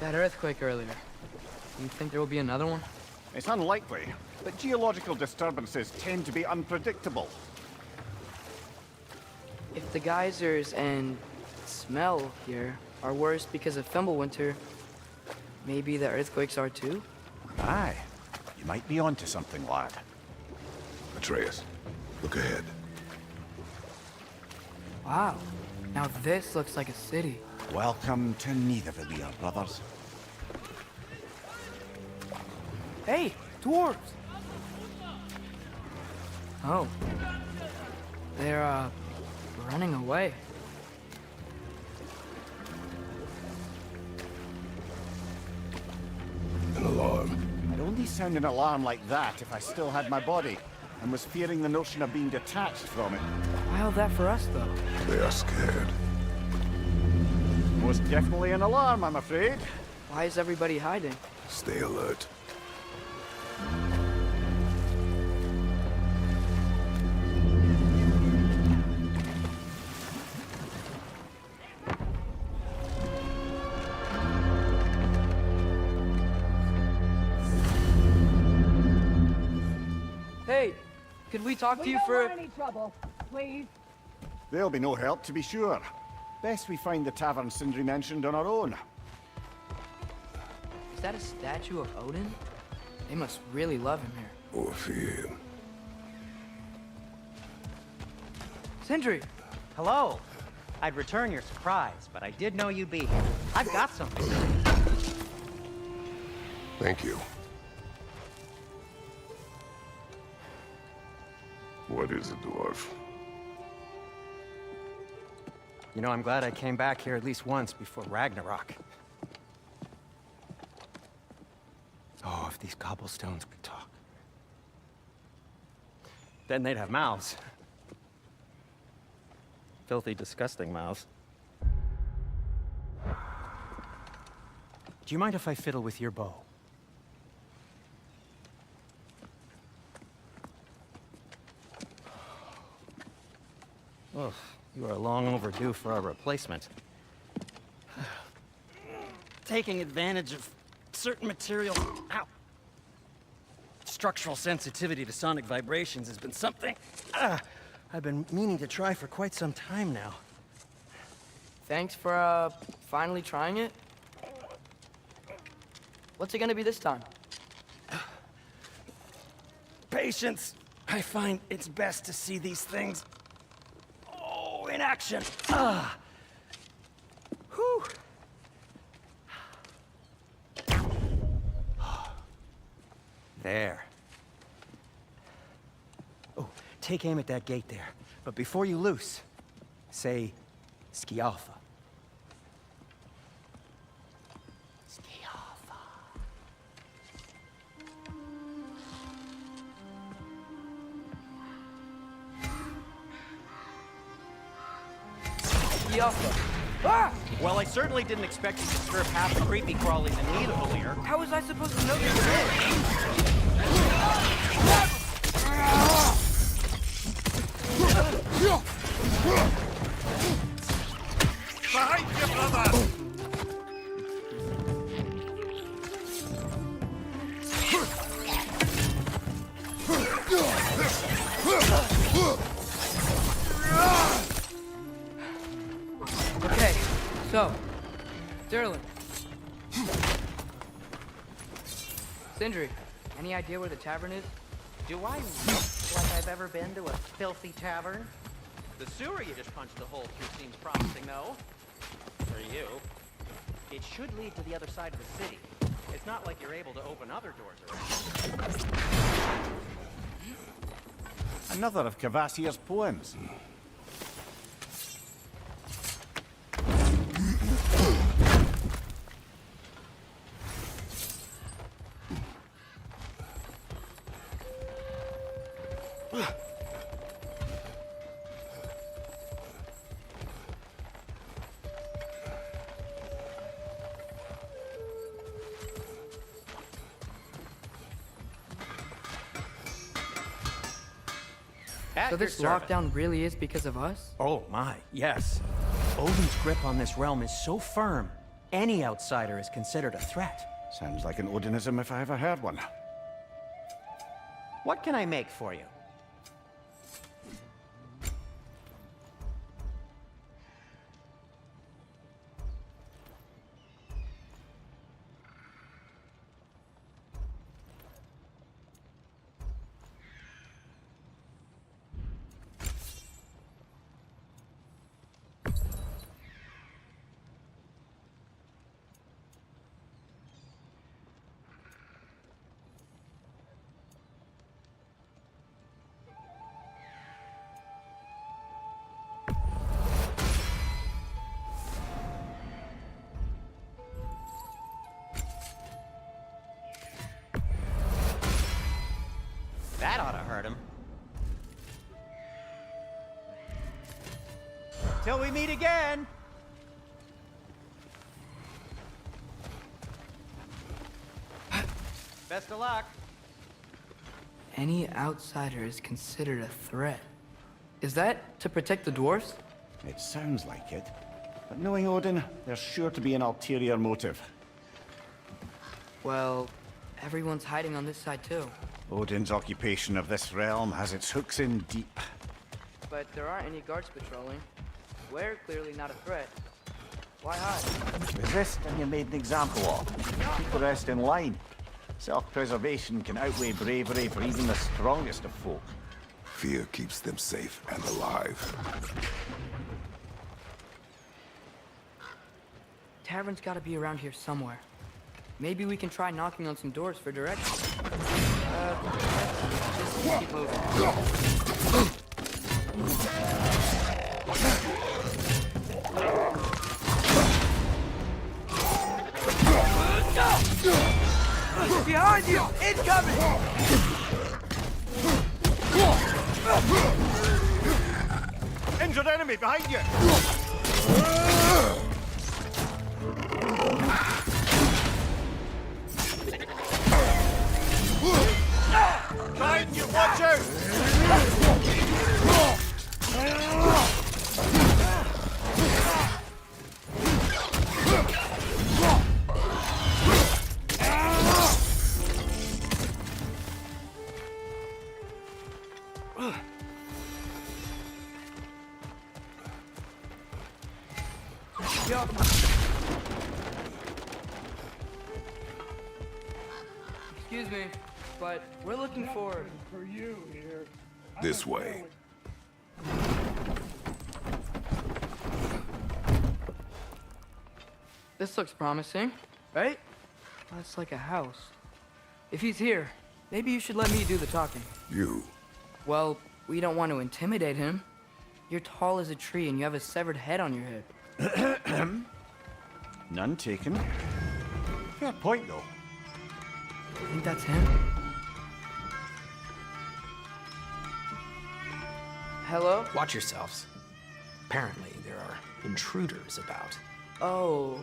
F: That earthquake earlier. Do you think there will be another one?
E: It's unlikely, but geological disturbances tend to be unpredictable.
F: If the geysers and smell here are worse because of Fimbulwinter, maybe the earthquakes are too?
E: Aye. You might be onto something, lad.
K: Atreus, look ahead.
F: Wow. Now this looks like a city.
E: Welcome to Nidavellir, brothers.
F: Hey, dwarves! Oh. They're, running away.
K: An alarm.
E: I'd only sound an alarm like that if I still had my body, and was fearing the notion of being detached from it.
F: Why all that for us, though?
K: They are scared.
E: Most definitely an alarm, I'm afraid.
F: Why is everybody hiding?
K: Stay alert.
F: Hey, could we talk to you for...
G: any trouble, please.
E: There'll be no help, to be sure. Best we find the tavern Sindri mentioned on our own.
F: Is that a statue of Odin? They must really love him here.
K: Or fear him.
F: Sindri!
L: Hello. I'd return your surprise, but I did know you'd be here. I've got something.
K: Thank you. What is it, dwarf?
L: You know, I'm glad I came back here at least once before Ragnarok. Oh, if these cobblestones could talk. Then they'd have mouths. Filthy, disgusting mouths. Do you mind if I fiddle with your bow? Oh, you are long overdue for a replacement. Taking advantage of certain material. Ow! Structural sensitivity to sonic vibrations has been something I've been meaning to try for quite some time now.
F: Thanks for, finally trying it. What's it gonna be this time?
L: Patience. I find it's best to see these things, in action. Whew. There. Oh, take aim at that gate there. But before you loose, say, Skialfa. Skialfa.
F: Skialfa. Ah!
L: Well, I certainly didn't expect you to disturb half the creepy crawlies in need earlier.
F: How was I supposed to know you were there?
I: Behind you, brother!
F: Okay, so, Sterling. Sindri, any idea where the tavern is?
L: Do I look like I've ever been to a filthy tavern? The sewer you just punched a hole through seems promising, though. For you. It should lead to the other side of the city. It's not like you're able to open other doors around.
E: Another of Kvasir's poems.
F: So this lockdown really is because of us?
L: Oh my, yes. Odin's grip on this realm is so firm, any outsider is considered a threat.
E: Sounds like an Odinism if I ever heard one.
L: What can I make for you? That ought to hurt him. Till we meet again! Best of luck.
F: Any outsider is considered a threat. Is that to protect the dwarfs?
E: It sounds like it. But knowing Odin, there's sure to be an ulterior motive.
F: Well, everyone's hiding on this side too.
E: Odin's occupation of this realm has its hooks in deep.
F: But there aren't any guards patrolling. We're clearly not a threat. Why hide?
E: Resist and you're made an example of. Keep the rest in line. Self-preservation can outweigh bravery for even the strongest of folk.
K: Fear keeps them safe and alive.
F: Tavern's gotta be around here somewhere. Maybe we can try knocking on some doors for directions. Just keep moving. Behind you! Incoming!
E: Injured enemy behind you! Behind you, watch out!
F: Excuse me, but we're looking for you here.
K: This way.
F: This looks promising, right? That's like a house. If he's here, maybe you should let me do the talking.
K: You.
F: Well, we don't want to intimidate him. You're tall as a tree and you have a severed head on your head.
E: None taken. Fair point, though.
F: I think that's him. Hello?
M: Watch yourselves. Apparently, there are intruders about.
F: Oh,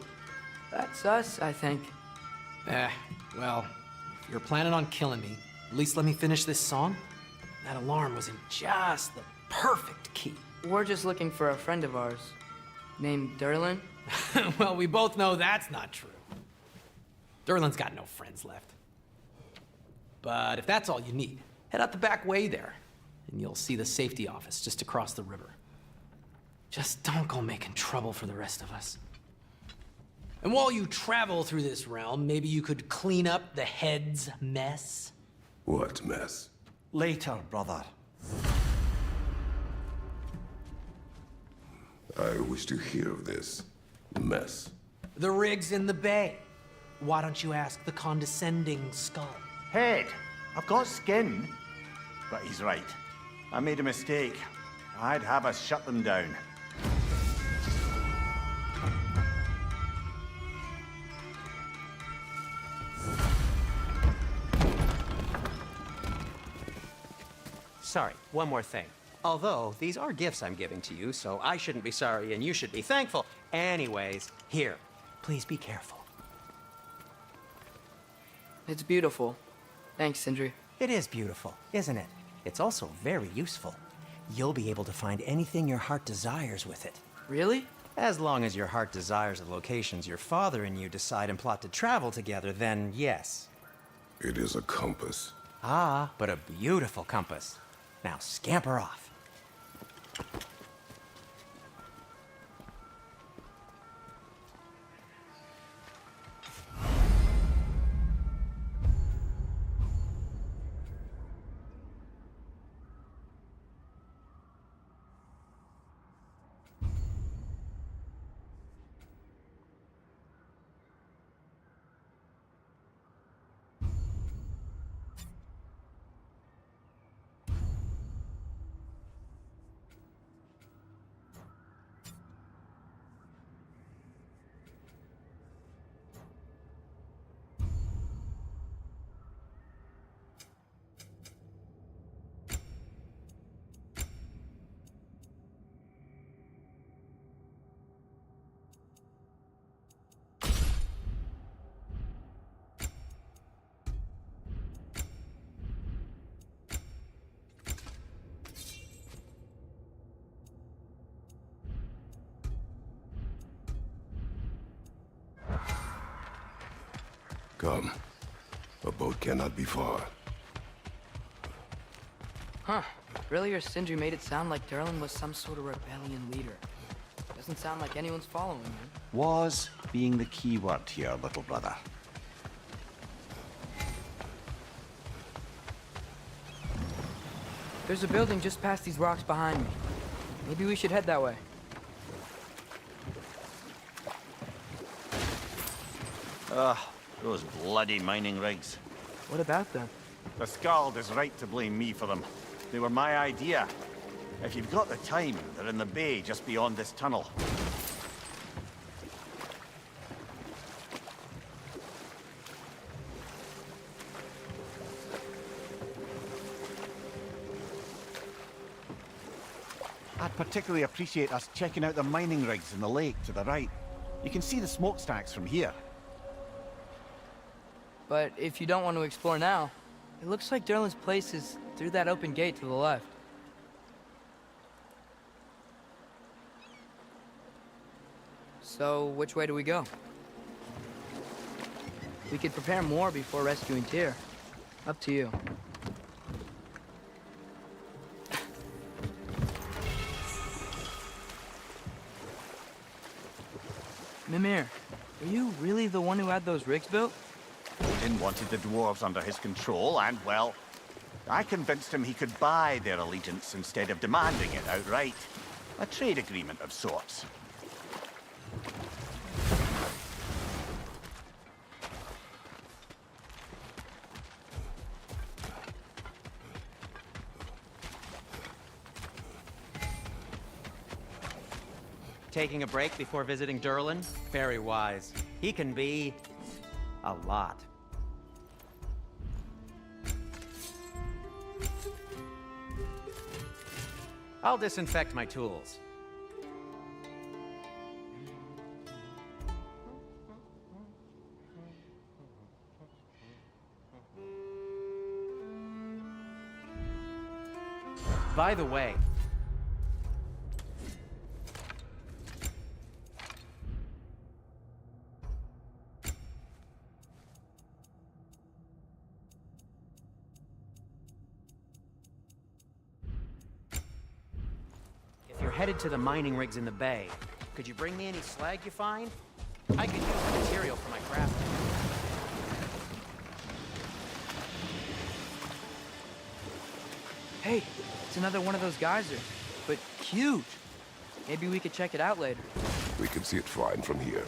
F: that's us, I think.
M: Well, if you're planning on killing me, at least let me finish this song. That alarm was in just the perfect key.
F: We're just looking for a friend of ours, named Derlin.
M: Well, we both know that's not true. Derlin's got no friends left. But if that's all you need, head out the back way there, and you'll see the safety office just across the river. Just don't go making trouble for the rest of us. And while you travel through this realm, maybe you could clean up the head's mess?
K: What mess?
E: Later, brother.
K: I wish to hear of this mess.
M: The rig's in the bay. Why don't you ask the condescending skull?
E: Head, I've got skin. But he's right. I made a mistake. I'd have us shut them down.
L: Sorry, one more thing. Although, these are gifts I'm giving to you, so I shouldn't be sorry and you should be thankful. Anyways, here, please be careful.
F: It's beautiful. Thanks, Sindri.
L: It is beautiful, isn't it? It's also very useful. You'll be able to find anything your heart desires with it.
F: Really?
L: As long as your heart desires the locations your father and you decide and plot to travel together, then yes.
K: It is a compass.
L: Ah, but a beautiful compass. Now scamper off.
K: Come. A boat cannot be far.
F: Huh. Earlier, Sindri made it sound like Derlin was some sort of rebellion leader. Doesn't sound like anyone's following you.
E: Was being the key word here, little brother.
F: There's a building just past these rocks behind me. Maybe we should head that way.
E: Ugh, those bloody mining rigs.
F: What about them?
E: The Skald is right to blame me for them. They were my idea. If you've got the time, they're in the bay just beyond this tunnel. I'd particularly appreciate us checking out the mining rigs in the lake to the right. You can see the smokestacks from here.
F: But if you don't want to explore now, it looks like Durlin's place is through that open gate to the left. So, which way do we go? We could prepare more before rescuing Tyr. Up to you. Mimir, are you really the one who had those rigs built?
E: Odin wanted the dwarves under his control, and, well, I convinced him he could buy their allegiance instead of demanding it outright. A trade agreement of sorts.
L: Taking a break before visiting Durlin? Very wise. He can be... a lot. I'll disinfect my tools. By the way, headed to the mining rigs in the bay. Could you bring me any slag you find? I could use the material for my crafting.
F: Hey, it's another one of those geysers, but huge. Maybe we could check it out later.
K: We can see it fine from here.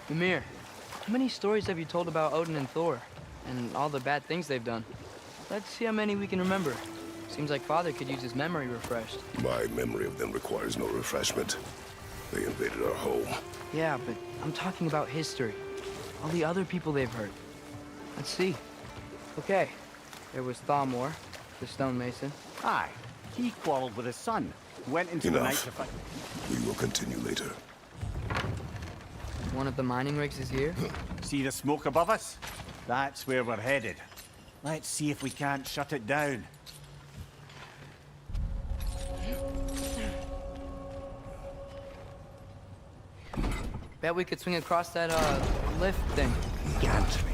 F: Mimir, how many stories have you told about Odin and Thor? And all the bad things they've done? Let's see how many we can remember. Seems like Father could use his memory refreshed.
K: My memory of them requires no refreshment. They invaded our home.
F: Yeah, but I'm talking about history. All the other people they've hurt. Let's see. Okay, there was Thalmor, the stonemason.
E: Aye, he quarreled with his son. Went into the night to fight.
K: We will continue later.
F: One of the mining rigs is here?
E: See the smoke above us? That's where we're headed. Let's see if we can't shut it down.
F: Bet we could swing across that, lift thing.
E: Gantry.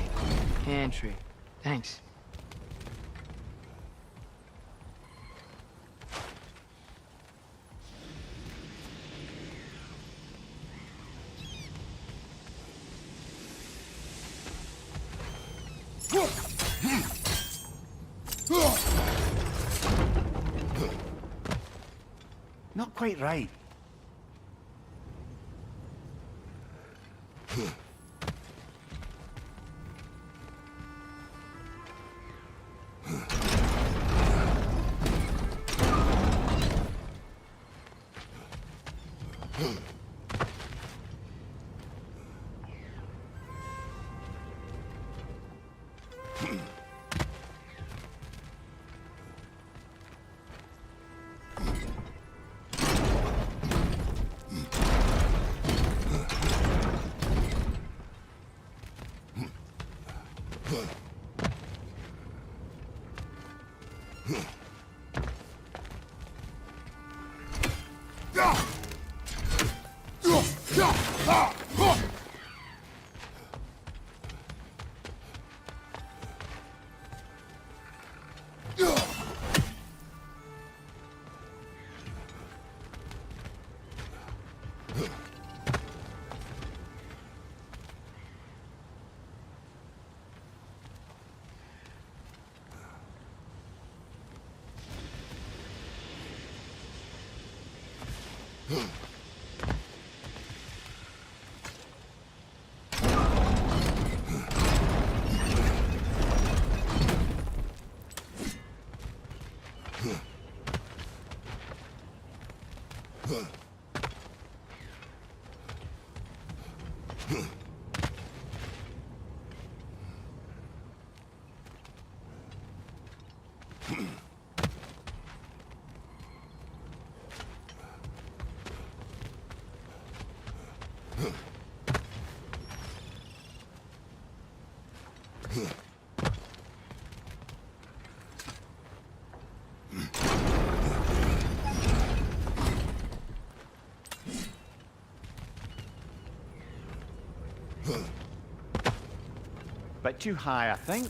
F: Gantry. Thanks.
E: Not quite right. Bit too high, I think.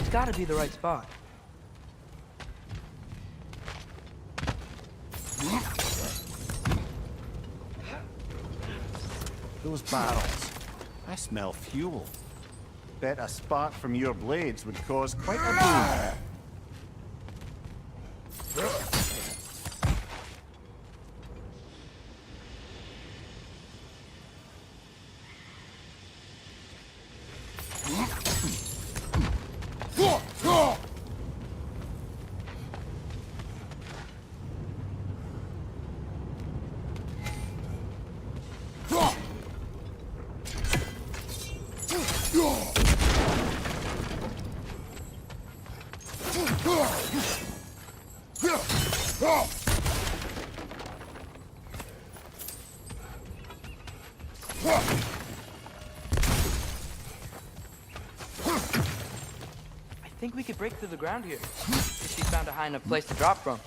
F: It's gotta be the right spot.
E: Those barrels. I smell fuel. Bet a spark from your blades would cause quite a boom.
F: I think we could break through the ground here, if she found a high enough place to drop from.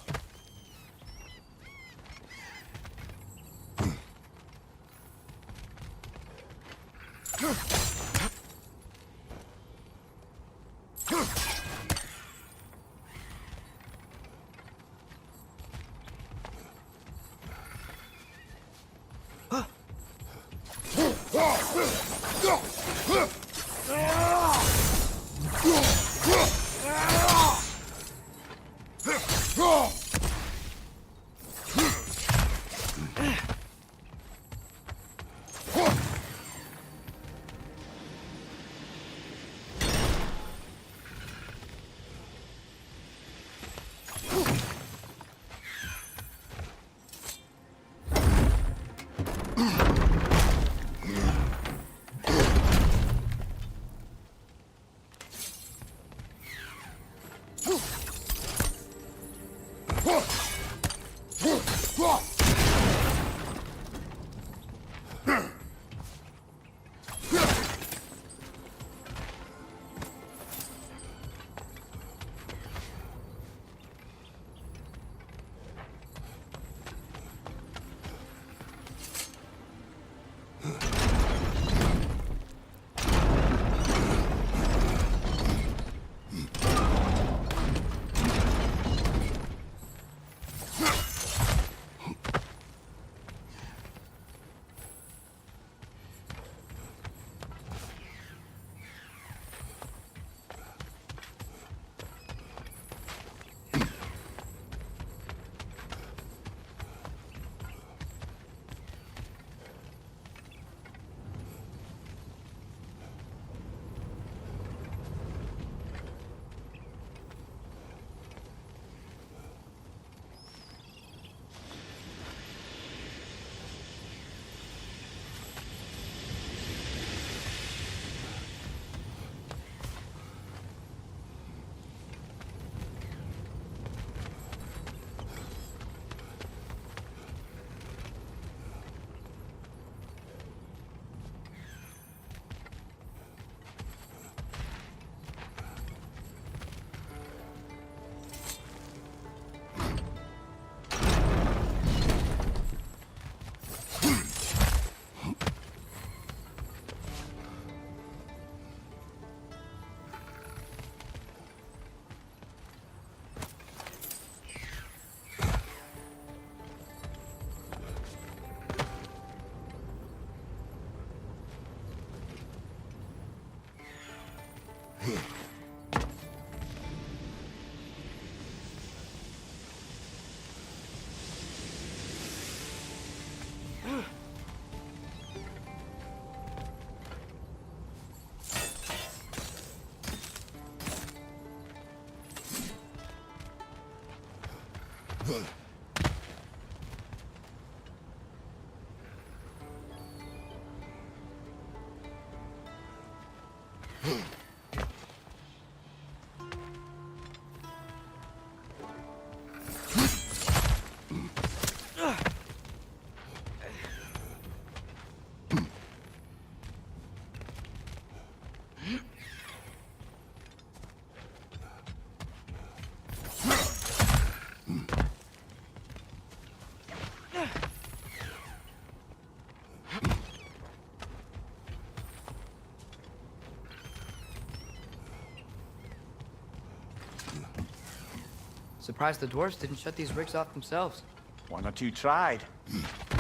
F: Surprised the dwarves didn't shut these rigs off themselves.
E: One or two tried.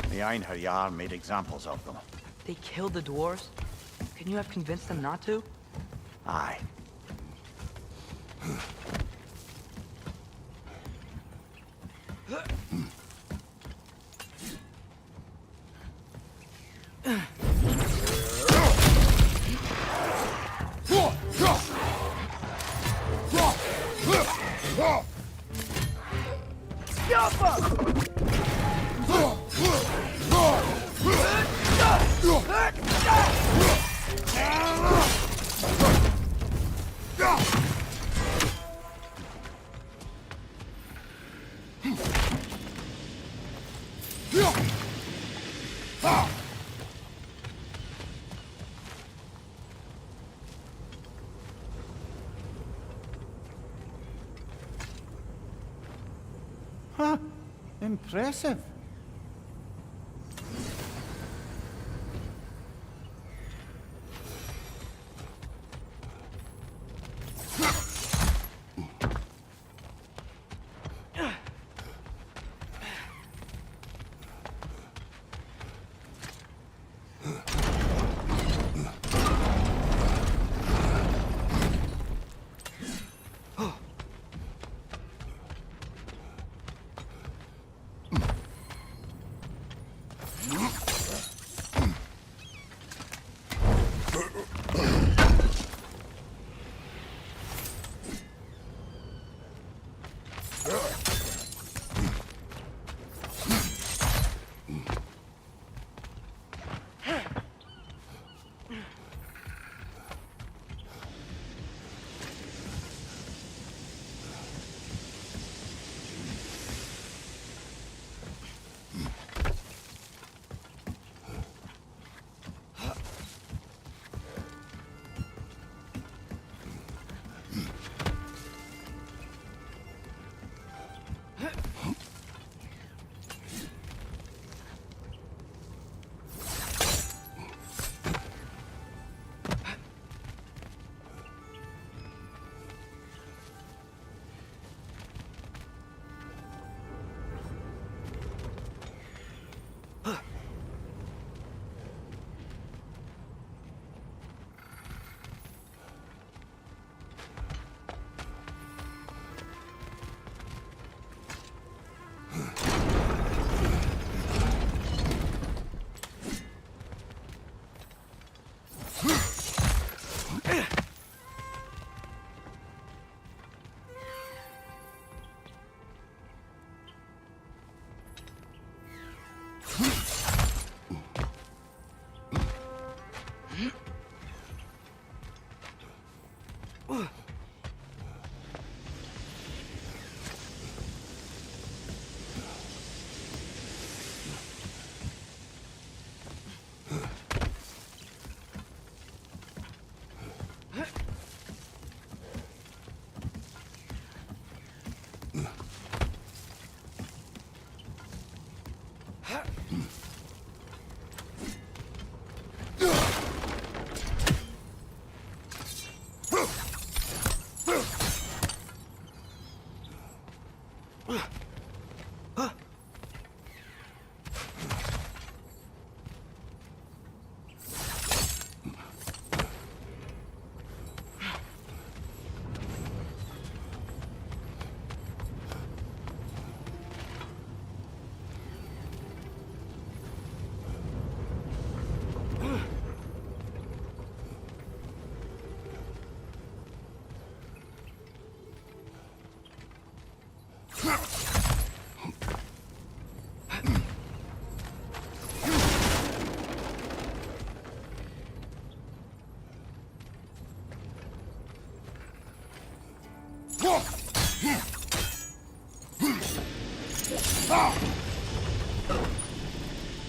E: The Einherjar made examples of them.
F: They killed the dwarves? Can you have convinced them not to?
E: Aye. Huh. Impressive.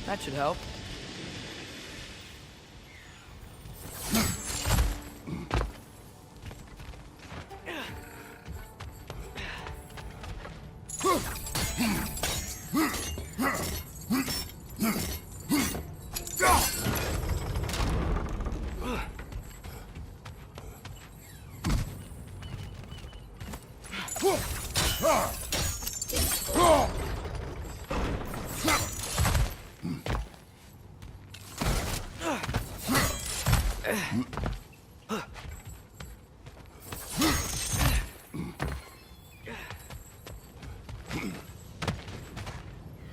F: That should help.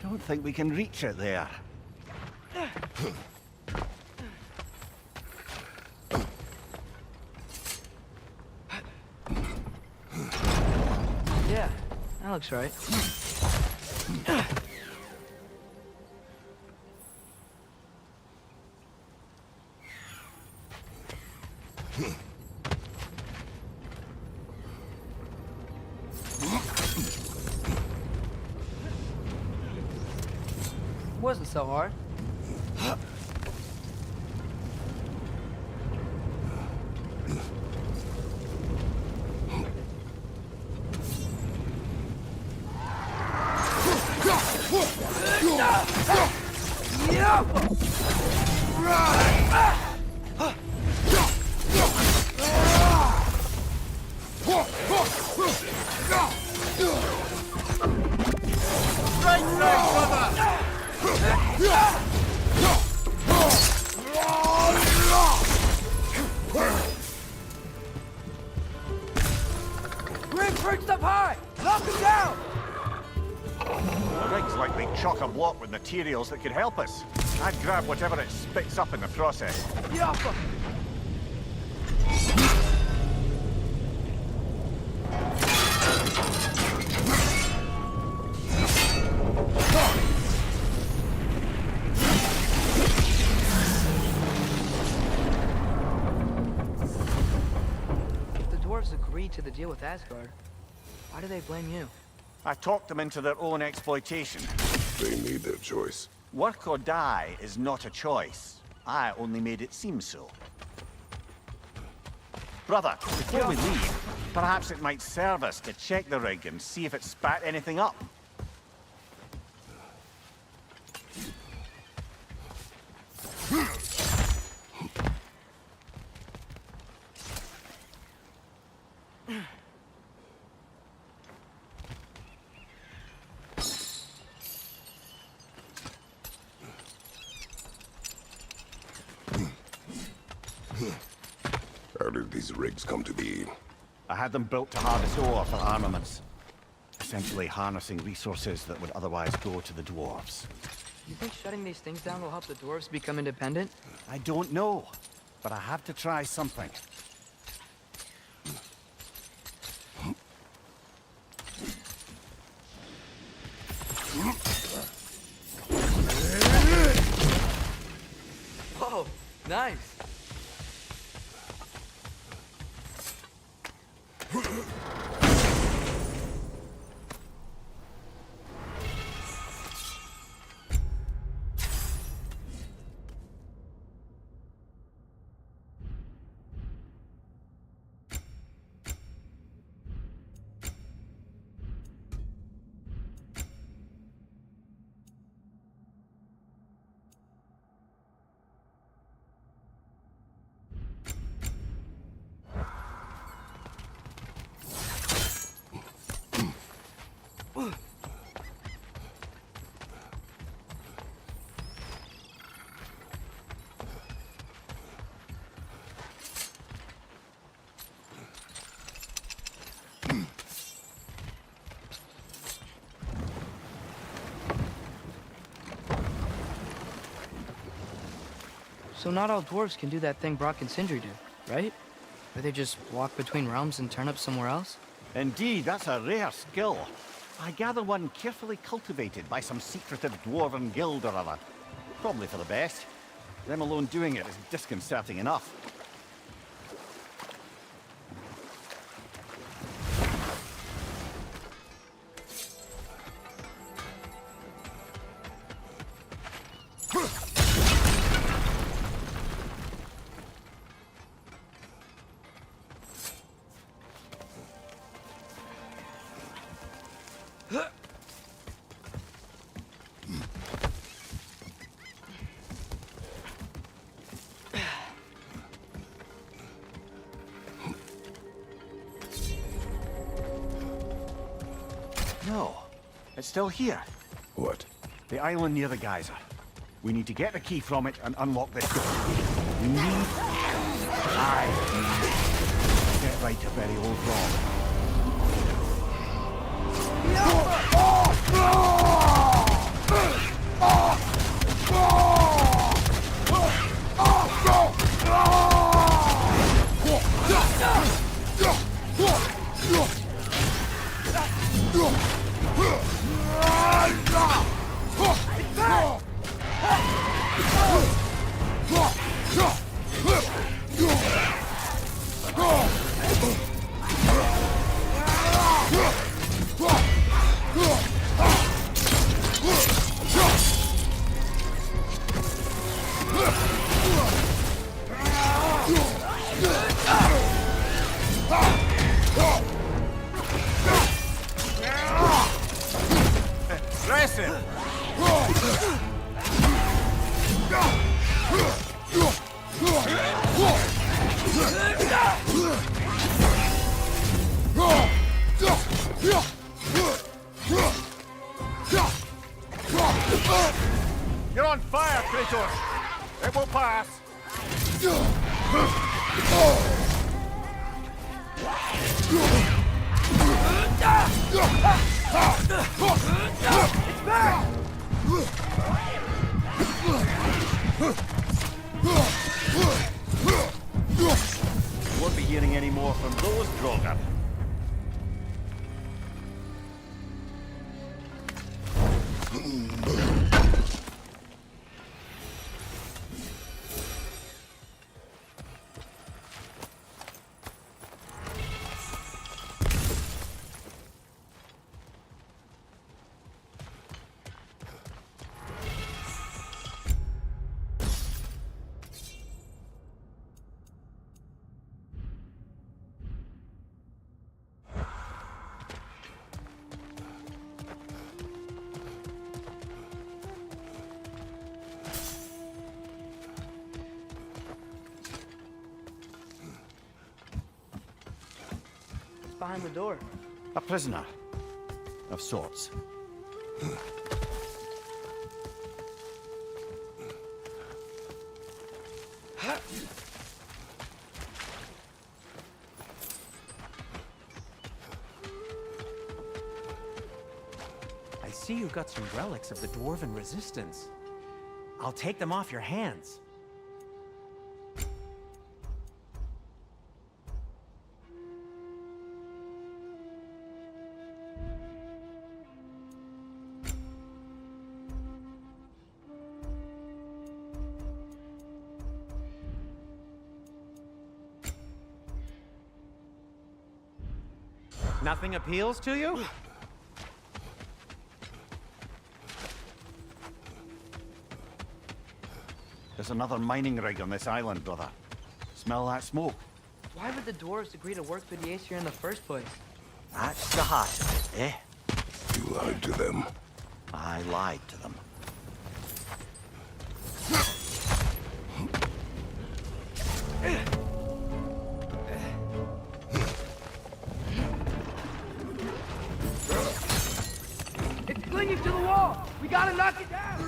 E: Don't think we can reach it there.
F: Yeah, that looks right. Wasn't so hard. We're perched up high! Knock him down!
E: The rig's likely chock-a-block with materials that could help us. I'd grab whatever it spits up in the process.
F: Get off him! Agreed to the deal with Asgard. Why do they blame you?
E: I talked them into their own exploitation.
K: They made their choice.
E: Work or die is not a choice. I only made it seem so. Brother, before we leave, perhaps it might serve us to check the rig and see if it spat anything up.
K: How did these rigs come to be?
E: I had them built to harvest ore for armaments. Essentially harnessing resources that would otherwise go to the dwarves.
F: You think shutting these things down will help the dwarves become independent?
E: I don't know, but I have to try something.
F: Whoa, nice. So not all dwarves can do that thing Brock and Sindri do, right? Where they just walk between realms and turn up somewhere else?
E: Indeed, that's a rare skill. I gather one carefully cultivated by some secretive dwarven guild or other. Probably for the best. Them alone doing it is disconcerting enough. No, it's still here.
K: What?
E: The island near the geyser. We need to get the key from it and unlock this door. We need... Get right to very old Rob. You're on fire, Kratos! It will pass! It's back! Won't be hearing any more from those Drogon.
F: Behind the door.
E: A prisoner. Of sorts.
L: I see you've got some relics of the Dwarven Resistance. I'll take them off your hands. Nothing appeals to you?
E: There's another mining rig on this island, brother. Smell that smoke?
F: Why would the dwarves agree to work for the Aesir in the first place?
E: That's the heart of it, eh?
K: You lied to them.
E: I lied to them.
F: It's clinging to the wall! We gotta knock it down!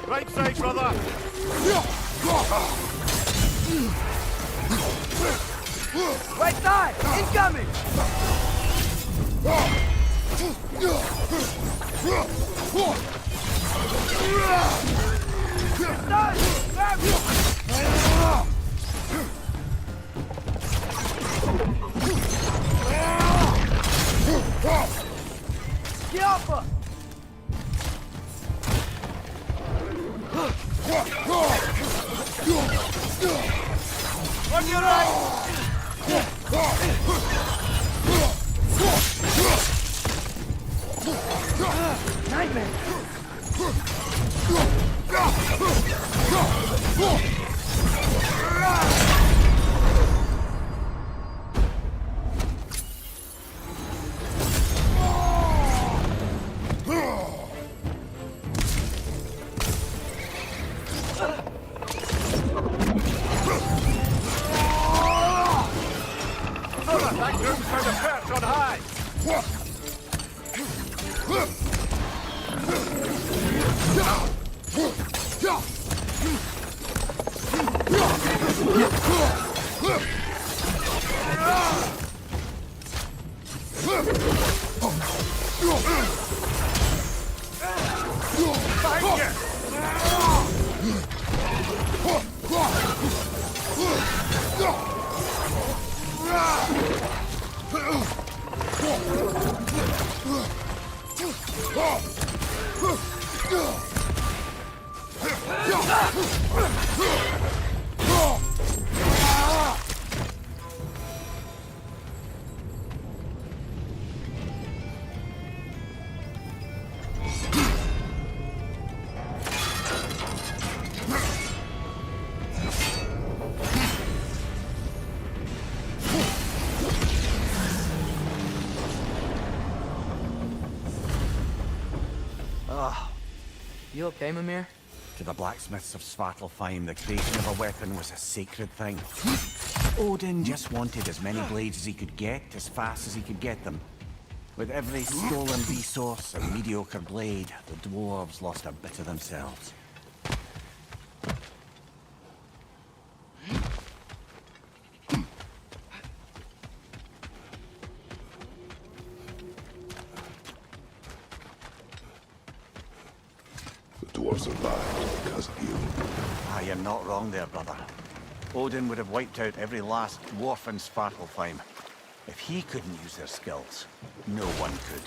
E: Right side, brother!
F: Right side! Incoming! Get off her! On your right! Nightmare!
E: That group's found a perch on high!
F: You okay, Mimir?
E: To the blacksmiths of Svartalfheim, the creation of a weapon was a sacred thing. Odin just wanted as many blades as he could get, as fast as he could get them. With every stolen resource and mediocre blade, the dwarves lost a bit of themselves.
K: Survived because of you.
E: Ah, you're not wrong there, brother. Odin would have wiped out every last dwarf in Svartalfheim. If he couldn't use their skills, no one could.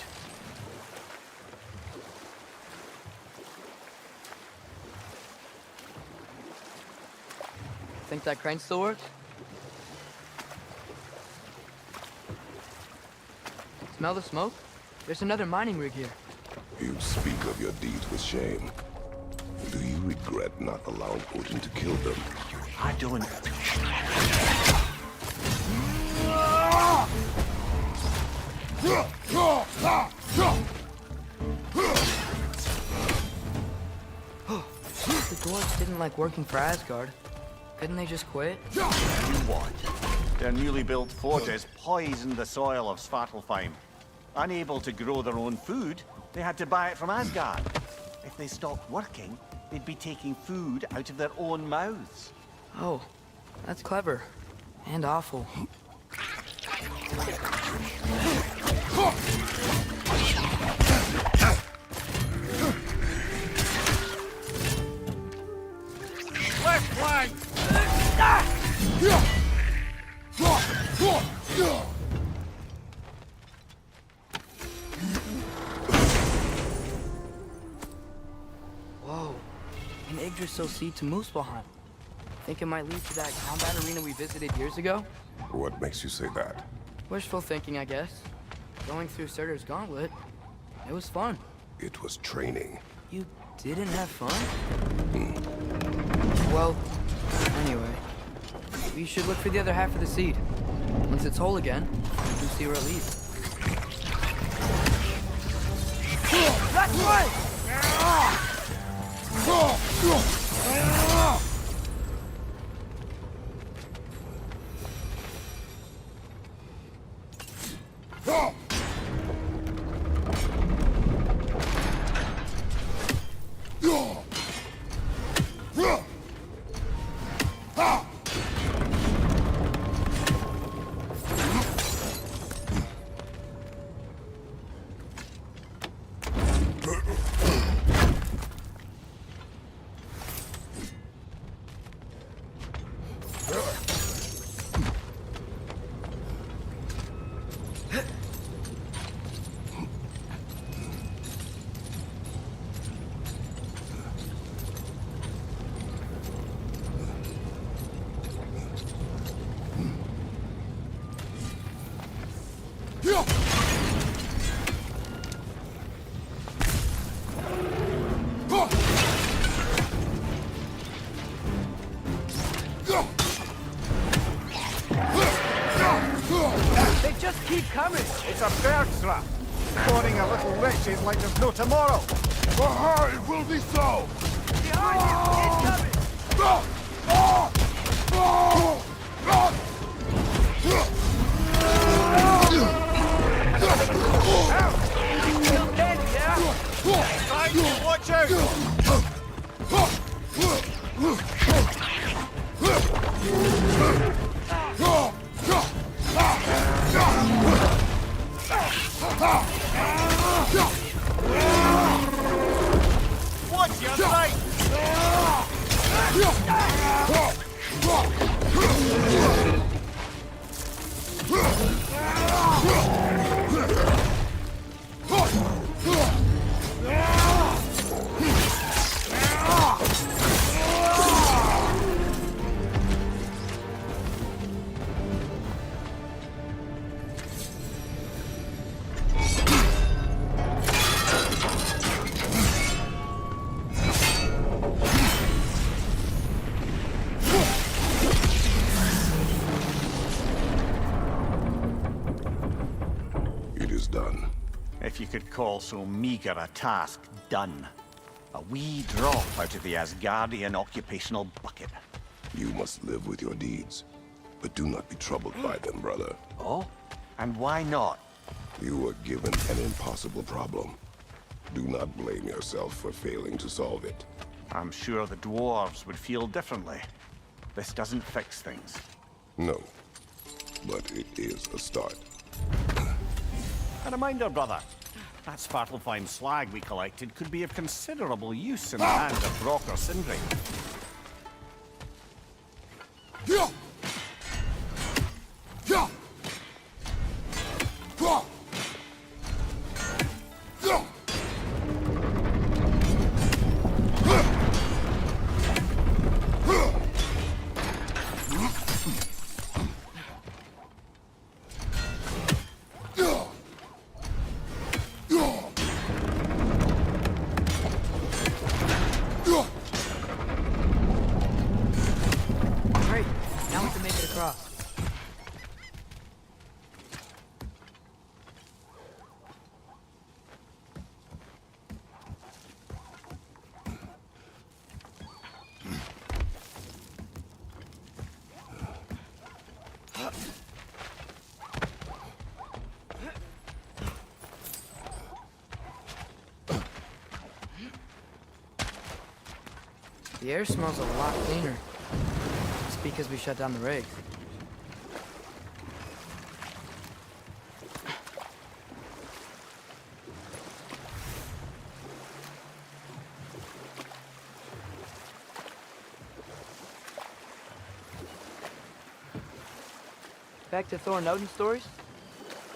F: Think that crane still works? Smell the smoke? There's another mining rig here.
K: You speak of your deeds with shame. Do you regret not allowing Odin to kill them?
E: I don't.
F: The dwarves didn't like working for Asgard. Couldn't they just quit?
E: What? Their newly built forges poisoned the soil of Svartalfheim. Unable to grow their own food, they had to buy it from Asgard. If they stopped working, they'd be taking food out of their own mouths.
F: Oh, that's clever. And awful.
E: Left flank!
F: Whoa, an Yggdrasil seed to Muspelheim. Think it might lead to that combat arena we visited years ago?
K: What makes you say that?
F: Wishful thinking, I guess. Going through Surtur's gauntlet, it was fun.
K: It was training.
F: You didn't have fun? Well, anyway, we should look for the other half of the seed. Once it's whole again, we can see where it leads. That's right!
E: Bergstrap! Scoring a little riches like there's no tomorrow!
B: Gahai will be so!
F: Behind you! Incoming! Still dead, yeah?
E: Right, watch out! Watch your right! If you could call so meager a task done. A wee drop out of the Asgardian occupational bucket.
K: You must live with your deeds, but do not be troubled by them, brother.
E: Oh? And why not?
K: You were given an impossible problem. Do not blame yourself for failing to solve it.
E: I'm sure the dwarves would feel differently. This doesn't fix things.
K: No, but it is a start.
E: A reminder, brother. That Svartalfheim slag we collected could be of considerable use in the hands of Brock or Sindri.
F: The air smells a lot cleaner. It's because we shut down the rig. Back to Thor and Odin's stories?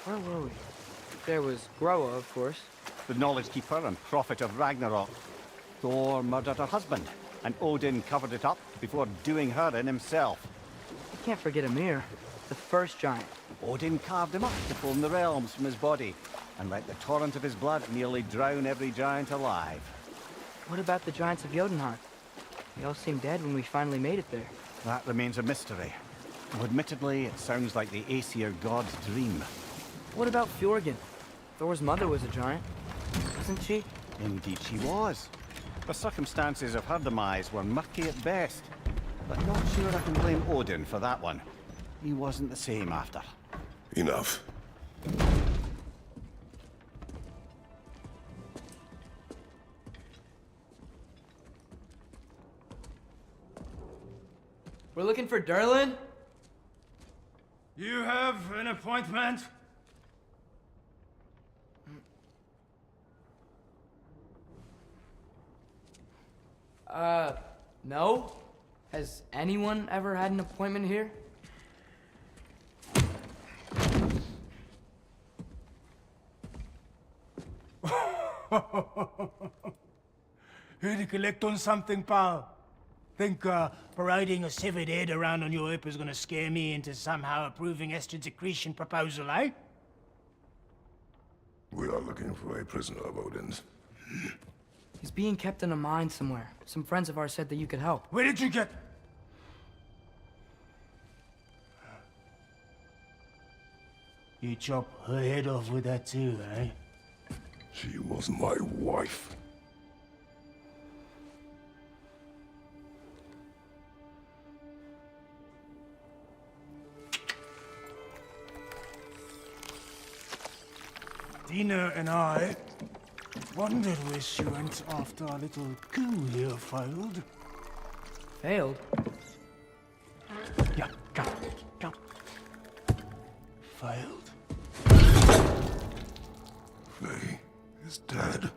F: Where were we? There was Groa, of course.
E: The Knowledge Keeper and Prophet of Ragnarok. Thor murdered her husband, and Odin covered it up before doing her in himself.
F: You can't forget Ymir, the first giant.
E: Odin carved him up to form the realms from his body, and let the torrent of his blood nearly drown every giant alive.
F: What about the giants of Jotunheim? They all seemed dead when we finally made it there.
E: That remains a mystery. Though admittedly, it sounds like the Aesir god's dream.
F: What about Fjorgyn? Thor's mother was a giant, wasn't she?
E: Indeed she was. The circumstances of her demise were murky at best, but not sure I can blame Odin for that one. He wasn't the same after.
K: Enough.
F: We're looking for Durlin?
N: You have an appointment?
F: No? Has anyone ever had an appointment here?
N: Here to collect on something, pal? Think, parading a severed head around on your hip is gonna scare me into somehow approving Esther's accretion proposal, eh?
K: We are looking for a prisoner of Odin's.
F: He's being kept in a mine somewhere. Some friends of ours said that you could help.
N: Where did you get... You chop her head off with that too, eh?
K: She was my wife.
N: Dina and I wondered where she went after our little coup here failed.
F: Failed?
N: Yeah, come. Failed.
K: Faye is dead.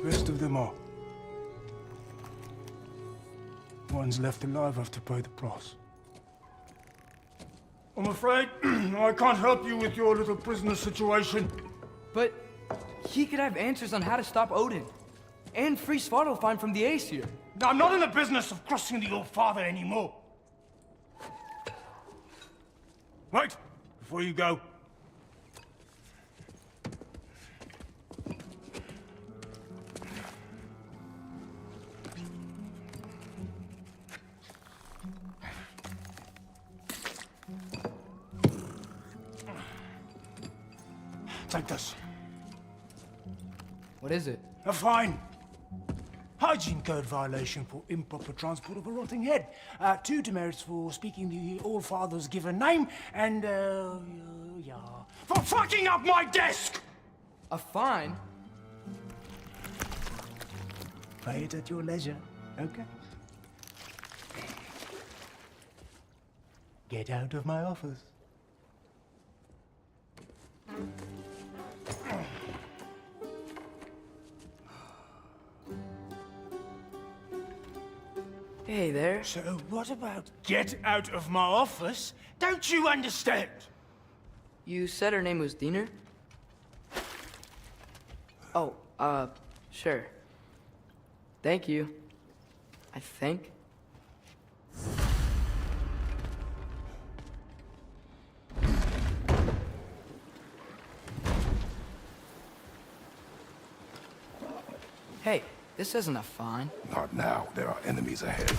N: Rest of them are. Ones left alive have to pay the price. I'm afraid I can't help you with your little prisoner situation.
F: But he could have answers on how to stop Odin. And free Svartalfheim from the Aesir.
N: I'm not in the business of crossing the old father anymore. Wait, before you go. Take this.
F: What is it?
N: A fine. Hygiene code violation for improper transport of a rotting head. 2 demerits for speaking the All-Father's given name, and, yeah. For fucking up my desk!
F: A fine?
N: Pay it at your leisure, okay? Get out of my office.
F: Hey there.
N: So what about get out of my office? Don't you understand?
F: You said her name was Diener? Oh, sure. Thank you. I think. Hey, this isn't a fine.
K: Not now. There are enemies ahead.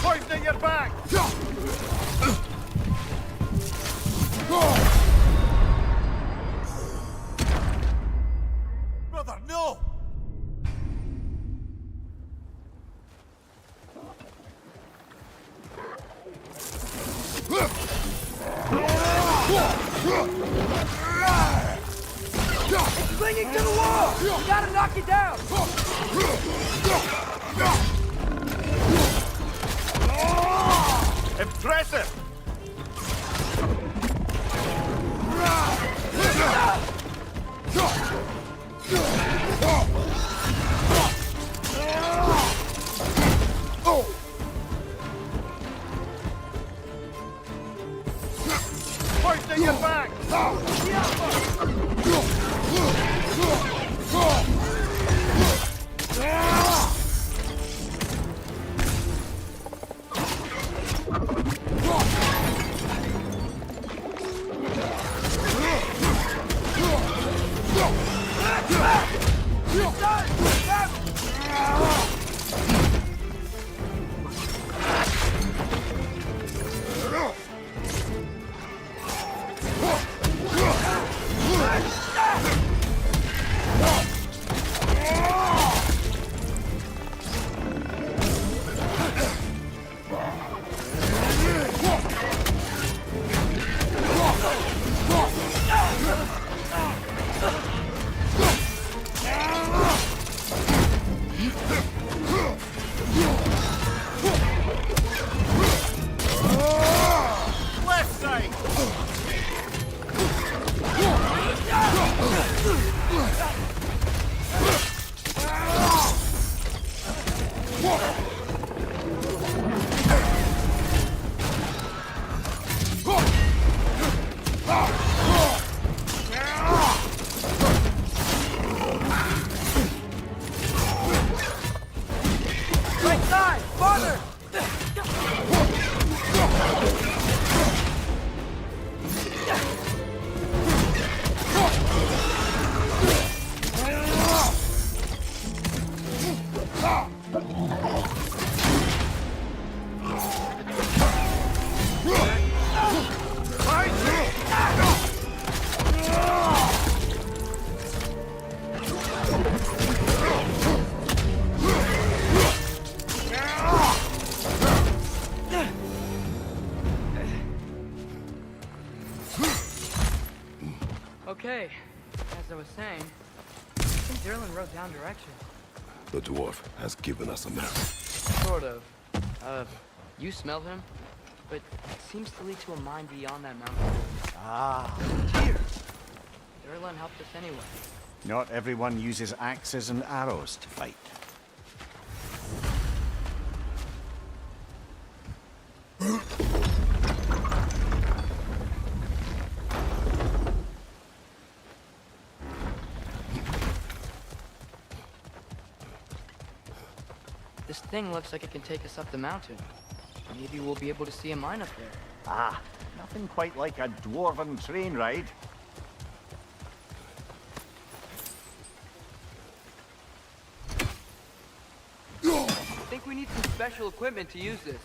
E: Pointing your back! Brother, no!
F: It's clinging to the wall! You gotta knock it down!
E: Impressive! Pointing your back!
F: Okay, as I was saying, I think Derlin wrote down directions.
K: The dwarf has given us a map.
F: Sort of. You smell him? But it seems to lead to a mine beyond that mountain.
E: Ah,
F: Here! Derlin helped us anyway.
E: not everyone uses axes and arrows to fight.
F: This thing looks like it can take us up the mountain. Maybe we'll be able to see a mine up there.
E: Ah, nothing quite like a dwarven train ride.
F: I think we need some special equipment to use this.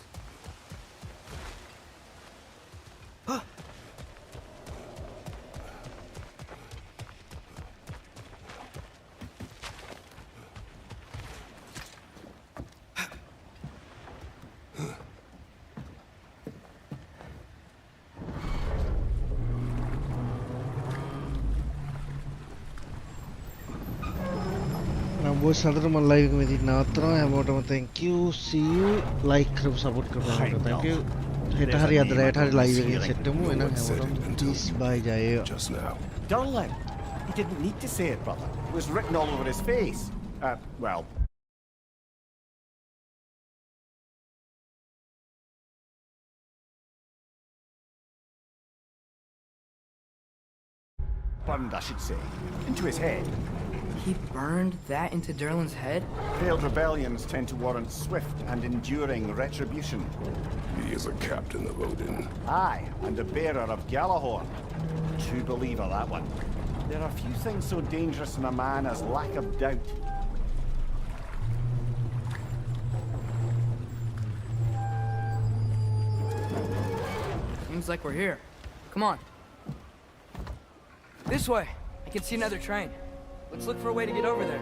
A: Buat sadar live kami di Natro, හැමෝටම thank you, see you, like කරපු support කරපු හැමෝටම thank you. හෙට හරි අද රැට හරි live එකකින් set වෙමු. එහෙනම් හැමෝටම peace bye ජය.
K: Just now.
E: Derlin! He didn't need to say it, brother. It was written all over his face. Well... burned, I should say, into his head.
F: He burned that into Derlin's head?
E: Failed rebellions tend to warrant swift and enduring retribution.
K: He is a captain of Odin.
E: Aye, and a bearer of Gjallarhorn. True believer, that one. There are few things so dangerous in a man as lack of doubt.
F: Seems like we're here. Come on. This way. I can see another train. Let's look for a way to get over there.